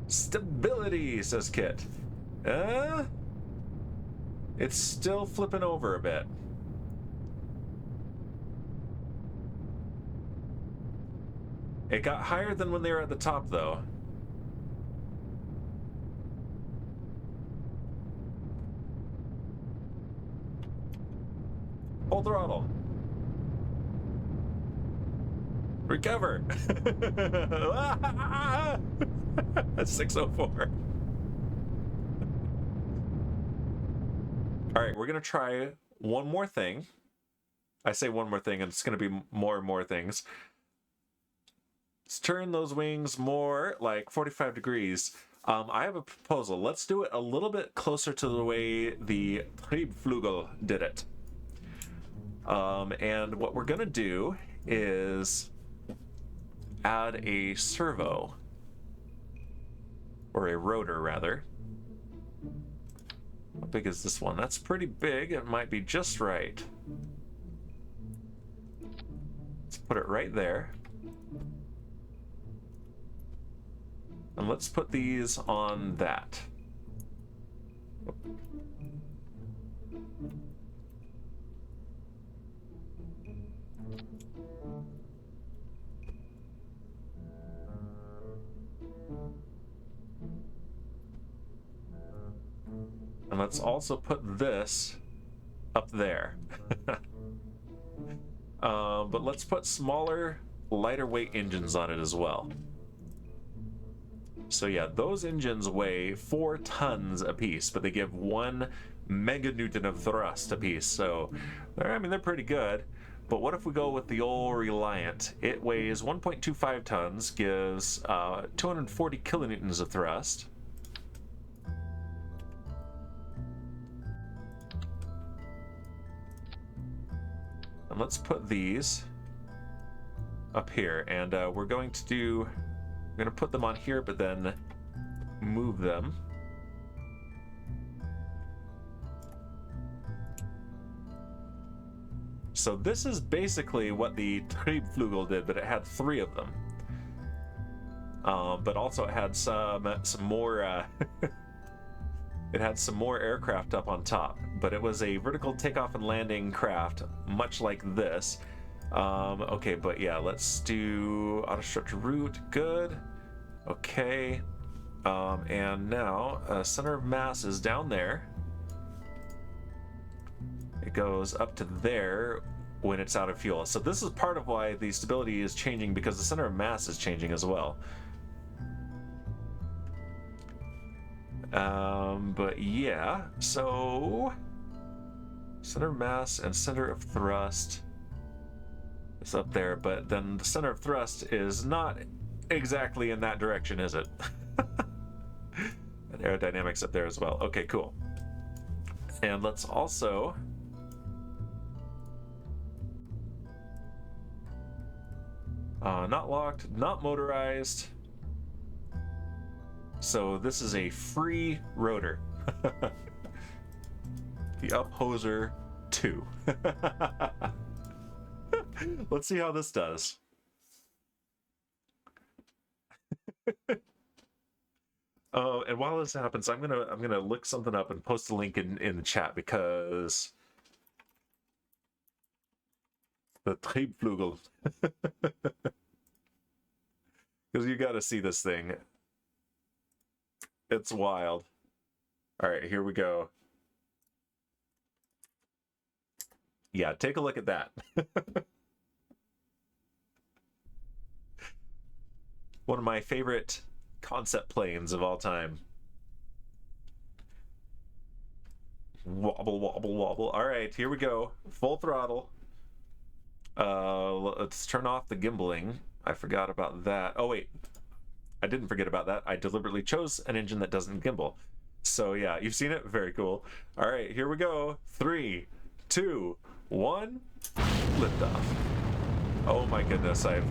Stability, says Kit. It's still flipping over a bit. It got higher than when they were at the top, though. Full throttle. Recover. That's 604. All right, we're gonna try one more thing. I say one more thing, and it's gonna be more and more things. Let's turn those wings more like 45 degrees. I have a proposal. Let's do it a little bit closer to the way the Triebflügel did it. And what we're gonna do is add a servo, or a rotor rather. How big is this one? That's pretty big. It might be just right. Let's put it right there. And let's put these on that. And let's also put this up there. But let's put smaller, lighter weight engines on it as well. So yeah, those engines weigh 4 tons a piece, but they give 1 meganewton of thrust a piece. So, they're pretty good. But what if we go with the old Reliant? It weighs 1.25 tons, gives 240 kilonewtons of thrust. And let's put these up here, and we're going to put them on here, but then move them. So this is basically what the Triebflügel did, but it had 3 of them. But also it had some more. It had some more aircraft up on top, but it was a vertical takeoff and landing craft, much like this. Okay, but yeah, let's do auto structure route. Good. Okay. And now center of mass is down there. It goes up to there when it's out of fuel. So this is part of why the stability is changing, because the center of mass is changing as well. But yeah, so center of mass and center of thrust is up there, but then the center of thrust is not exactly in that direction, is it? And aerodynamics up there as well. Okay, cool. And let's also not locked, not motorized. So this is a free rotor. The Uphoser 2. Let's see how this does. And while this happens, I'm gonna look something up and post a link in the chat, because the Triebflügel. Because you got to see this thing. It's wild. All right, here we go. Yeah, take a look at that. One of my favorite concept planes of all time. Wobble, wobble, wobble. All right, here we go. Full throttle. Let's turn off the gimbaling. I forgot about that. Oh, wait. I didn't forget about that. I deliberately chose an engine that doesn't gimbal. So yeah, you've seen it. Very cool. All right, here we go. 3, 2, 1. Lift off. Oh my goodness, I've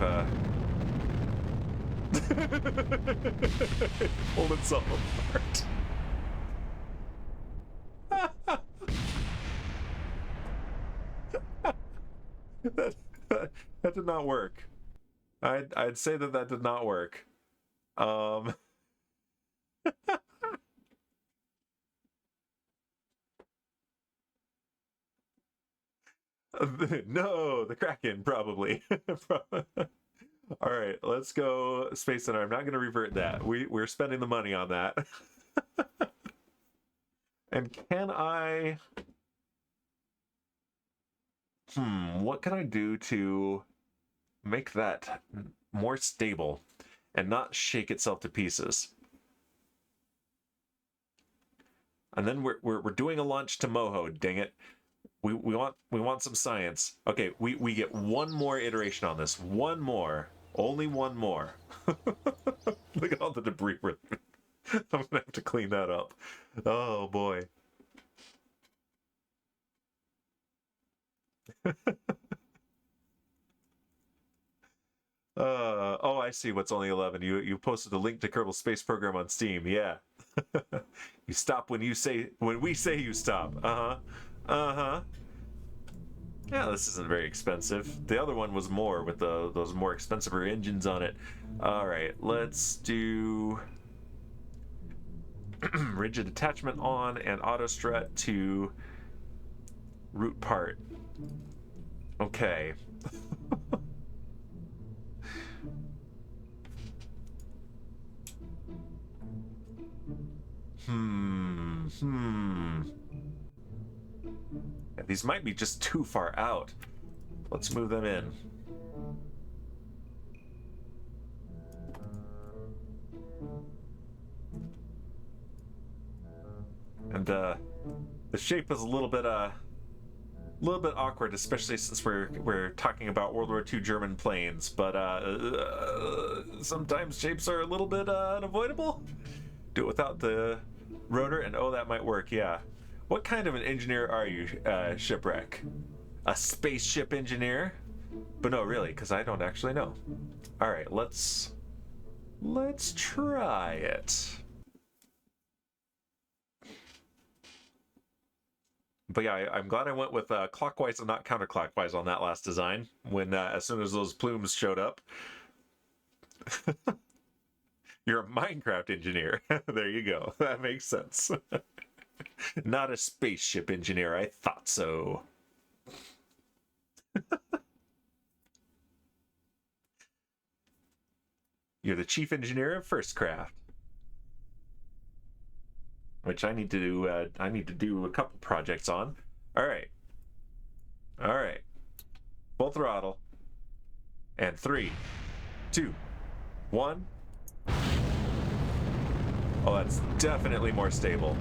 pulled itself apart. That did not work. I'd say that did not work. No, the Kraken, probably. All right, let's go Space Center. I'm not going to revert that. We're spending the money on that. And can I... what can I do to make that more stable and not shake itself to pieces? And then we're doing a launch to Moho, dang it. We want some science. Okay, we get one more iteration on this. One more. Only one more. Look at all the debris. I'm gonna have to clean that up. Oh boy. Oh, I see what's only 11. You posted a link to Kerbal Space Program on Steam. Yeah. You stop when we say you stop. Uh-huh. Yeah, this isn't very expensive. The other one was more with those more expensive engines on it. All right, let's do rigid attachment on and auto strut to root part. Okay. Yeah, these might be just too far out. Let's move them in. And the shape is a little bit awkward, especially since we're talking about World War II German planes. But sometimes shapes are a little bit unavoidable. Do it without the rotor, and oh, that might work. Yeah. What kind of an engineer are you, Shipwreck? A spaceship engineer? But no, really, because I don't actually know. All right, let's try it. But yeah, I'm glad I went with clockwise and not counterclockwise on that last design. When as soon as those plumes showed up. You're a Minecraft engineer. There you go. That makes sense. Not a spaceship engineer. I thought so. You're the chief engineer of First Craft, which I need to do. I need to do a couple projects on. All right. Full throttle. And 3, 2, 1. Oh, that's definitely more stable.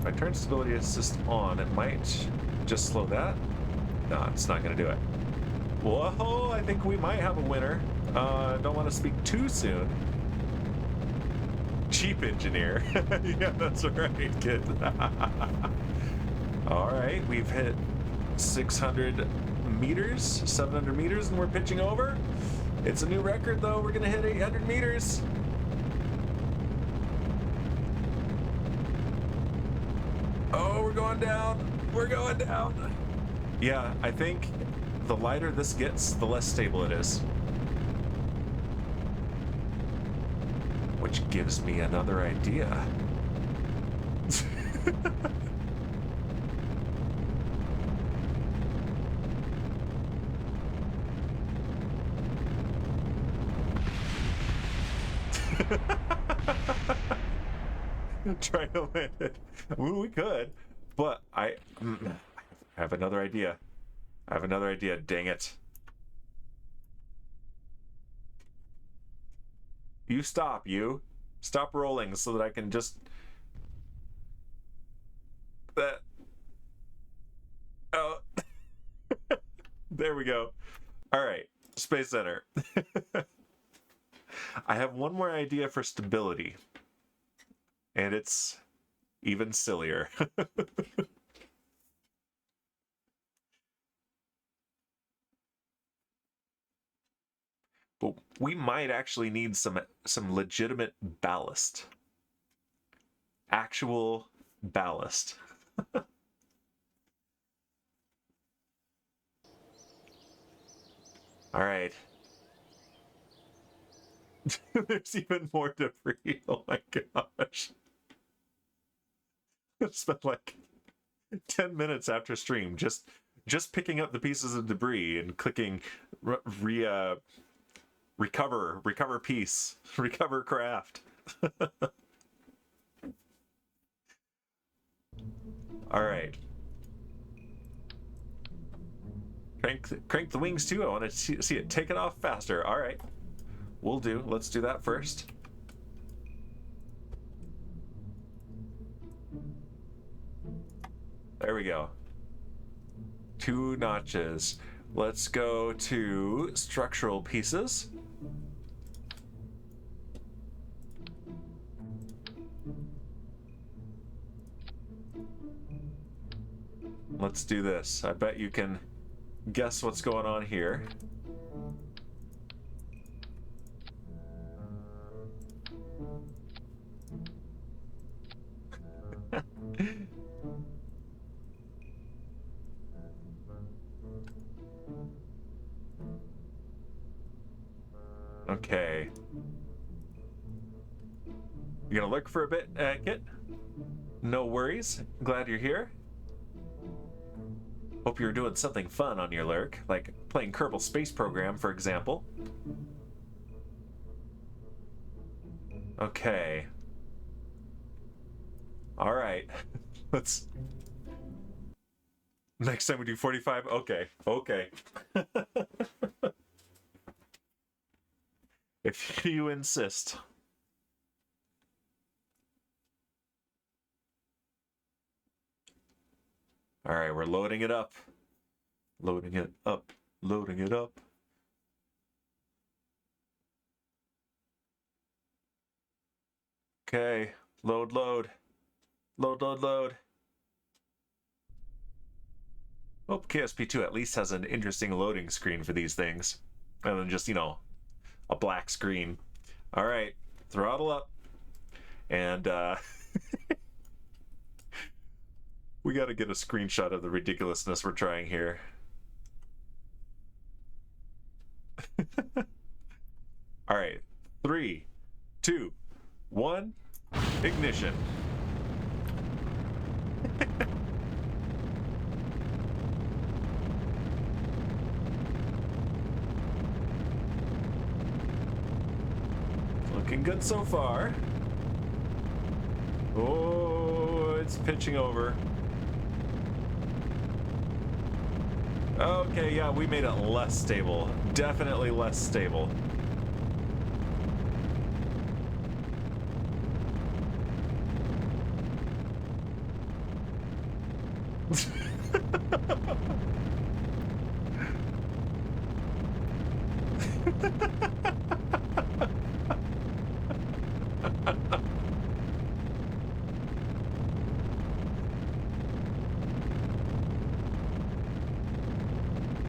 If I turn stability assist on, it might just slow that. No, it's not going to do it. Whoa, I think we might have a winner. Don't want to speak too soon. Cheap engineer. Yeah, that's right, kid. All right, we've hit 600 meters, 700 meters, and we're pitching over. It's a new record, though. We're going to hit 800 meters. Oh, we're going down. We're going down. Yeah, I think the lighter this gets, the less stable it is. Which gives me another idea. Trying to land it. Well, we could, but I have another idea. Dang it. You stop, Stop rolling so that I can just... Oh. There we go. All right, Space Center. I have one more idea for stability. And it's even sillier. But we might actually need some legitimate ballast. Actual ballast. All right. There's even more debris. Oh my gosh. I spent like 10 minutes after stream just picking up the pieces of debris and clicking recover piece, recover craft. All right. Crank the wings too. I want to see it take it off faster. All right. We'll do. Let's do that first. There we go. 2 notches. Let's go to structural pieces. Let's do this. I bet you can guess what's going on here. Okay. You gonna lurk for a bit, Kit? No worries. Glad you're here. Hope you're doing something fun on your lurk, like playing Kerbal Space Program, for example. Okay. All right. Let's... Next time we do 45? Okay. Okay. If you insist. All right, we're loading it up. Loading it up. Loading it up. Okay. Load, load. Load, load, load. Hope KSP2 at least has an interesting loading screen for these things. Rather than just, you know, a black screen. All right. Throttle up. And, we got to get a screenshot of the ridiculousness we're trying here. All right. 3, 2, 1. Ignition. Looking good so far. Oh, it's pitching over. Okay, yeah, we made it less stable. Definitely less stable.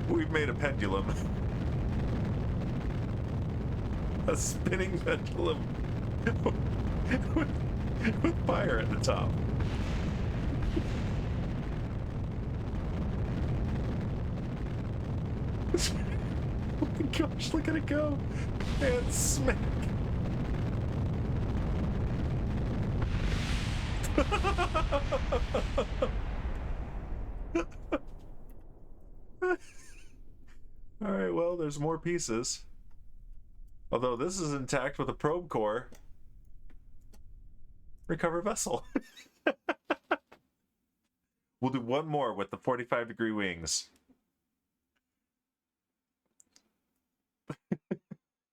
We've made a pendulum. A spinning pendulum with fire at the top. Oh my gosh, look at it go. And smack. Alright, well, there's more pieces. Although this is intact with a probe core. Recover vessel. We'll do one more with the 45-degree wings.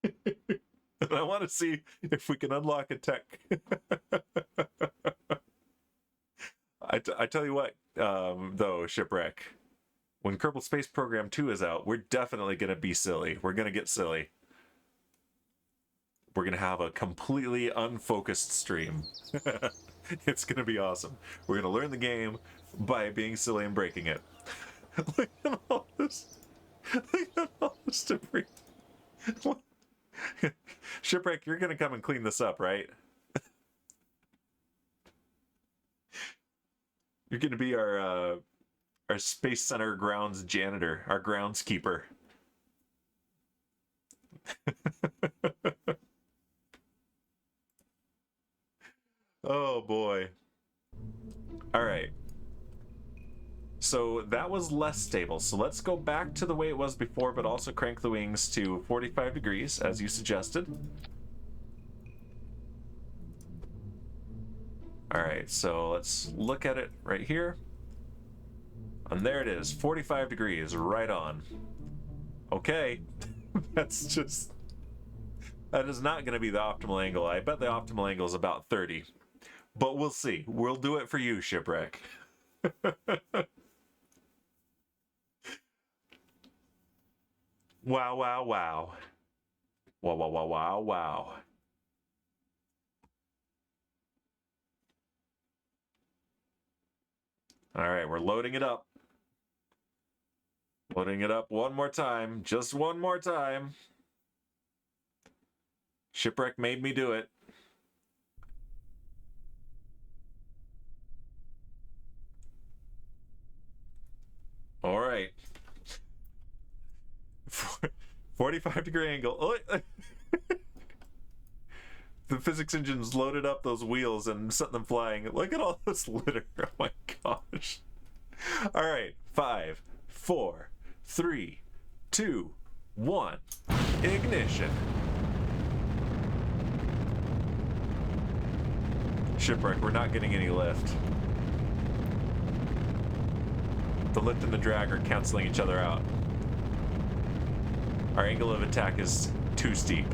And I want to see if we can unlock a tech. I tell you what, though, Shipwreck. When Kerbal Space Program 2 is out, we're definitely going to be silly. We're going to get silly. We're going to have a completely unfocused stream. It's going to be awesome. We're going to learn the game by being silly and breaking it. Look at all this. Look at all this debris. Shipwreck, you're going to come and clean this up, right? You're going to be our Space Center grounds janitor, our groundskeeper. Oh boy. All right. So that was less stable. So let's go back to the way it was before, but also crank the wings to 45 degrees, as you suggested. All right, so let's look at it right here. And there it is, 45 degrees, right on. Okay, that's just... That is not going to be the optimal angle. I bet the optimal angle is about 30. But we'll see. We'll do it for you, Shipwreck. Wow, wow, wow. Wow, wow, wow, wow, wow. All right, we're loading it up. Loading it up one more time. Just one more time. Shipwreck made me do it. All right. 45-degree angle. Oh, the physics engine's loaded up those wheels and set them flying. Look at all this litter. Oh my gosh. All right. 5, 4, 3, 2, 1. Ignition. Shipwreck, we're not getting any lift. The lift and the drag are canceling each other out. Our angle of attack is too steep.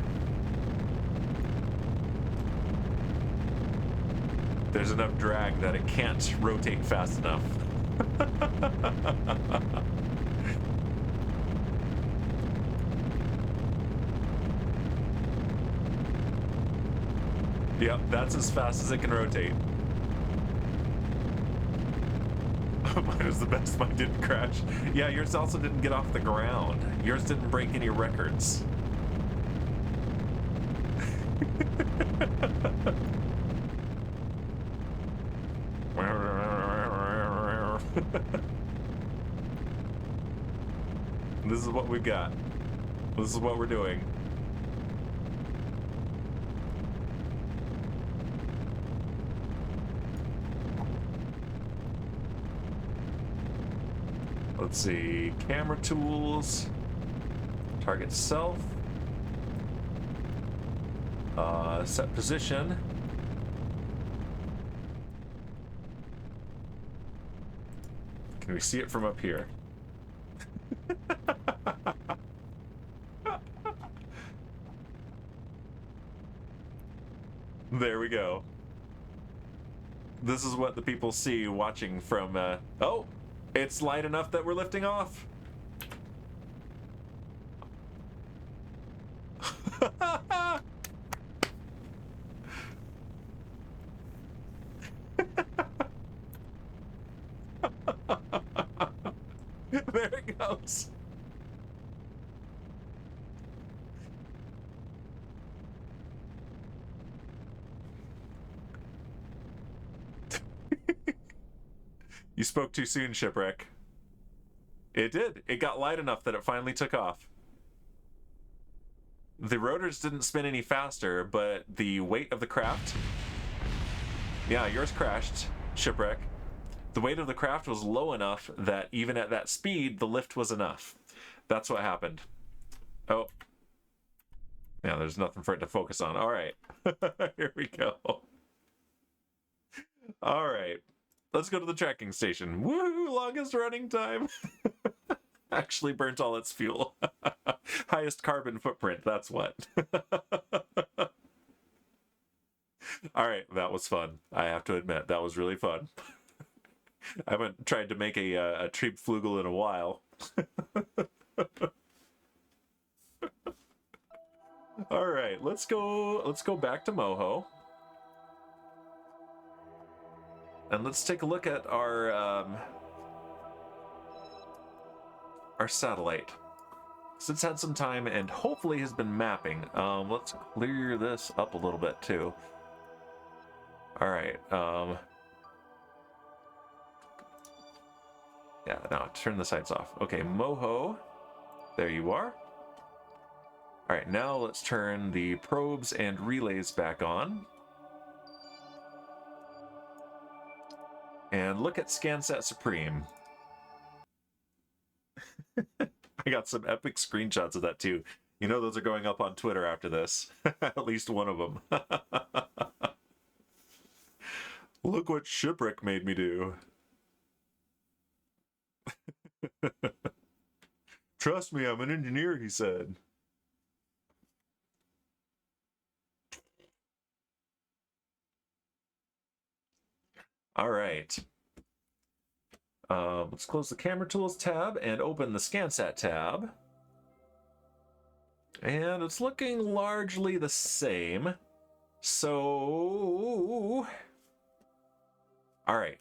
There's enough drag that it can't rotate fast enough. Yep, that's as fast as it can rotate. Mine was the best. Mine didn't crash. Yeah, yours also didn't get off the ground. Yours didn't break any records. This is what we've got. This is what we're doing. Let's see, camera tools, target self, set position. Can we see it from up here? There we go. This is what the people see watching from, oh! It's light enough that we're lifting off. There it goes. You spoke too soon, Shipwreck. It did. It got light enough that it finally took off. The rotors didn't spin any faster, but the weight of the craft... Yeah, yours crashed, Shipwreck. The weight of the craft was low enough that even at that speed, the lift was enough. That's what happened. Oh. Yeah, there's nothing for it to focus on. All right. Here we go. All right. Let's go to the tracking station. Woo! Longest running time. Actually burnt all its fuel. Highest carbon footprint, that's what. All right, that was fun. I have to admit, that was really fun. I haven't tried to make a Triebflugel in a while. All right, let's go back to Moho. And let's take a look at our satellite. So it's had some time and hopefully has been mapping. Let's clear this up a little bit too. All right. Yeah, no, turn the sights off. Okay, Moho. There you are. All right, now let's turn the probes and relays back on. And look at ScanSat Supreme. I got some epic screenshots of that too. You know those are going up on Twitter after this. At least one of them. Look what Shipwreck made me do. Trust me, I'm an engineer, he said. All right. Let's close the Camera Tools tab and open the ScanSat tab. And it's looking largely the same. So... all right,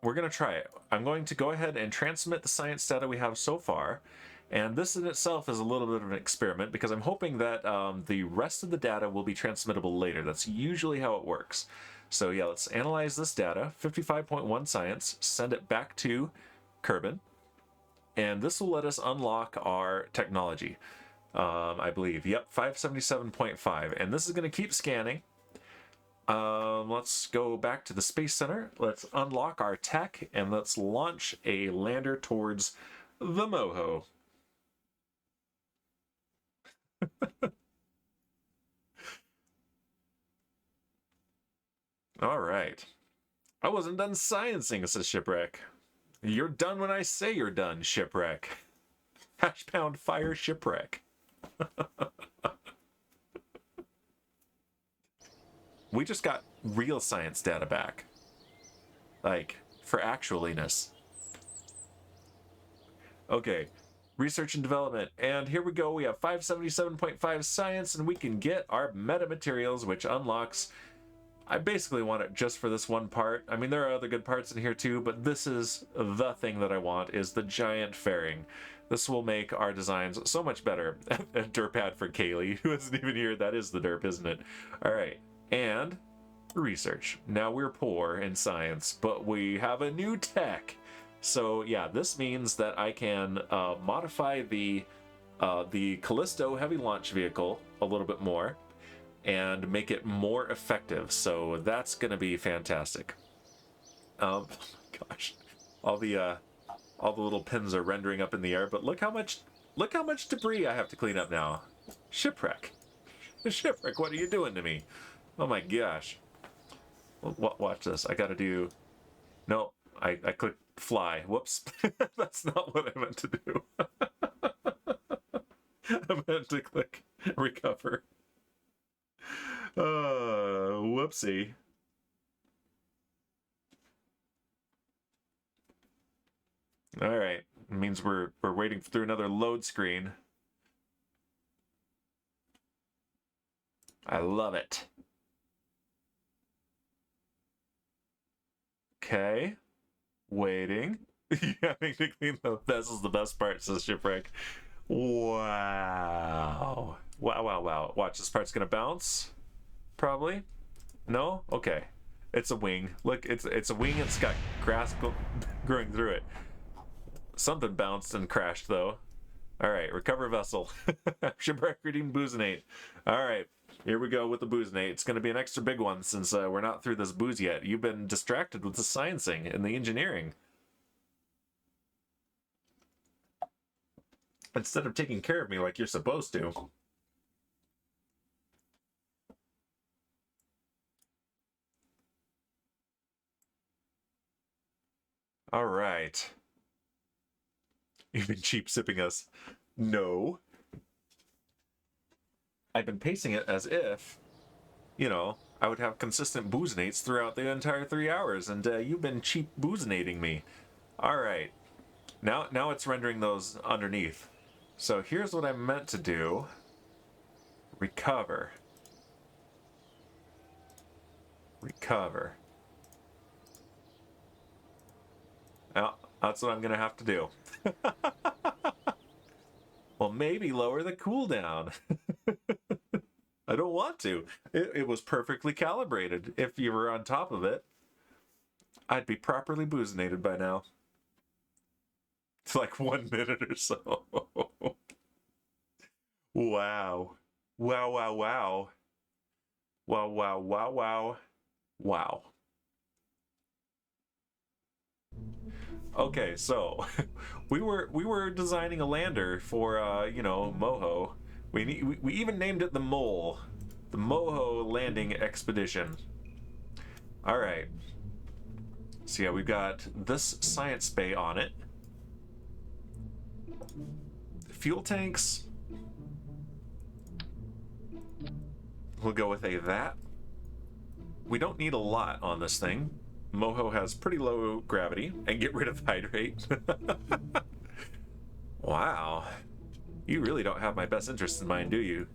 we're going to try it. I'm going to go ahead and transmit the science data we have so far. And this in itself is a little bit of an experiment because I'm hoping that the rest of the data will be transmittable later. That's usually how it works. So yeah, let's analyze this data, 55.1 science, send it back to Kerbal, and this will let us unlock our technology, I believe. Yep, 577.5, and this is going to keep scanning. Let's go back to the Space Center, let's unlock our tech, and let's launch a lander towards the Moho. All right. I wasn't done sciencing, says Shipwreck. You're done when I say you're done, Shipwreck. # fire Shipwreck. We just got real science data back. Like, for actualiness. Okay, research and development. And here we go. We have 577.5 science, and we can get our metamaterials, which unlocks... I basically want it just for this one part. I mean, there are other good parts in here too, but this is the thing that I want, is the giant fairing. This will make our designs so much better. A derp ad for Kaylee, who isn't even here. That is the derp, isn't it? All right, and research. Now we're poor in science, but we have a new tech. So yeah, this means that I can modify the Callisto heavy launch vehicle a little bit more and make it more effective. So that's gonna be fantastic. Oh my gosh, all the little pins are rendering up in the air, but look how much debris I have to clean up now. Shipwreck, Shipwreck, what are you doing to me? Oh my gosh. Watch this. I gotta do. No, I clicked fly. Whoops. That's not what I meant to do. I meant to click recover. Whoopsie. All right, it means we're waiting through another load screen. I love it. Okay, waiting. Having to clean the vessel's the best part, says Shipwreck. Wow. Wow. Watch, this part's gonna bounce. Probably. No? Okay. It's a wing. Look, it's a wing. It's got grass growing through it. Something bounced and crashed, though. All right, recover vessel. Shipwreck redeemed boozinate. All right, here we go with the boozinate. It's going to be an extra big one since we're not through this booze yet. You've been distracted with the sciencing and the engineering. Instead of taking care of me like you're supposed to. All right. You've been cheap sipping us. No. I've been pacing it as if, you know, I would have consistent boozinates throughout the entire 3 hours, and you've been cheap boozinating me. All right. Now it's rendering those underneath. So here's what I meant to do. Recover. Recover. Now, that's what I'm going to have to do. Well, maybe lower the cooldown. I don't want to. It was perfectly calibrated. If you were on top of it, I'd be properly boozinated by now. It's like 1 minute or so. Wow. Wow, wow, wow. Wow, wow, wow, wow. Wow. Okay, so we were designing a lander for you know, Moho. We even named it the Mole. The Moho Landing Expedition. All right. So yeah, we've got this science bay on it. Fuel tanks. We'll go with a that. We don't need a lot on this thing. Moho has pretty low gravity, and get rid of hydrate. Wow. You really don't have my best interest in mind, do you?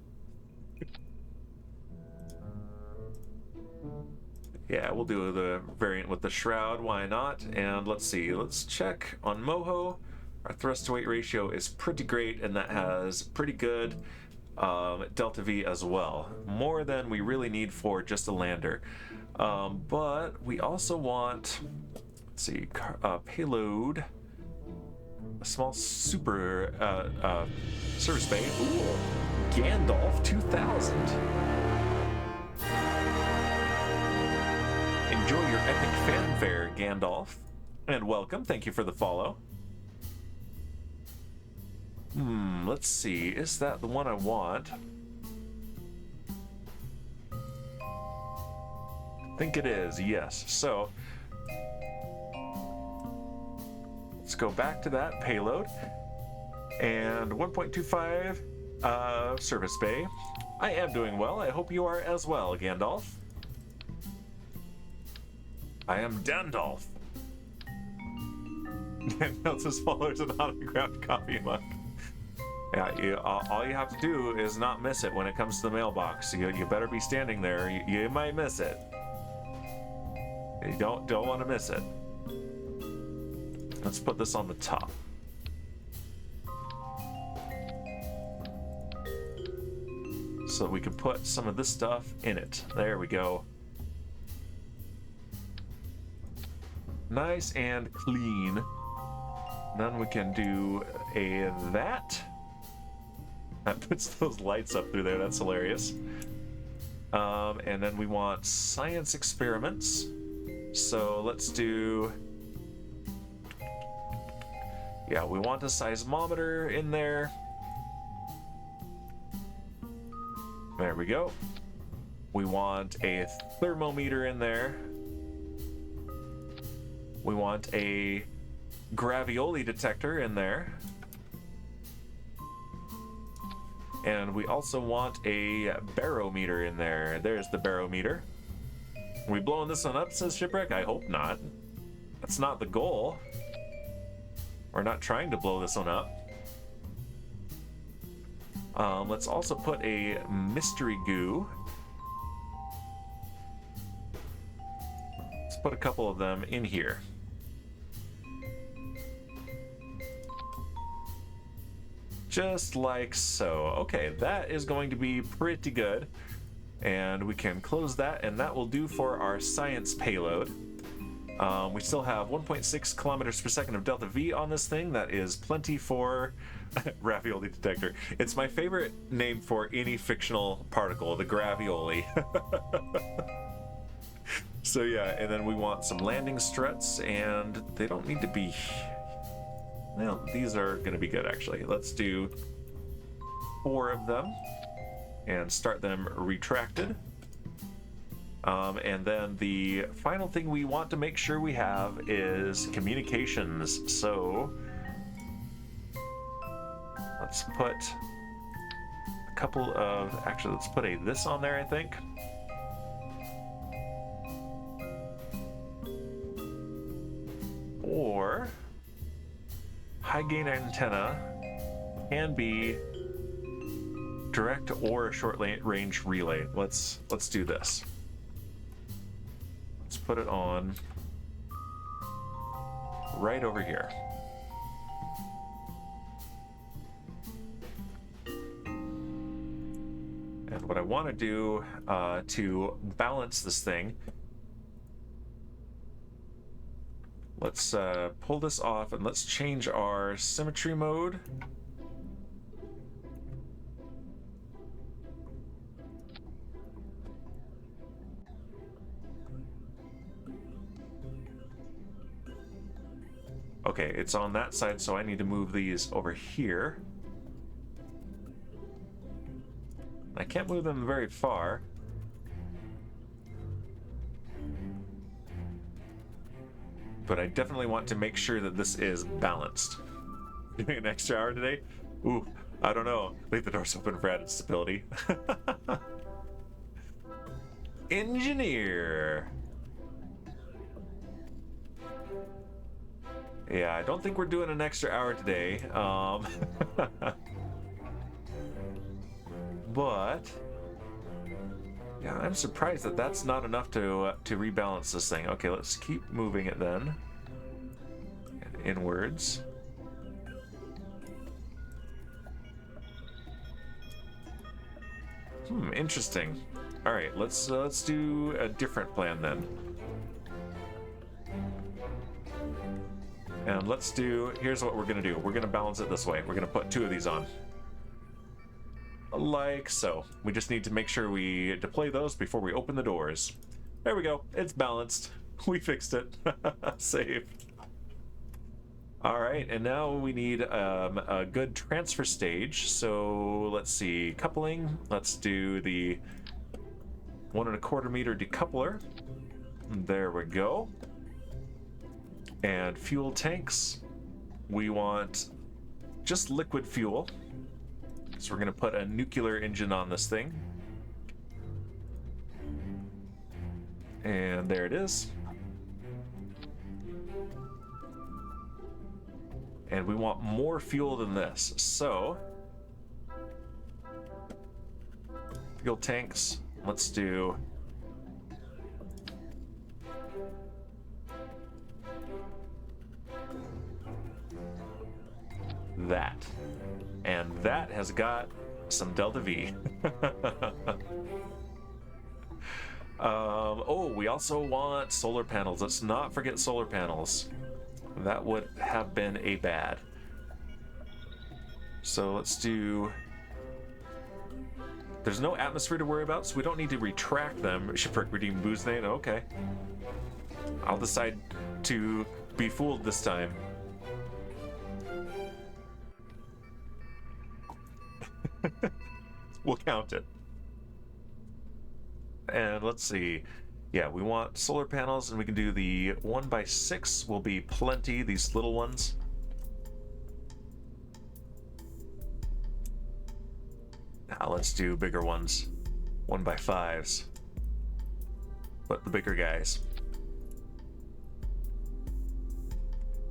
Yeah, we'll do the variant with the shroud, why not? And let's see, let's check on Moho. Our thrust to weight ratio is pretty great, and that has pretty good delta V as well. More than we really need for just a lander. But we also want, let's see, payload, a small super service bay. Ooh, Gandalf 2000. Enjoy your epic fanfare, Gandalf. And welcome, thank you for the follow. Let's see, is that the one I want? I think it is, yes. So, let's go back to that payload. And 1.25 service bay. I am doing well, I hope you are as well, Gandalf. I am Dandalf. Gandalf followers an autographed copy mug. Yeah, all you have to do is not miss it when it comes to the mailbox. You better be standing there. You might miss it. You don't want to miss it. Let's put this on the top. So we can put some of this stuff in it. There we go. Nice and clean. Then we can do a that. That puts those lights up through there. That's hilarious. And then we want science experiments. So let's do... Yeah, we want a seismometer in there. There we go. We want a thermometer in there. We want a gravioli detector in there. And we also want a barometer in there. There's the barometer. Are we blowing this one up, says Shipwreck? I hope not. That's not the goal. We're not trying to blow this one up. Let's also put a mystery goo. Let's put a couple of them in here. Just like so. Okay, that is going to be pretty good. And we can close that, and that will do for our science payload. We still have 1.6 kilometers per second of delta V on this thing. That is plenty for ravioli detector. It's my favorite name for any fictional particle, the gravioli. So yeah, and then we want some landing struts, and they don't need to be... Well, these are going to be good, actually. Let's do 4 of them and start them retracted. And then the final thing we want to make sure we have is communications. So let's put a couple of... Actually, let's put a this on there, I think. Or... high gain antenna can be direct or a short range relay. Let's do this. Let's put it on right over here. And what I want to do to balance this thing, let's pull this off and let's change our symmetry mode. Okay, it's on that side, so I need to move these over here. I can't move them very far. But I definitely want to make sure that this is balanced. Doing an extra hour today? Ooh, I don't know. Leave the doors open for added stability. Engineer. Yeah, I don't think we're doing an extra hour today. But yeah, I'm surprised that that's not enough to rebalance this thing. Okay, let's keep moving it then. And inwards. Interesting. All right, let's do a different plan then. And let's do, here's what we're gonna do. We're gonna balance it this way. We're gonna put 2 of these on. Like so. We just need to make sure we deploy those before we open the doors. There we go. It's balanced. We fixed it. Save. All right, and now we need a good transfer stage. So let's see, coupling. Let's do the 1 1/4 meter decoupler. There we go. And fuel tanks. We want just liquid fuel. So we're gonna put a nuclear engine on this thing. And there it is. And we want more fuel than this. So, fuel tanks, let's do that. And that has got some Delta V. Oh, we also want solar panels. Let's not forget solar panels. That would have been a bad. So let's do... There's no atmosphere to worry about, so we don't need to retract them. Shipwreck redeem boost name. Okay. I'll decide to be fooled this time. We'll count it. And let's see. Yeah, we want solar panels, and we can do the 1x6 will be plenty, these little ones. Now let's do bigger ones. 1x5s. But the bigger guys.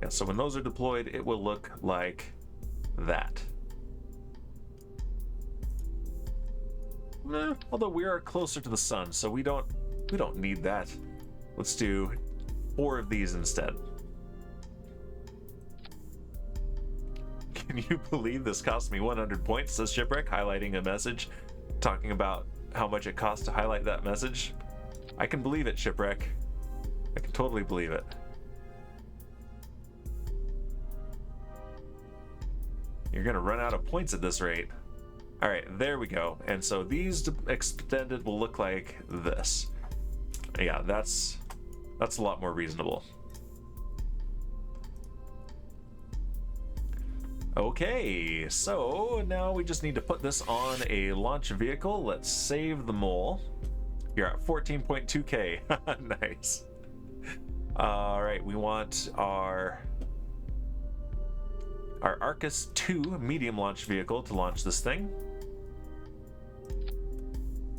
Yeah, so when those are deployed, it will look like that. Although we are closer to the sun, so we don't need that. Let's do 4 of these instead. Can you believe this cost me 100 points, says Shipwreck, highlighting a message, talking about how much it costs to highlight that message? I can believe it, Shipwreck. I can totally believe it. You're gonna run out of points at this rate. All right, there we go. And so these extended will look like this. Yeah, that's a lot more reasonable. Okay, so now we just need to put this on a launch vehicle. Let's save the mole. You're at 14.2K. Nice. All right, we want our Arcus 2 medium launch vehicle to launch this thing.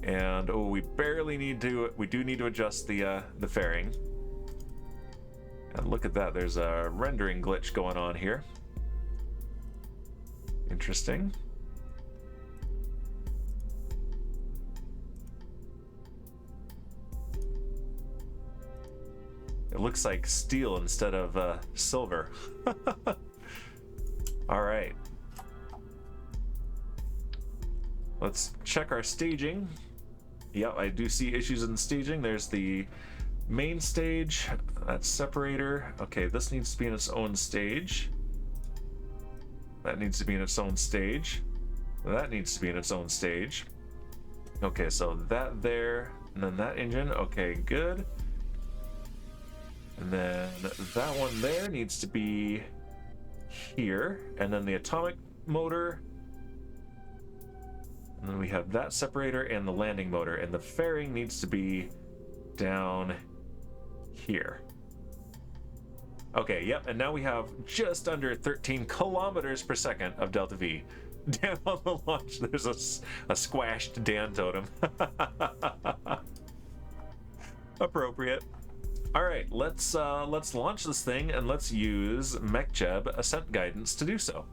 And oh, we do need to adjust the fairing. And look at that, there's a rendering glitch going on here. Interesting. It looks like steel instead of silver. All right. Let's check our staging. Yep, I do see issues in the staging. There's the main stage, that's separator. Okay, this needs to be in its own stage. That needs to be in its own stage. That needs to be in its own stage. Okay, so that there, and then that engine. Okay, good. And then that one there needs to be here. And then the atomic motor. And then we have that separator and the landing motor. And the fairing needs to be down here. Okay, yep, and now we have just under 13 kilometers per second of delta V. Dan on the launch, there's a squashed Dan totem. Appropriate. All right, let's launch this thing and let's use MechJeb Ascent Guidance to do so.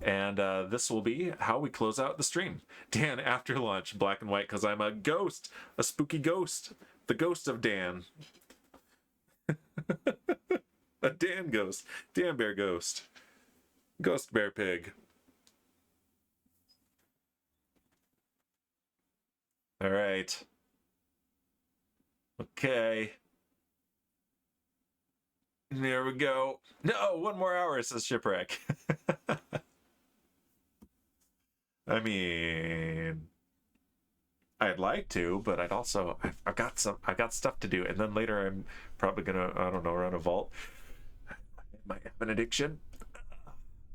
And this will be how we close out the stream. Dan after launch, black and white, because I'm a ghost, a spooky ghost, the ghost of Dan. A Dan ghost, Dan bear ghost, ghost bear pig. All right. Okay. There we go. No, 1 more hour, says Shipwreck. I mean, I'd like to, but I've got stuff to do, and then later I'm probably gonna, I don't know, run a vault. I might have an addiction.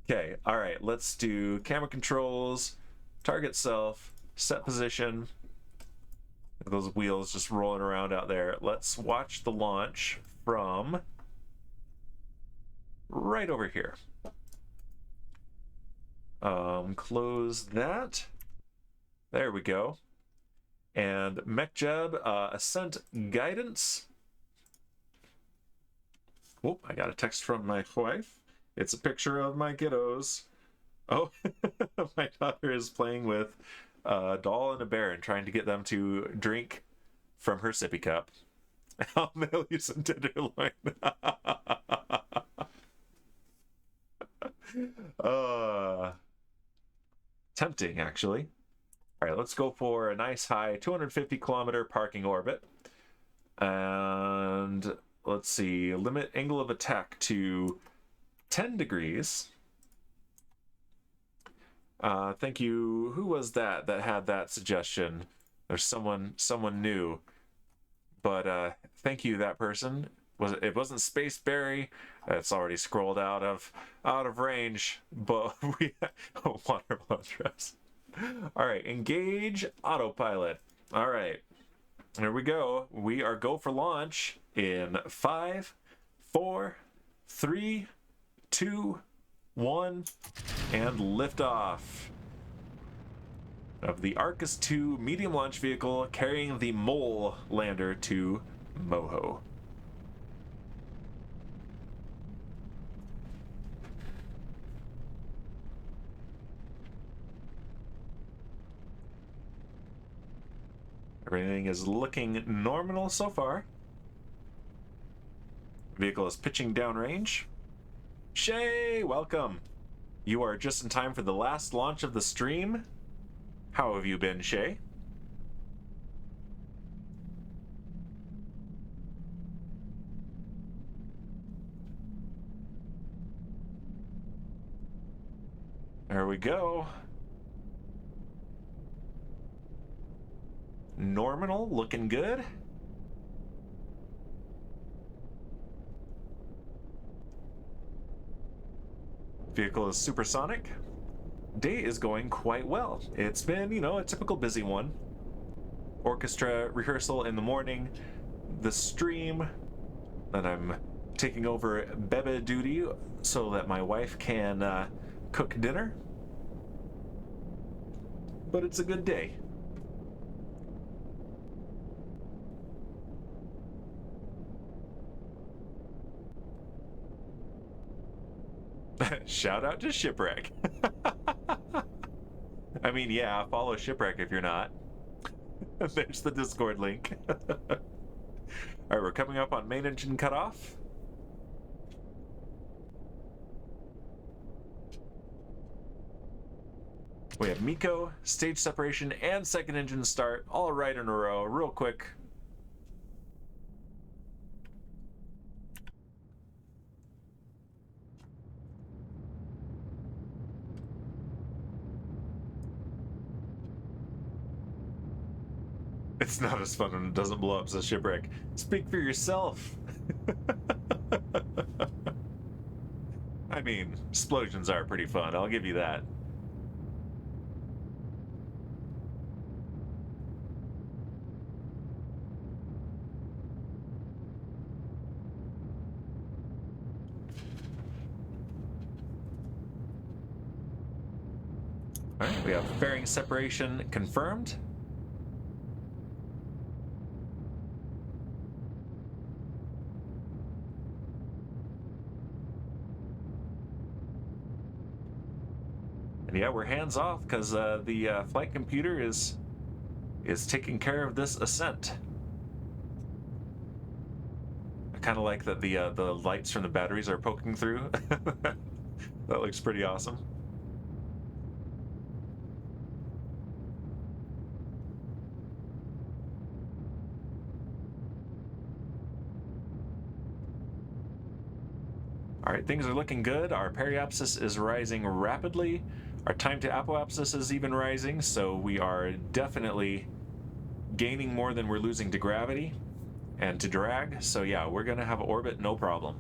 Okay, all right, let's do camera controls, target self, set position. Those wheels just rolling around out there. Let's watch the launch from right over here. Close that. There we go. And MechJeb Ascent Guidance. Oh, I got a text from my wife. It's a picture of my kiddos. Oh, my daughter is playing with a doll and a bear and trying to get them to drink from her sippy cup. I'll mail you some tenderloin. Tempting, actually. All right, let's go for a nice high 250 kilometer parking orbit. And let's see, limit angle of attack to 10 degrees. Thank you. Who was that had that suggestion? There's someone new. But thank you, that person. It wasn't Space Berry. It's already scrolled out of range. But we wonderful dress. All right, engage autopilot. All right, here we go. We are go for launch in 5, 4, 3, 2, 1, and liftoff of the Arcus 2 medium launch vehicle carrying the Mole lander to Moho. Everything is looking nominal so far. Vehicle is pitching downrange. Shay, welcome. You are just in time for the last launch of the stream. How have you been, Shay? There we go. Nominal, looking good. Vehicle is supersonic. Day is going quite well. It's been, a typical busy one. Orchestra rehearsal in the morning, the stream, then I'm taking over Bebe duty so that my wife can cook dinner. But it's a good day. Shout out to Shipwreck. I mean, yeah, follow Shipwreck if you're not. There's the Discord link. Alright, we're coming up on main engine cutoff. We have Miko, stage separation, and second engine start all right in a row, real quick. It's not as fun when it doesn't blow up, says Shipwreck. Speak for yourself. I mean, explosions are pretty fun, I'll give you that. Alright, we have fairing separation confirmed. And yeah, we're hands off because the flight computer is taking care of this ascent. I kind of like that the lights from the batteries are poking through. That looks pretty awesome. Alright, things are looking good. Our periapsis is rising rapidly. Our time to apoapsis is even rising, so we are definitely gaining more than we're losing to gravity and to drag. So yeah, we're gonna have orbit no problem.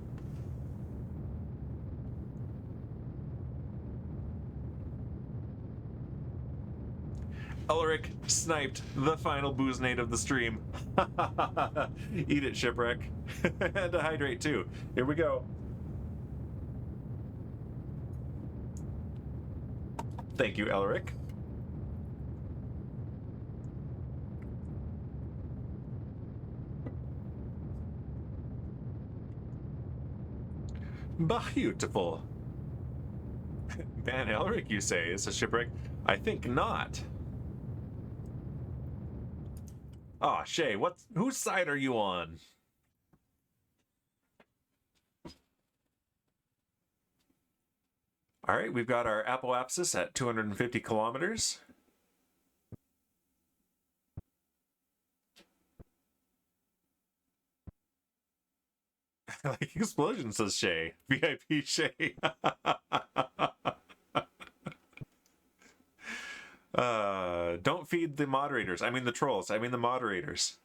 Ulrich sniped the final booze nade of the stream. Eat it, Shipwreck. And to hydrate too. Here we go. Thank you, Elric. Beautiful. Ban Elric, you say, is a shipwreck? I think not. Aw, oh, Shay, whose side are you on? All right, we've got our apoapsis at 250 kilometers. Like explosion, says Shay. VIP Shay. Don't feed the moderators. I mean the trolls. I mean the moderators.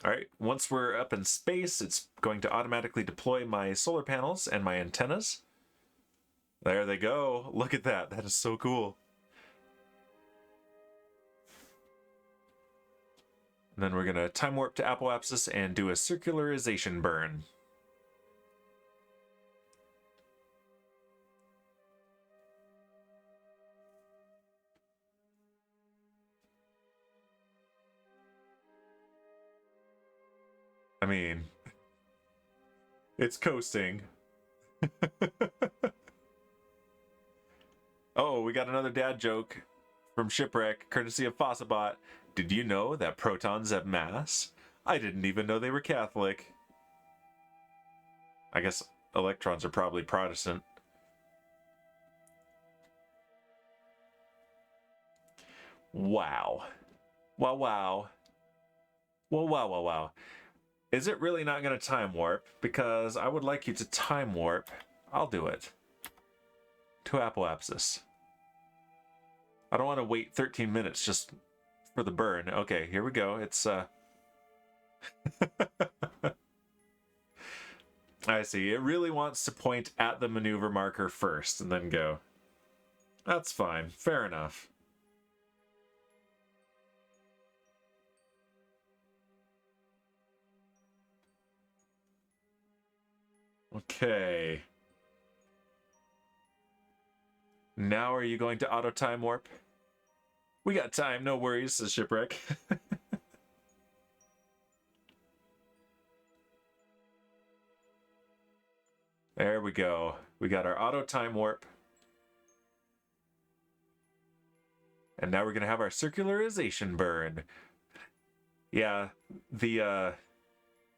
All right, once we're up in space, it's going to automatically deploy my solar panels and my antennas. There they go. Look at that. That is so cool. And then we're going to time warp to apoapsis and do a circularization burn. I mean, it's coasting. Oh, we got another dad joke from Shipwreck, courtesy of Fossabot. Did you know that protons have mass? I didn't even know they were Catholic. I guess electrons are probably Protestant. Wow. Wow, wow. Well, wow, wow, wow. Is it really not going to time warp? Because I would like you to time warp. I'll do it. To apoapsis. I don't want to wait 13 minutes just for the burn. Okay, here we go. It's, I see. It really wants to point at the maneuver marker first and then go. That's fine. Fair enough. Okay. Now are you going to auto time warp? We got time, no worries, says Shipwreck. There we go. We got our auto time warp. And now we're going to have our circularization burn. Yeah, the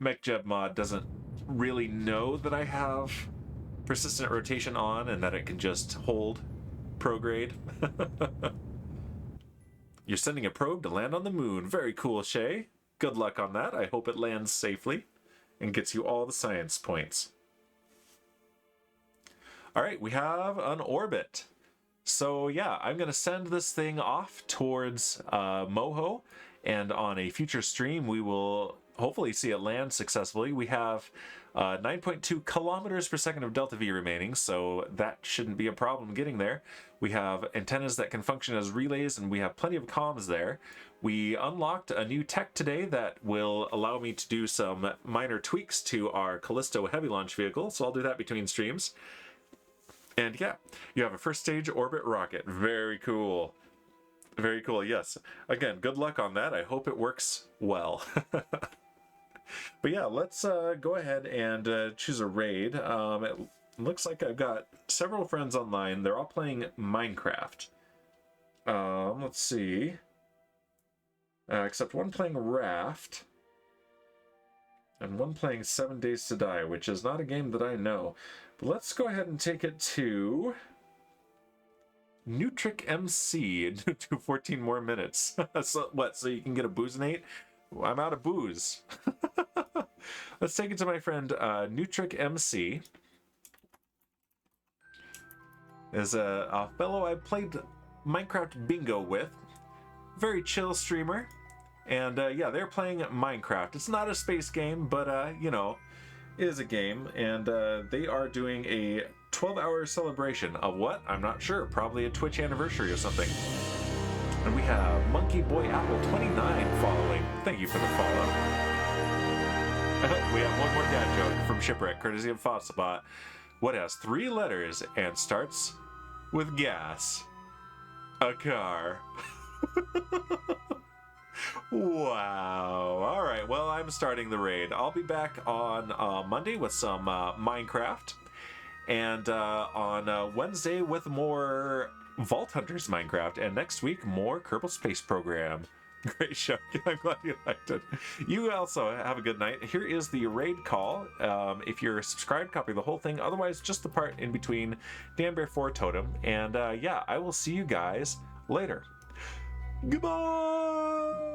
MechJeb mod doesn't really know that I have persistent rotation on and that it can just hold prograde. You're sending a probe to land on the moon. Very cool, Shay. Good luck on that. I hope it lands safely and gets you all the science points. All right, we have an orbit. So yeah, I'm going to send this thing off towards Moho, and on a future stream we will hopefully see it land successfully. We have 9.2 kilometers per second of delta V remaining, so that shouldn't be a problem getting there. We have antennas that can function as relays, and we have plenty of comms there. We unlocked a new tech today that will allow me to do some minor tweaks to our Callisto heavy launch vehicle, so I'll do that between streams. And yeah, you have a first stage orbit rocket. Very cool. Very cool, yes. Again, good luck on that. I hope it works well. But yeah, let's go ahead and choose a raid. It looks like I've got several friends online. They're all playing Minecraft. Let's see. Except one playing Raft. And one playing 7 Days to Die, which is not a game that I know. But let's go ahead and take it to Nutric MC to 14 more minutes. So what? So you can get a booze-nate? I'm out of booze. Let's take it to my friend Nutric MC. Is a fellow I played Minecraft Bingo with. Very chill streamer. And yeah, they're playing Minecraft. It's not a space game, but you know, it is a game. And they are doing a 12-hour celebration of what? I'm not sure. Probably a Twitch anniversary or something. And we have Monkey Boy Apple 29 following. Thank you for the follow. We have one more dad joke from Shipwreck, courtesy of Fossilbot. What has 3 letters and starts with gas? A car. Wow. All right. Well, I'm starting the raid. I'll be back on Monday with some Minecraft. And on Wednesday with more Vault Hunters Minecraft. And next week, more Kerbal Space Program. Great show. I'm glad you liked it. You also have a good night. Here is the raid call. If you're subscribed, copy the whole thing. Otherwise, just the part in between Dan Bear 4 Totem. And yeah, I will see you guys later. Goodbye!